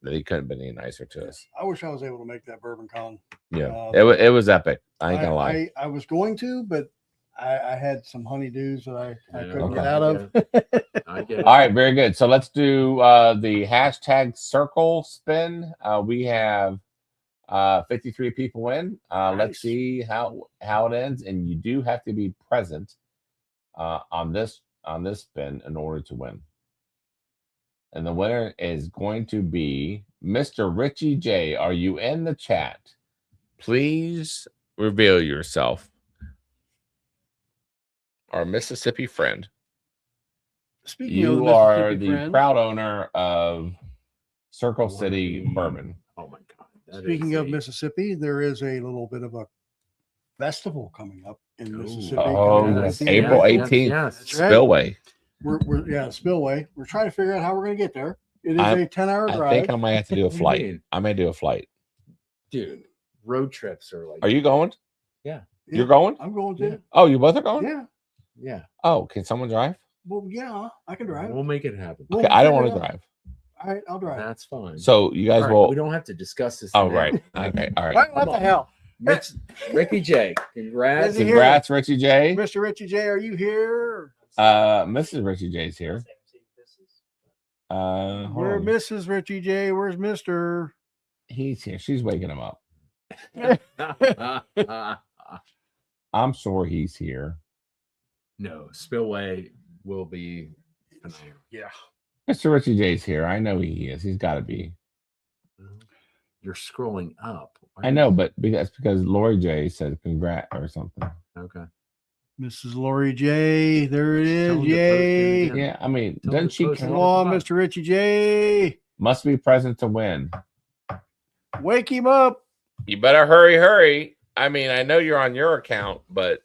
They couldn't have been any nicer to us. I wish I was able to make that Bourbon Con. Yeah, it was epic. I ain't gonna lie. I was going to, but I had some honeydews that I couldn't get out of. I get it. All right, very good. So let's do the hashtag Circle spin. We have 53 people in. Nice. Let's see how it ends, and you do have to be present on this spin in order to win. And the winner is going to be Mr. Richie J. Are you in the chat? Please reveal yourself. Our Mississippi friend. Speaking you of are Mississippi the friend, proud owner of Circle City Bourbon. Oh my God. Speaking of Mississippi, there is a little bit of a festival coming up in Mississippi. Oh, that's April 18th. Yes. Spillway. we're spillway. We're trying to figure out how we're going to get there. It is a 10-hour drive. I think I might have to do a flight. mean? I may do a flight. Dude, road trips are like. Are you going? Yeah. You're going? I'm going to. Yeah. Oh, you both are going? Yeah. Yeah. Oh, can someone drive? Well, yeah, I can drive. We'll make it happen. We'll Okay, I don't figure want it to out. drive. All right, I'll drive. That's fine. So you guys All right, will. we don't have to discuss this. Oh, now. right. Okay. All right. What the hell? Ricky J, congrats. Is he here? Congrats, Richie J. Mr. Richie J, are you here? Mrs. Richie J's here. Hold Where on. Mrs. Richie J? Where's Mr.? He's here. She's waking him up. I'm sure he's here. No, Spillway will be. Yeah. Mr. Richie J's here. I know he is. He's got to be. You're scrolling up. I know, but that's because Lori J said congrats or something. Okay. Mrs. Lori J. There it Tell is. him to post it Yay. again. Yeah, I mean, Tell doesn't him to she post it. Come on, Mr. Richie J. must be present to win? Wake him up. You better hurry. I mean, I know you're on your account, but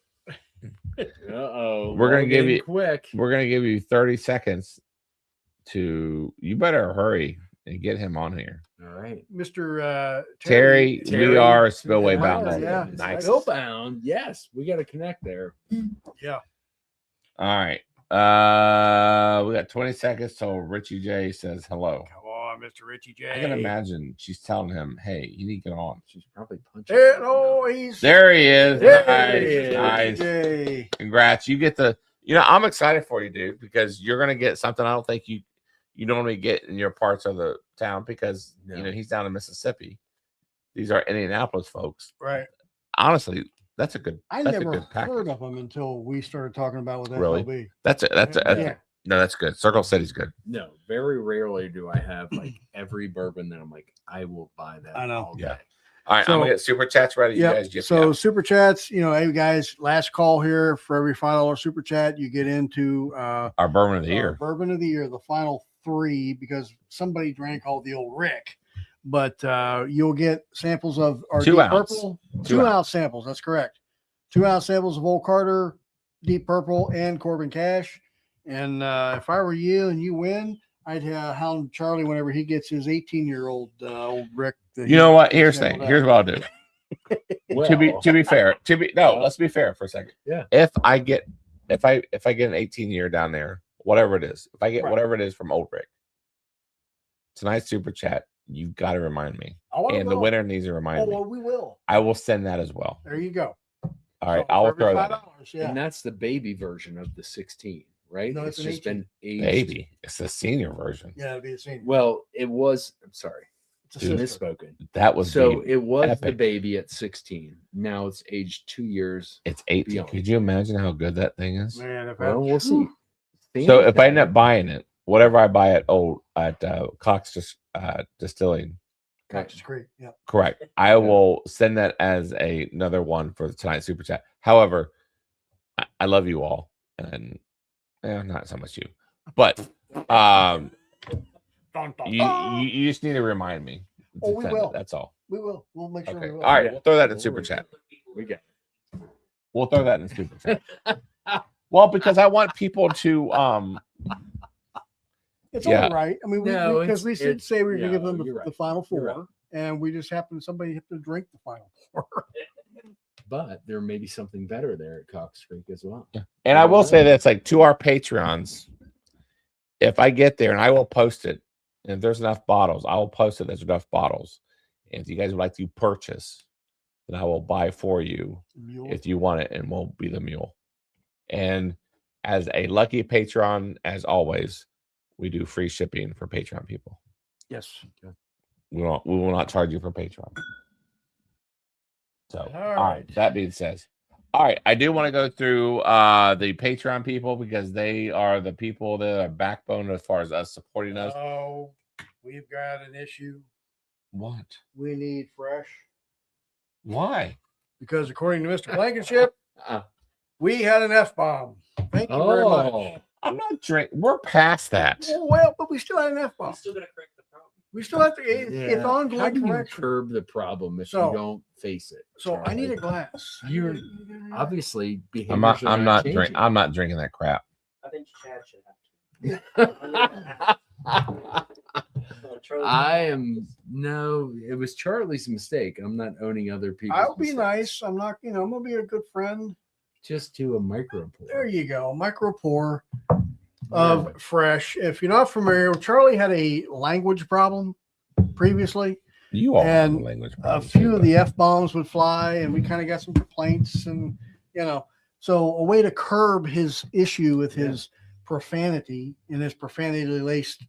Uh-oh. We're gonna give you- quick. we're gonna give you 30 seconds to. You better hurry and get him on here. All right. Mr. Terry, we Terry. are Spillway Yeah, Bound. yeah. Nice. Spellbound. Yes, we got to connect there. Yeah. All right. We got 20 seconds till Richie J says hello. Come on, Mr. Richie J. I can imagine she's telling him, "Hey, you need to get on." She's probably punching. There, oh, he's There he is. There Nice, he is, nice. J. Congrats. You get the. I'm excited for you, dude, because you're gonna get something I don't think you normally get in your parts of the town because No. he's down in Mississippi. These are Indianapolis folks. Right. Honestly, that's a good. I that's a never good package. heard of him until we started talking about with Really? FLB. That's Yeah. no, that's good. Circle City's good. No, very rarely do I have like every bourbon that I'm like, I will buy that. I know. all Yeah. day. All right, I'm gonna get super chats ready. You Yeah. guys just So super chats, hey guys, last call here for every $5 super chat. You get into our bourbon of the year. Bourbon of the year, the final 3, because somebody drank all the old Rick. But you'll get samples of our 2 Deep ounce. Purple, 2 2 ounce samples. That's correct. 2 ounce samples of Old Carter, Deep Purple, and Corbin Cash. And if I were you and you win, I'd hound Charlie whenever he gets his 18-year-old old Rick. that You he- know what? Here's the sampled thing. out. Here's what I'll do. Well, to be fair, let's be fair for a second. Yeah. If I get an 18-year down there, whatever it is, if I get Right. whatever it is from Old Rick, tonight's super chat, you've got to remind me. Oh, I And the will. winner needs to remind Oh, me. well, we will. I will send that as well. There you go. All right, So I'll for every throw that. $5, yeah. and that's the baby version of the 16, right? No, it's it's an just been aged. Baby, it's the senior version. Yeah, it'd be the same. Well, it was. I'm sorry, It's a Dude, sister. misspoken. That was So baby. it was the epic. baby at 16. Now it's aged 2 years. It's 18. beyond. Could you imagine how good that thing is? Man, if Well, we'll see. So if I end up buying it, whatever I buy at Cox Distilling, Cox is great. Yeah. correct. I will send that as another one for tonight's super chat. However, I love you all, and not so much you, but you just need to remind me. to Oh, we send it, will. That's all. We will. We'll make sure Okay. we All will. right. We'll throw that in super chat. We got. We'll throw that in super chat. Well, because I want people to It's Yeah. all right. I mean, No, because we did it's- say we were going to give no, them you're the right. final You're 4, right. and we just happened somebody had to drink the final 4. But there may be something better there at Cox Creek as well. And I will say this, like, to our Patreons, if I get there and I will post it, and if there's enough bottles, I will post it. There's enough bottles. And if you guys would like to purchase, then I will buy for you if you want it, and we'll be the mule. And as a lucky patron, as always, we do free shipping for Patreon people. Yes. We will not charge you for Patreon. So, all right. right. That being said, all right, I do want to go through the Patreon people because they are the people that are backbone as far as us supporting us. Oh, we've got an issue. What? We need fresh Why? because according to Mr. Blankenship, Uh, we had an F-bomb. Thank you very much. I'm not drinking. We're past that. Well, but we still had an F-bomb. Still gonna correct the problem. We still have to. It's How ongoing do you correction. curb the problem if So- you don't face it? So I need a Charlie? glass. You're obviously behaviors I'm not. are I'm not changing. drinking. I'm not drinking that crap. I think Chad should have to. It was Charlie's mistake. I'm not owning other people. I'll be nice. I'm not, I'm gonna be a good friend. Just do a micro pour. There you go. Micro pour of fresh. If you're not familiar, Charlie had a language problem previously. You all have a and language a problem few too, of the F-bombs would fly, and we kind of got some complaints, and so a way to curb his issue with his profanity and his profanity laced,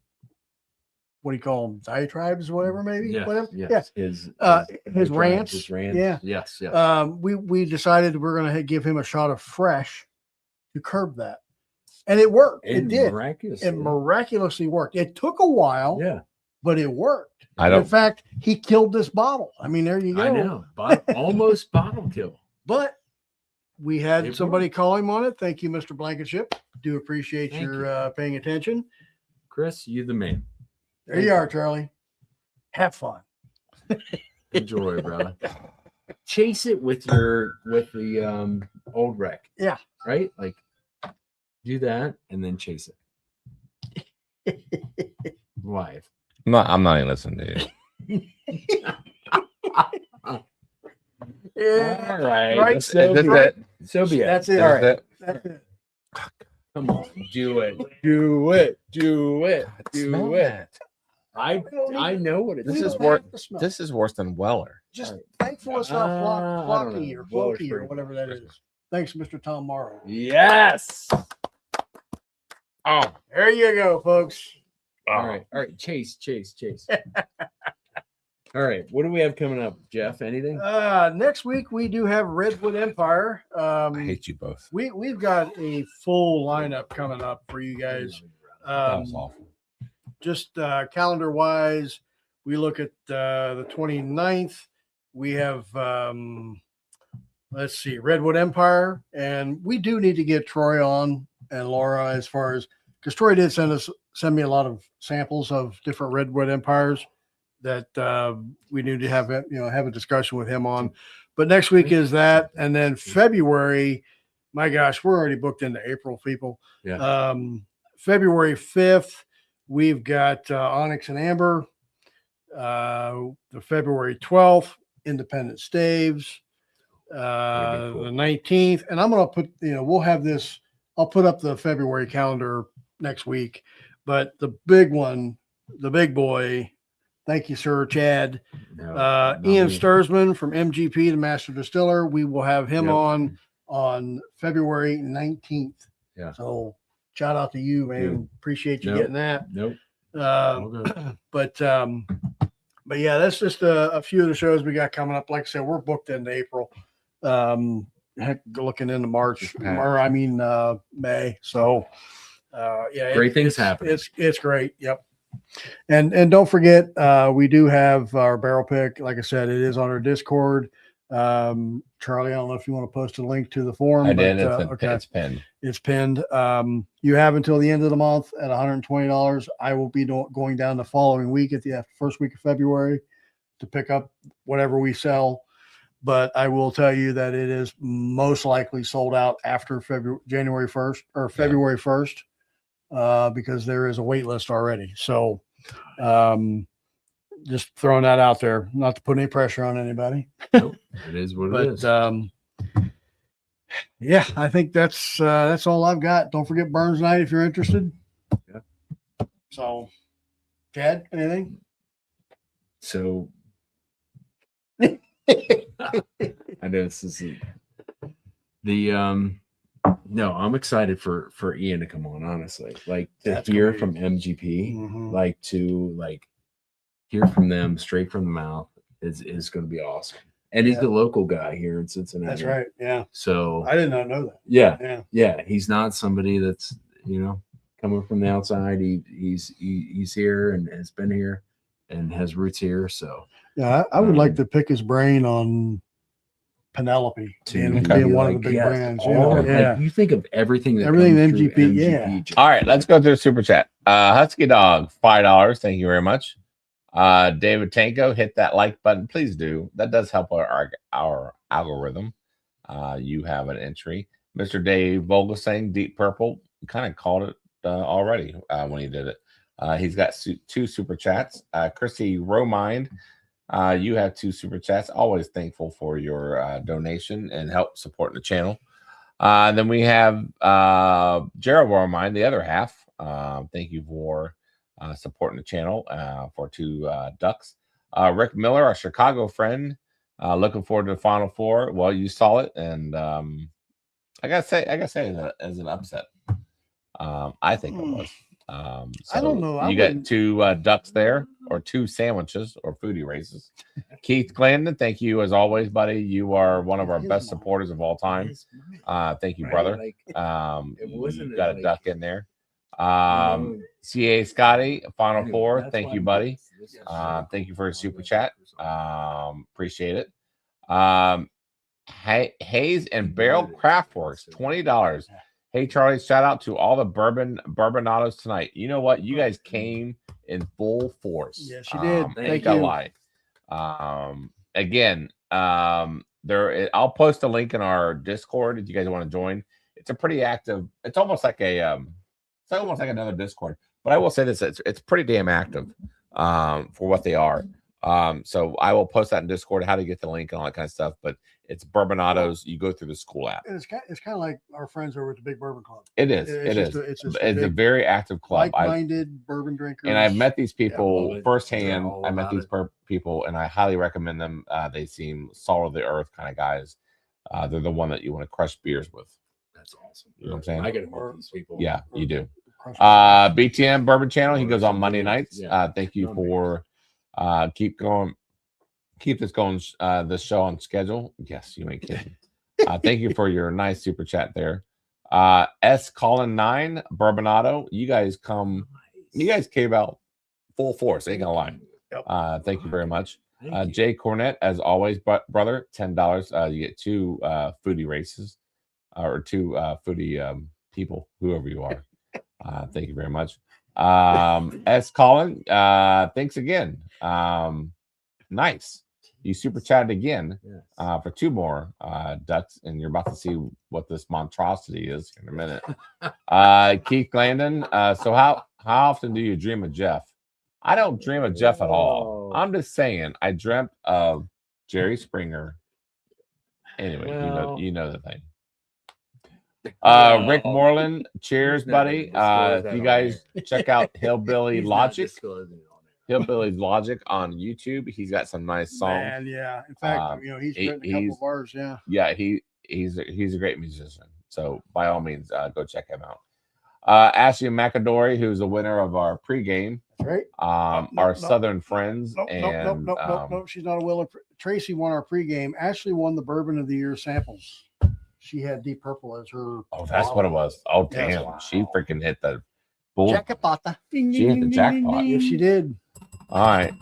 what do you call them, diatribes or whatever, maybe. Yeah, Whatever. yes. Yeah. His rants. His rants. Yeah. Yes. Yes. We decided we're going to give him a shot of fresh to curb that, and it worked. It did. Miraculously. It miraculously worked. It took a while. Yeah. But it worked. I don't. In fact, he killed this bottle. I mean, there you go. I know. Almost bottle kill. But we had It somebody call him on it. Thank you, Mr. Blankenship. Do appreciate your paying attention. Chris, you the man. There you are, Charlie. Have fun. Enjoy, brother. Chase it with the old wreck. Yeah. Right? Like do that and then chase it. Live. I'm not even listening to you. Yeah. All right. Right. So be it. So be it. That's it. All All right. right. That's it. Come on. Do it. Do it. Do it. Do Smell it. that. I know what it This is. is don't worse. have to smell. This is worse than Weller. Just thankful it's not I don't flocky know. or floky or Weller's whatever that is. Thanks, Mr. Tom Morrow. Yes. Oh, There you go, folks. All right. All right. Chase. All right. What do we have coming up, Jeff? Anything? Next week we do have Redwood Empire. I hate you both. We've got a full lineup coming up for you guys. That was awful. Just calendar wise, we look at the 29th. We have let's see, Redwood Empire, and we do need to get Troy on and Laura as far as, because Troy did send me a lot of samples of different Redwood Empires that we need to have a discussion with him on. But next week is that, and then February, my gosh, we're already booked into April, people. Yeah. February 5th, we've got Onyx and Amber. The February 12th, Independent Staves. The 19th, and I'm gonna put, we'll have this. I'll put up the February calendar next week. But the big one, the big boy. Thank you, sir, Chad. Ian Sturzman from MGP, the Master Distiller. We will have him on February 19th. Yeah. So shout out to you, man. Dude. Appreciate you getting that. Nope. But yeah, that's just a few of the shows we got coming up. Like I said, we're booked into April. Heck, looking into March, or I mean May. So yeah, great things happen. It's great. Yep. And don't forget, we do have our barrel pick. Like I said, it is on our Discord. Charlie, I don't know if you want to post a link to the forum. I did. Okay. It's pinned. It's pinned. You have until the end of the month at $120. I will be going down the following week at the first week of February to pick up whatever we sell. But I will tell you that it is most likely sold out after January 1st or February 1st, because there is a wait list already. So just throwing that out there, not to put any pressure on anybody. Nope. It is what it is. Yeah, I think that's all I've got. Don't forget Burns Night if you're interested. Yeah. So, Chad, anything? So I know this is the no, I'm excited for Ian to come on, honestly. Like to hear from MGP, like to hear from them straight from the mouth is going to be awesome. And he's the local guy here in Cincinnati. That's right. Yeah. So I did not know that. Yeah. Yeah. He's not somebody that's, coming from the outside. He's here and has been here and has roots here. So yeah, I would like to pick his brain on Penelope being one of the big brands. Like, you think of everything MGP. Yeah. All right, let's go through Super Chat. Husky Dog, $5. Thank you very much. David Tanko, hit that like button. Please do. That does help our algorithm. You have an entry. Mr. Dave Vogelsang, Deep Purple. You kind of called it already when he did it. He's got 2 super chats. Chrissy Romind, you have 2 super chats. Always thankful for your donation and help supporting the channel. And then we have Gerald Romind, the other half. Thank you for supporting the channel for 2 ducks. Rick Miller, our Chicago friend, looking forward to the Final Four. Well, you saw it, and I gotta say as an upset. I think it was. So I don't know. You got 2 ducks there, or 2 sandwiches, or foodie races. Keith Glandon, thank you as always, buddy. You are one of our best supporters of all time. Thank you, brother. You got a duck in there. CA Scotty, Final Four. Thank you, buddy. Thank you for your super chat. Appreciate it. Hayes and Barrel Craftworks, $20. Hey, Charlie, shout out to all the bourbonados tonight. You know what? You guys came in full force. Yes, you did. Thank you. you. Again, I'll post a link in our Discord if you guys want to join. It's a pretty active. It's almost like another Discord. But I will say this: it's pretty damn active for what they are. So I will post that in Discord, how to get the link and all that kind of stuff. But it's Bourbonados. You go through the school app. And it's kind of like our friends over at the Big Bourbon Club. It is. It's a very active club. Like-minded bourbon drinkers. And I've met these people firsthand. I met these people, and I highly recommend them. They seem salt of the earth kind of guys. They're the one that you want to crush beers with. That's awesome. You know what I'm saying? I get to meet these people. Yeah, you do. BTM Bourbon Channel. He goes on Monday nights. Thank you for keep this going. This show on schedule. Yes, you ain't kidding. Thank you for your nice super chat there. S Colin 9 Bourbonado. You guys came out full force. Ain't gonna lie. Thank you very much. Jay Cornett, as always, brother, $10. You get 2 foodie races, or 2 foodie people, whoever you are. Thank you very much. S Colin, thanks again. Nice. You super chatted again for 2 more ducks, and you're about to see what this monstrosity is in a minute. Keith Glandon, so how often do you dream of Jeff? I don't dream of Jeff at all. I'm just saying I dreamt of Jerry Springer. Anyway, you know the thing. Rick Moreland, cheers, buddy. If you guys check out Hillbilly Logic. Hillbilly's Logic on YouTube. He's got some nice songs. Man, yeah. In fact, he's written a couple of ours. Yeah. Yeah, he's a great musician. So by all means, go check him out. Ashley McAdory, who's the winner of our pregame. That's right. Our Southern friends. Nope. She's not a winner. Tracy won our pregame. Ashley won the Bourbon of the Year samples. She had Deep Purple as her. Oh, that's what it was. Oh, damn. Yes, wow. She freaking hit the bull. Jackpot. She hit the jackpot. Yes, she did. All right.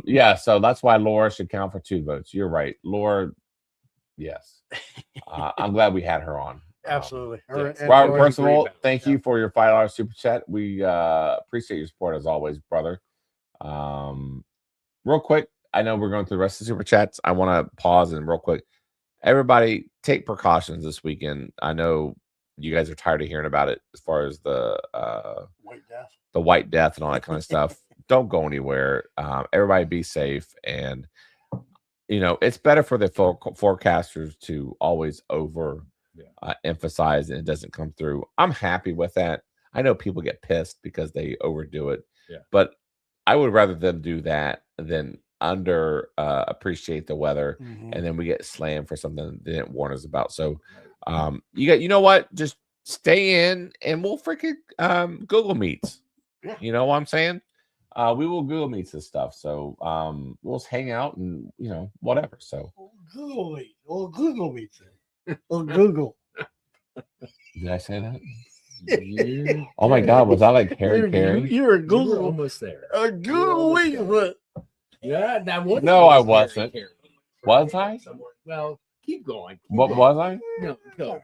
Yeah, so that's why Laura should count for 2 votes. You're right. Laura, yes. I'm glad we had her on. Absolutely. Robert Percival, thank you for your $5 super chat. We appreciate your support as always, brother. Real quick, I know we're going through the rest of the super chats. I want to pause and real quick. Everybody take precautions this weekend. I know you guys are tired of hearing about it as far as the White Death and all that kind of stuff. Don't go anywhere. Everybody be safe. And, it's better for the forecasters to always emphasize and it doesn't come through. I'm happy with that. I know people get pissed because they overdo it. Yeah. But I would rather them do that than appreciate the weather, and then we get slammed for something they didn't warn us about. So you know what? Just stay in and we'll freaking Google Meets. Yeah. You know what I'm saying? We will Google Meets this stuff. So we'll just hang out and whatever. So Google Meet. Or Google Meets. Or Google. Did I say that? Yeah. Oh my God, was I like Harry Carey? You're a Google. You were almost there. A Google Meet. Yeah, that was. No, I wasn't. Was I? Well, keep going. What was I? No, go.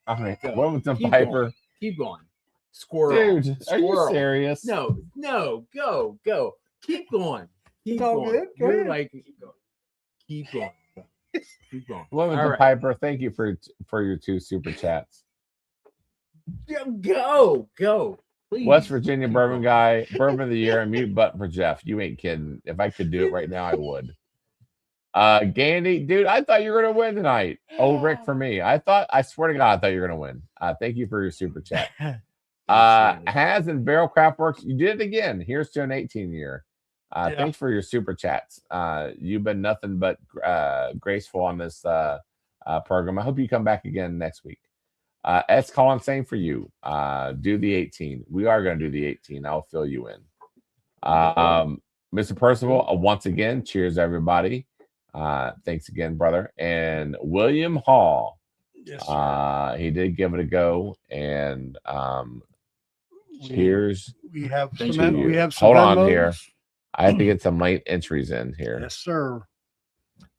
All right. What was the Piper? Keep going. Squirrel. Dude, are you serious? No, go. Keep going. Keep going. Good. You're like, keep going. Keep going. What was the Piper? Thank you for your 2 super chats. Go. Please. West Virginia bourbon guy, bourbon of the year, and mute button for Jeff. You ain't kidding. If I could do it right now, I would. Gandy, dude, I thought you were gonna win tonight. Oh, Rick, for me. I swear to God, I thought you were gonna win. Thank you for your super chat. Has and Barrel Craft Works, you did it again. Here's to an 18-year. Thanks for your super chats. You've been nothing but graceful on this program. I hope you come back again next week. S. Colin, same for you. Do the 18. We are going to do the 18. I'll fill you in. Mr. Percival, once again, cheers, everybody. Thanks again, brother. And William Hall. Yes, sir. He did give it a go. And cheers. We have to some. you. We have some. Hold Venmos. on here. I have to get some late entries in here. Yes, sir.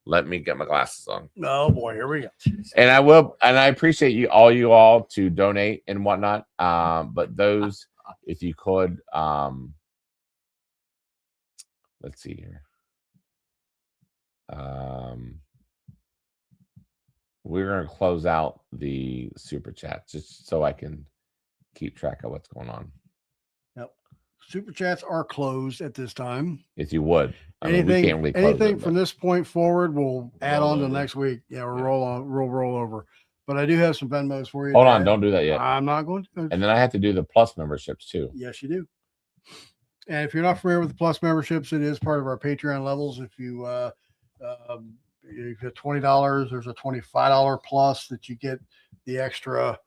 Let me get my glasses on. Oh boy, here we go. And I will, and I appreciate you all to donate and whatnot. But those, if you could, let's see here. We're gonna close out the super chat just so I can keep track of what's going on. Yep. Super chats are closed at this time. If you would. Anything, we can't really close anything it, from this point forward, we'll add on to next week. Yeah, we'll roll over. But I do have some Venmos for you. Hold on, don't do that yet. I'm not going to. And then I have to do the plus memberships too. Yes, you do. And if you're not familiar with the plus memberships, it is part of our Patreon levels. If you get $20, there's a $25 plus that you get the extra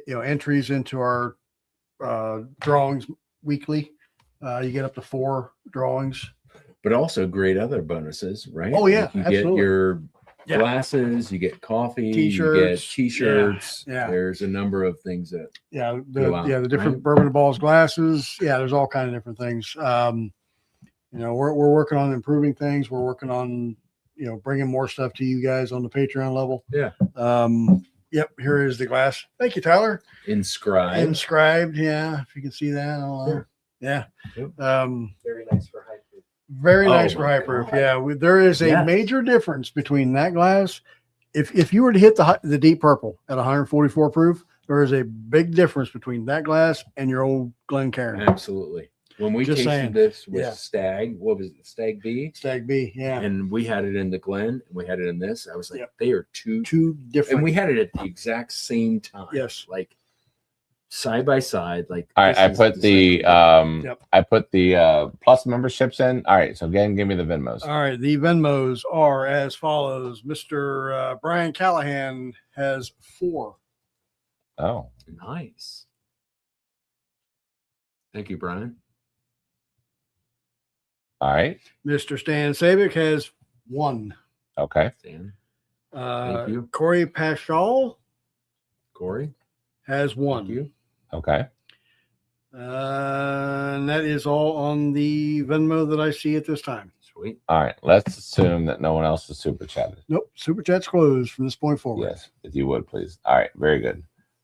entries into our drawings weekly. You get up to 4 drawings. But also great other bonuses, right? Oh, yeah, Like you absolutely. get your glasses, you get coffee, T-shirts. you get t-shirts. Yeah. There's a number of things that the different Bourbon and Ballz glasses. Yeah, there's all kind of different things. We're working on improving things. We're working on bringing more stuff to you guys on the Patreon level. Yeah. Yep. Here is the glass. Thank you, Tyler. inscribed. Yeah. If you can see that. Yeah. Very nice for high proof. Very nice for high proof. Yeah. There is a major difference between that glass. If you were to hit the deep purple at 144 proof, there is a big difference between that glass and your old Glencairn. Absolutely. When we tasted this with Stag, what was it? Stag B? Stag B, yeah. And we had it in the Glen and we had it in this. I was like, they are two different. And we had it at the exact same time. Yes. Like side by side. Like all right, I put the plus memberships in. All right, so again, give me the Venmos. All right, the Venmos are as follows. Mr. Brian Callahan has 4. Oh, nice. Thank you, Brian. All right. Mr. Stan Sabick has 1. Okay. Stan. Thank you. Corey Paschal. Corey has 1. Thank you. Okay. And that is all on the Venmo that I see at this time. Sweet. All right. Let's assume that no one else is super chatted. Nope. Super chat's closed from this point forward. Yes, if you would, please. All right. Very good.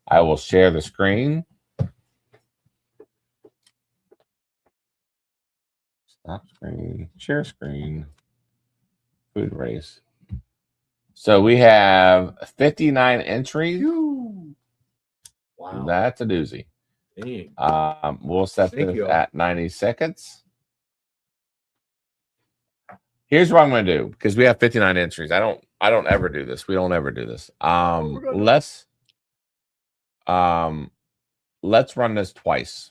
I will share the screen. Stop screen. Share screen. Food race. So we have 59 entries. Wow. That's a doozy. Dang. We'll set this at 90 seconds. Here's what I'm going to do because we have 59 entries. I don't ever do this. We don't ever do this. Let's run this twice.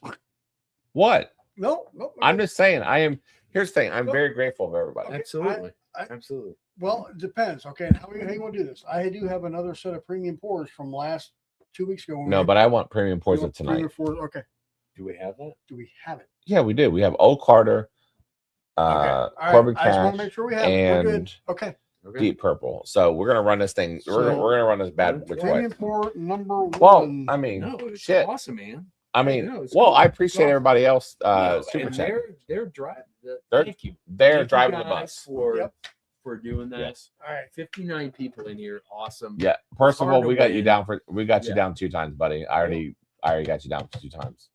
What? No. I'm just saying. Here's the thing. I'm very grateful of everybody. Okay. Absolutely. Absolutely. Well, it depends. Okay. How you want to do this? I do have another set of premium pours from last 2 weeks ago. No, but I want premium pours of tonight. Okay. Do we have that? Do we have it? Yeah, we do. We have Old Carter, Corbin I just want Cash, to make sure we have it. We're good. Okay. Deep Purple. So we're gonna run this thing. We're gonna run this bad boy Premium twice. pour number 1. Well, I mean, it's shit. awesome, man. I mean, it's well, cool. I appreciate everybody else super and chat. they're driving. Thank you. They're driving the bus for doing that. Yes. All right. 59 people in here. Awesome. Yeah. First of all, Hard we to got you win. down you down 2 times, buddy. I already got you down 2 times.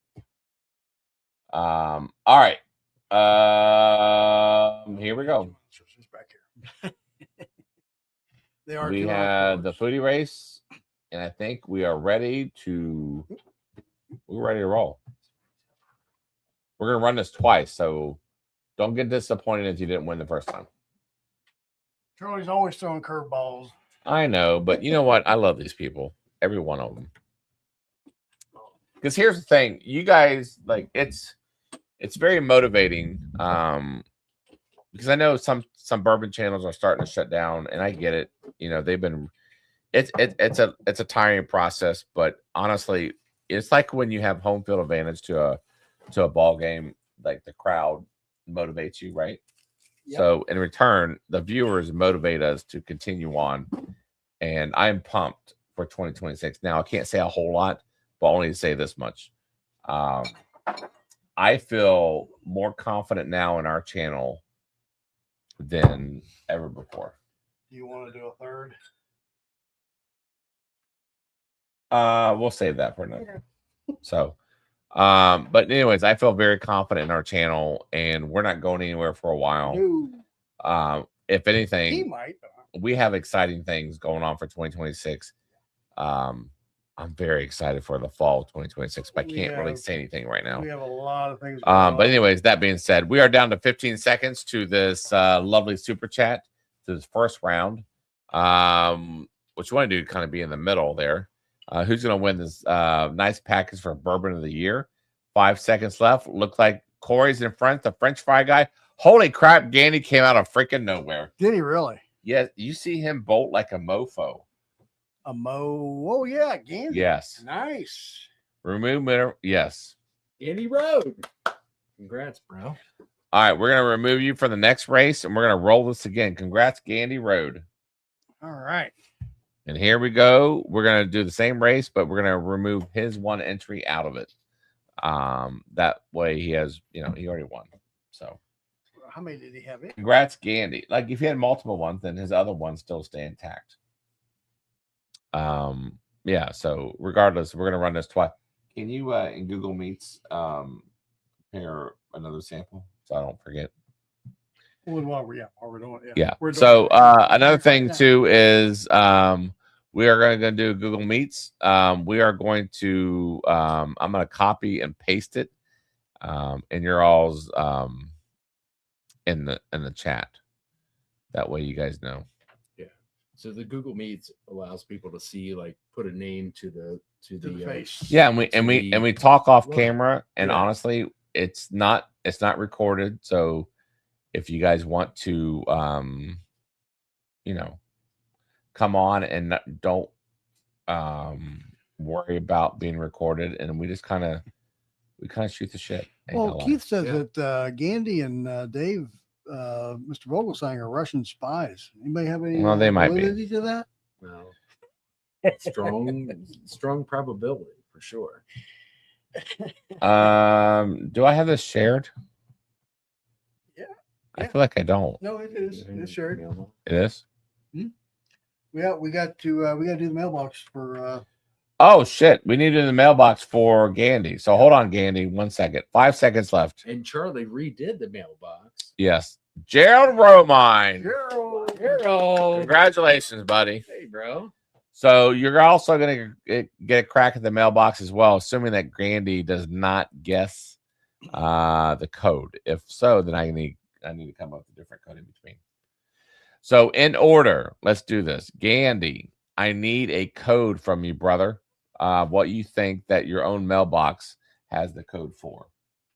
All right. Here we go. They are We had the foodie race. and I think we're ready to roll. We're gonna run this twice, so don't get disappointed if you didn't win the first time. Charlie's always throwing curveballs. I know, but you know what? I love these people, every one of them. Because here's the thing, you guys, like, it's very motivating. Because I know some bourbon channels are starting to shut down, and I get it. You know, they've been. It's a tiring process, but honestly, it's like when you have home field advantage to a ball game, like the crowd motivates you, right? Yep. So in return, the viewers motivate us to continue on, and I'm pumped for 2026. Now I can't say a whole lot, but only to say this much: I feel more confident now in our channel than ever before. Do you want to do a third? We'll save that for another. So, but anyways, I feel very confident in our channel, and we're not going anywhere for a while. No. If anything, He might. we have exciting things going on for 2026. I'm very excited for the fall of 2026, but I can't really say anything right now. We have a lot of things. But anyways, that being said, we are down to 15 seconds to this lovely super chat, to this first round. What you want to do, kind of be in the middle there. Who's going to win this nice package for Bourbon of the Year? 5 seconds left. Looks like Corey's in front, the French fry guy. Holy crap, Gandy came out of freaking nowhere. Did he really? Yeah, you see him bolt like a mofo. A mo. Oh, yeah, Gandy. Yes. Nice. Remove mineral. Yes. Gandy Road. Congrats, bro. All right, we're going to remove you for the next race, and we're going to roll this again. Congrats, Gandy Road. All right. And here we go. We're going to do the same race, but we're going to remove his one entry out of it. That way he has, he already won. So how many did he have in? Congrats, Gandy. Like, if he had multiple ones, then his other ones still stay intact. Yeah, so regardless, we're going to run this twice. Can you, in Google Meets, prepare another sample so I don't forget? While we're doing it. Yeah. We're doing So another thing too is we are going to do Google Meets. We are going to I'm going to copy and paste it in your all's in the chat. That way you guys know. Yeah. So the Google Meets allows people to see, like, put a name to the face. Yeah, and we talk off camera, and honestly, it's not recorded, so if you guys want to, come on and don't worry about being recorded, and we kind of shoot the shit. Well, Keith says that Gandy and Dave, Mr. Vogelsang, are Russian spies. Anybody have any? Well, they might be validity to that. Well, strong probability for sure. Do I have this shared? I feel like I don't. No, it is. It's shared. It is. Yeah, we got to do the mailbox for. Oh shit! We need it in the mailbox for Gandy. So hold on, Gandy. 1 second. 5 seconds left. And Charlie redid the mailbox. Yes, Gerald Romine. Gerald. Congratulations, buddy. Hey, bro. So you're also gonna get a crack at the mailbox as well, assuming that Gandy does not guess the code. If so, then I need to come up with a different code in between. So in order, let's do this. Gandy, I need a code from you, brother. What you think that your own mailbox has the code for.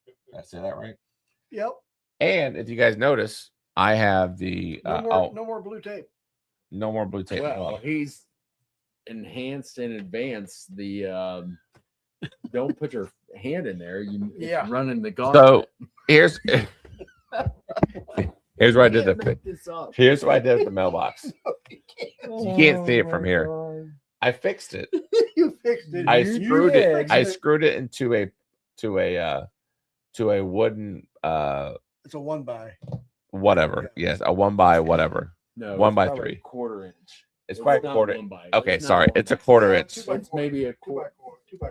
Did I say that right? Yep. And if you guys notice, I have the no more blue tape. No more blue tape. Well, he's enhanced and advanced the don't put your hand in there. It's running the gauntlet. So here's what I did. Here's what I did with the mailbox. You can't see it from here. I fixed it. You fixed it. I screwed it. I screwed it into a wooden it's a 1x whatever. Yes, a 1x whatever. No, 1x3. Quarter inch. It's probably a quarter. Okay, sorry. It's a quarter inch. It's maybe a quarter.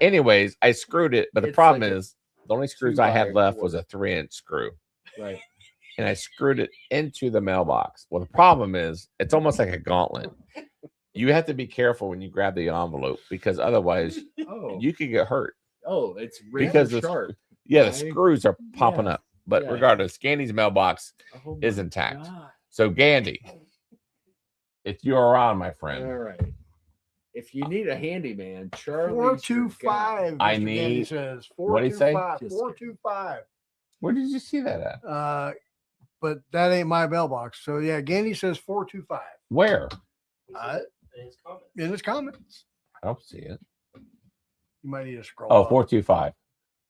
Anyways, I screwed it, but the problem is the only screws I had left was a 3-inch screw. Right. And I screwed it into the mailbox. Well, the problem is it's almost like a gauntlet. You have to be careful when you grab the envelope because otherwise Oh, you could get hurt. oh, it's Because razor the sharp. Yeah, the Right? screws are popping Yeah. up. But Yeah. regardless, Gandy's mailbox Oh is my intact. God. So Gandy, if you're around, my friend, All right. If you need a handyman, Charlie. 425. I Mr. Gandy need- says what'd he say? 425. 425. where did you see that at? But that ain't my mailbox. So yeah, Gandy says 425. Where? In his comments. I don't see it. You might need to scroll. Oh, up. 425.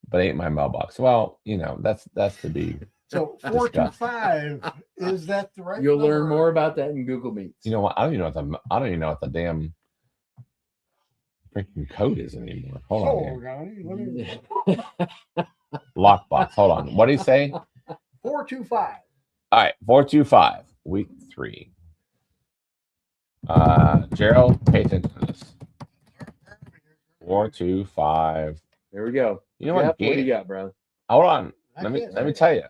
But ain't my mailbox. Well, that's to be. So 425 is that the right? You'll number? learn more about that in Google Meets. You know what? I don't even know what the damn freaking code is anymore. Hold on Oh, here. Johnny, let me- Lockbox. Hold on. What do you say? 425. All right, 425, week 3. Gerald, pay attention to this. 425. There we go. You know what? Jeff, what do you got, bro? Hold on. I Let me can't- tell you.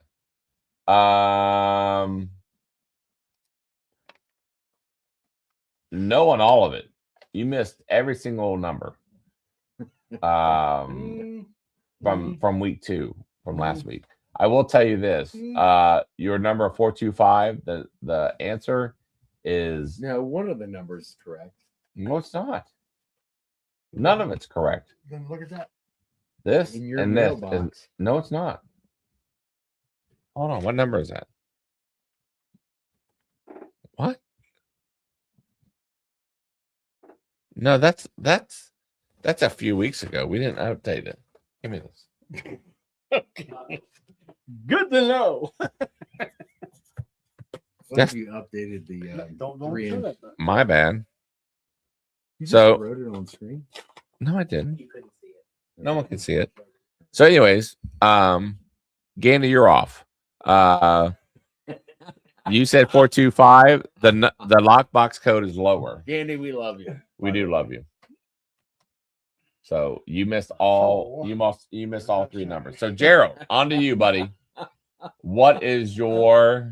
No on all of it. You missed every single number. From week 2, from last week. I will tell you this. Your number 425, the answer is No, one of the numbers is correct. no, it's not. None of it's correct. Then look at that. This In your and this. mailbox. No, it's not. Hold on. What number is that? What? No, that's a few weeks ago. We didn't update it. Give me this. Good to know. What if you updated the Don't three do inch? that. My bad. You just So- wrote it on screen. No, I didn't. No one can see it. So, anyways, Gandy, you're off. You said 425. The lockbox code is lower. Gandy, we love you. We do love you. So you missed all. You missed all 3 numbers. So Gerald, on to you, buddy. What is your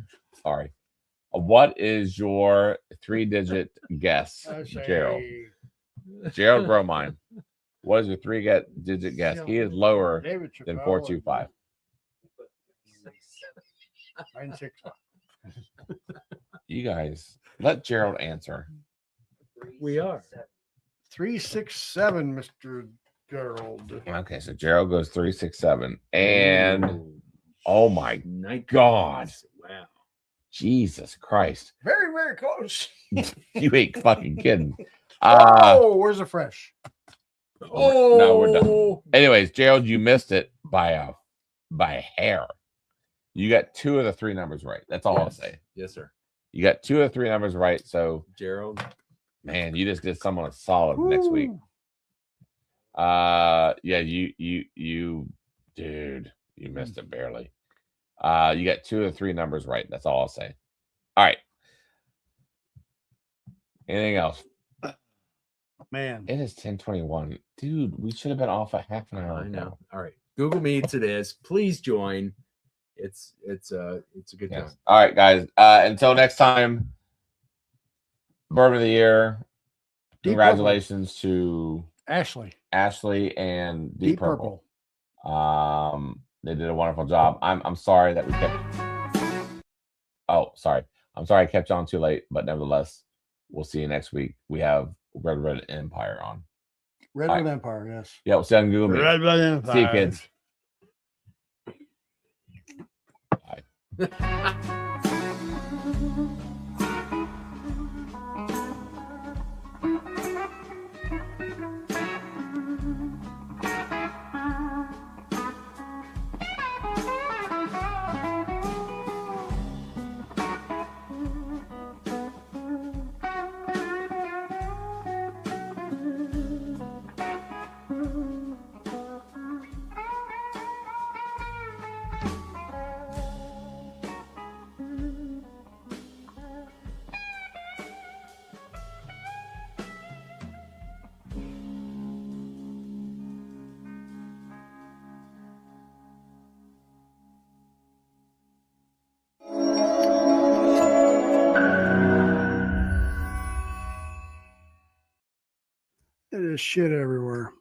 3-digit guess, I say Gerald? Gerald Bromine. What is your 3-digit guess? He is lower David than Chappelle 425. 965. You guys, let Gerald answer. We are. 367, Mr. Gerald. Okay, so Gerald goes 367, and oh my Night God. Wow. Jesus Christ, Very, very close. you ain't fucking kidding. Oh, where's the fresh? No, we're done. Anyways, Gerald, you missed it by a hair. You got 2 of the 3 numbers right. That's all I'll say. Yes, sir. You got 2 of the 3 numbers right. So, Gerald. man, you just did someone solid next week. Yeah, you dude, you missed it barely. You got 2 of the 3 numbers right. That's all I'll say. All right. Anything else? Man. It is 10:21. Dude, we should have been off a half an hour I know. ago. All right. Google Meets it is. Please join. It's a good Yes. time. All right, guys. Until next time, Bourbon of the Year. Deep Congratulations to Ashley. Ashley and Deep Deep Purple. They did a wonderful job. I'm sorry that we kept. Oh, sorry. I'm sorry I kept you on too late, but nevertheless, we'll see you next week. We have Red Empire on. Redwood Empire, yes. Yeah, we'll see you on Google Meet. Redwood Empire. See you, kids. There's shit everywhere.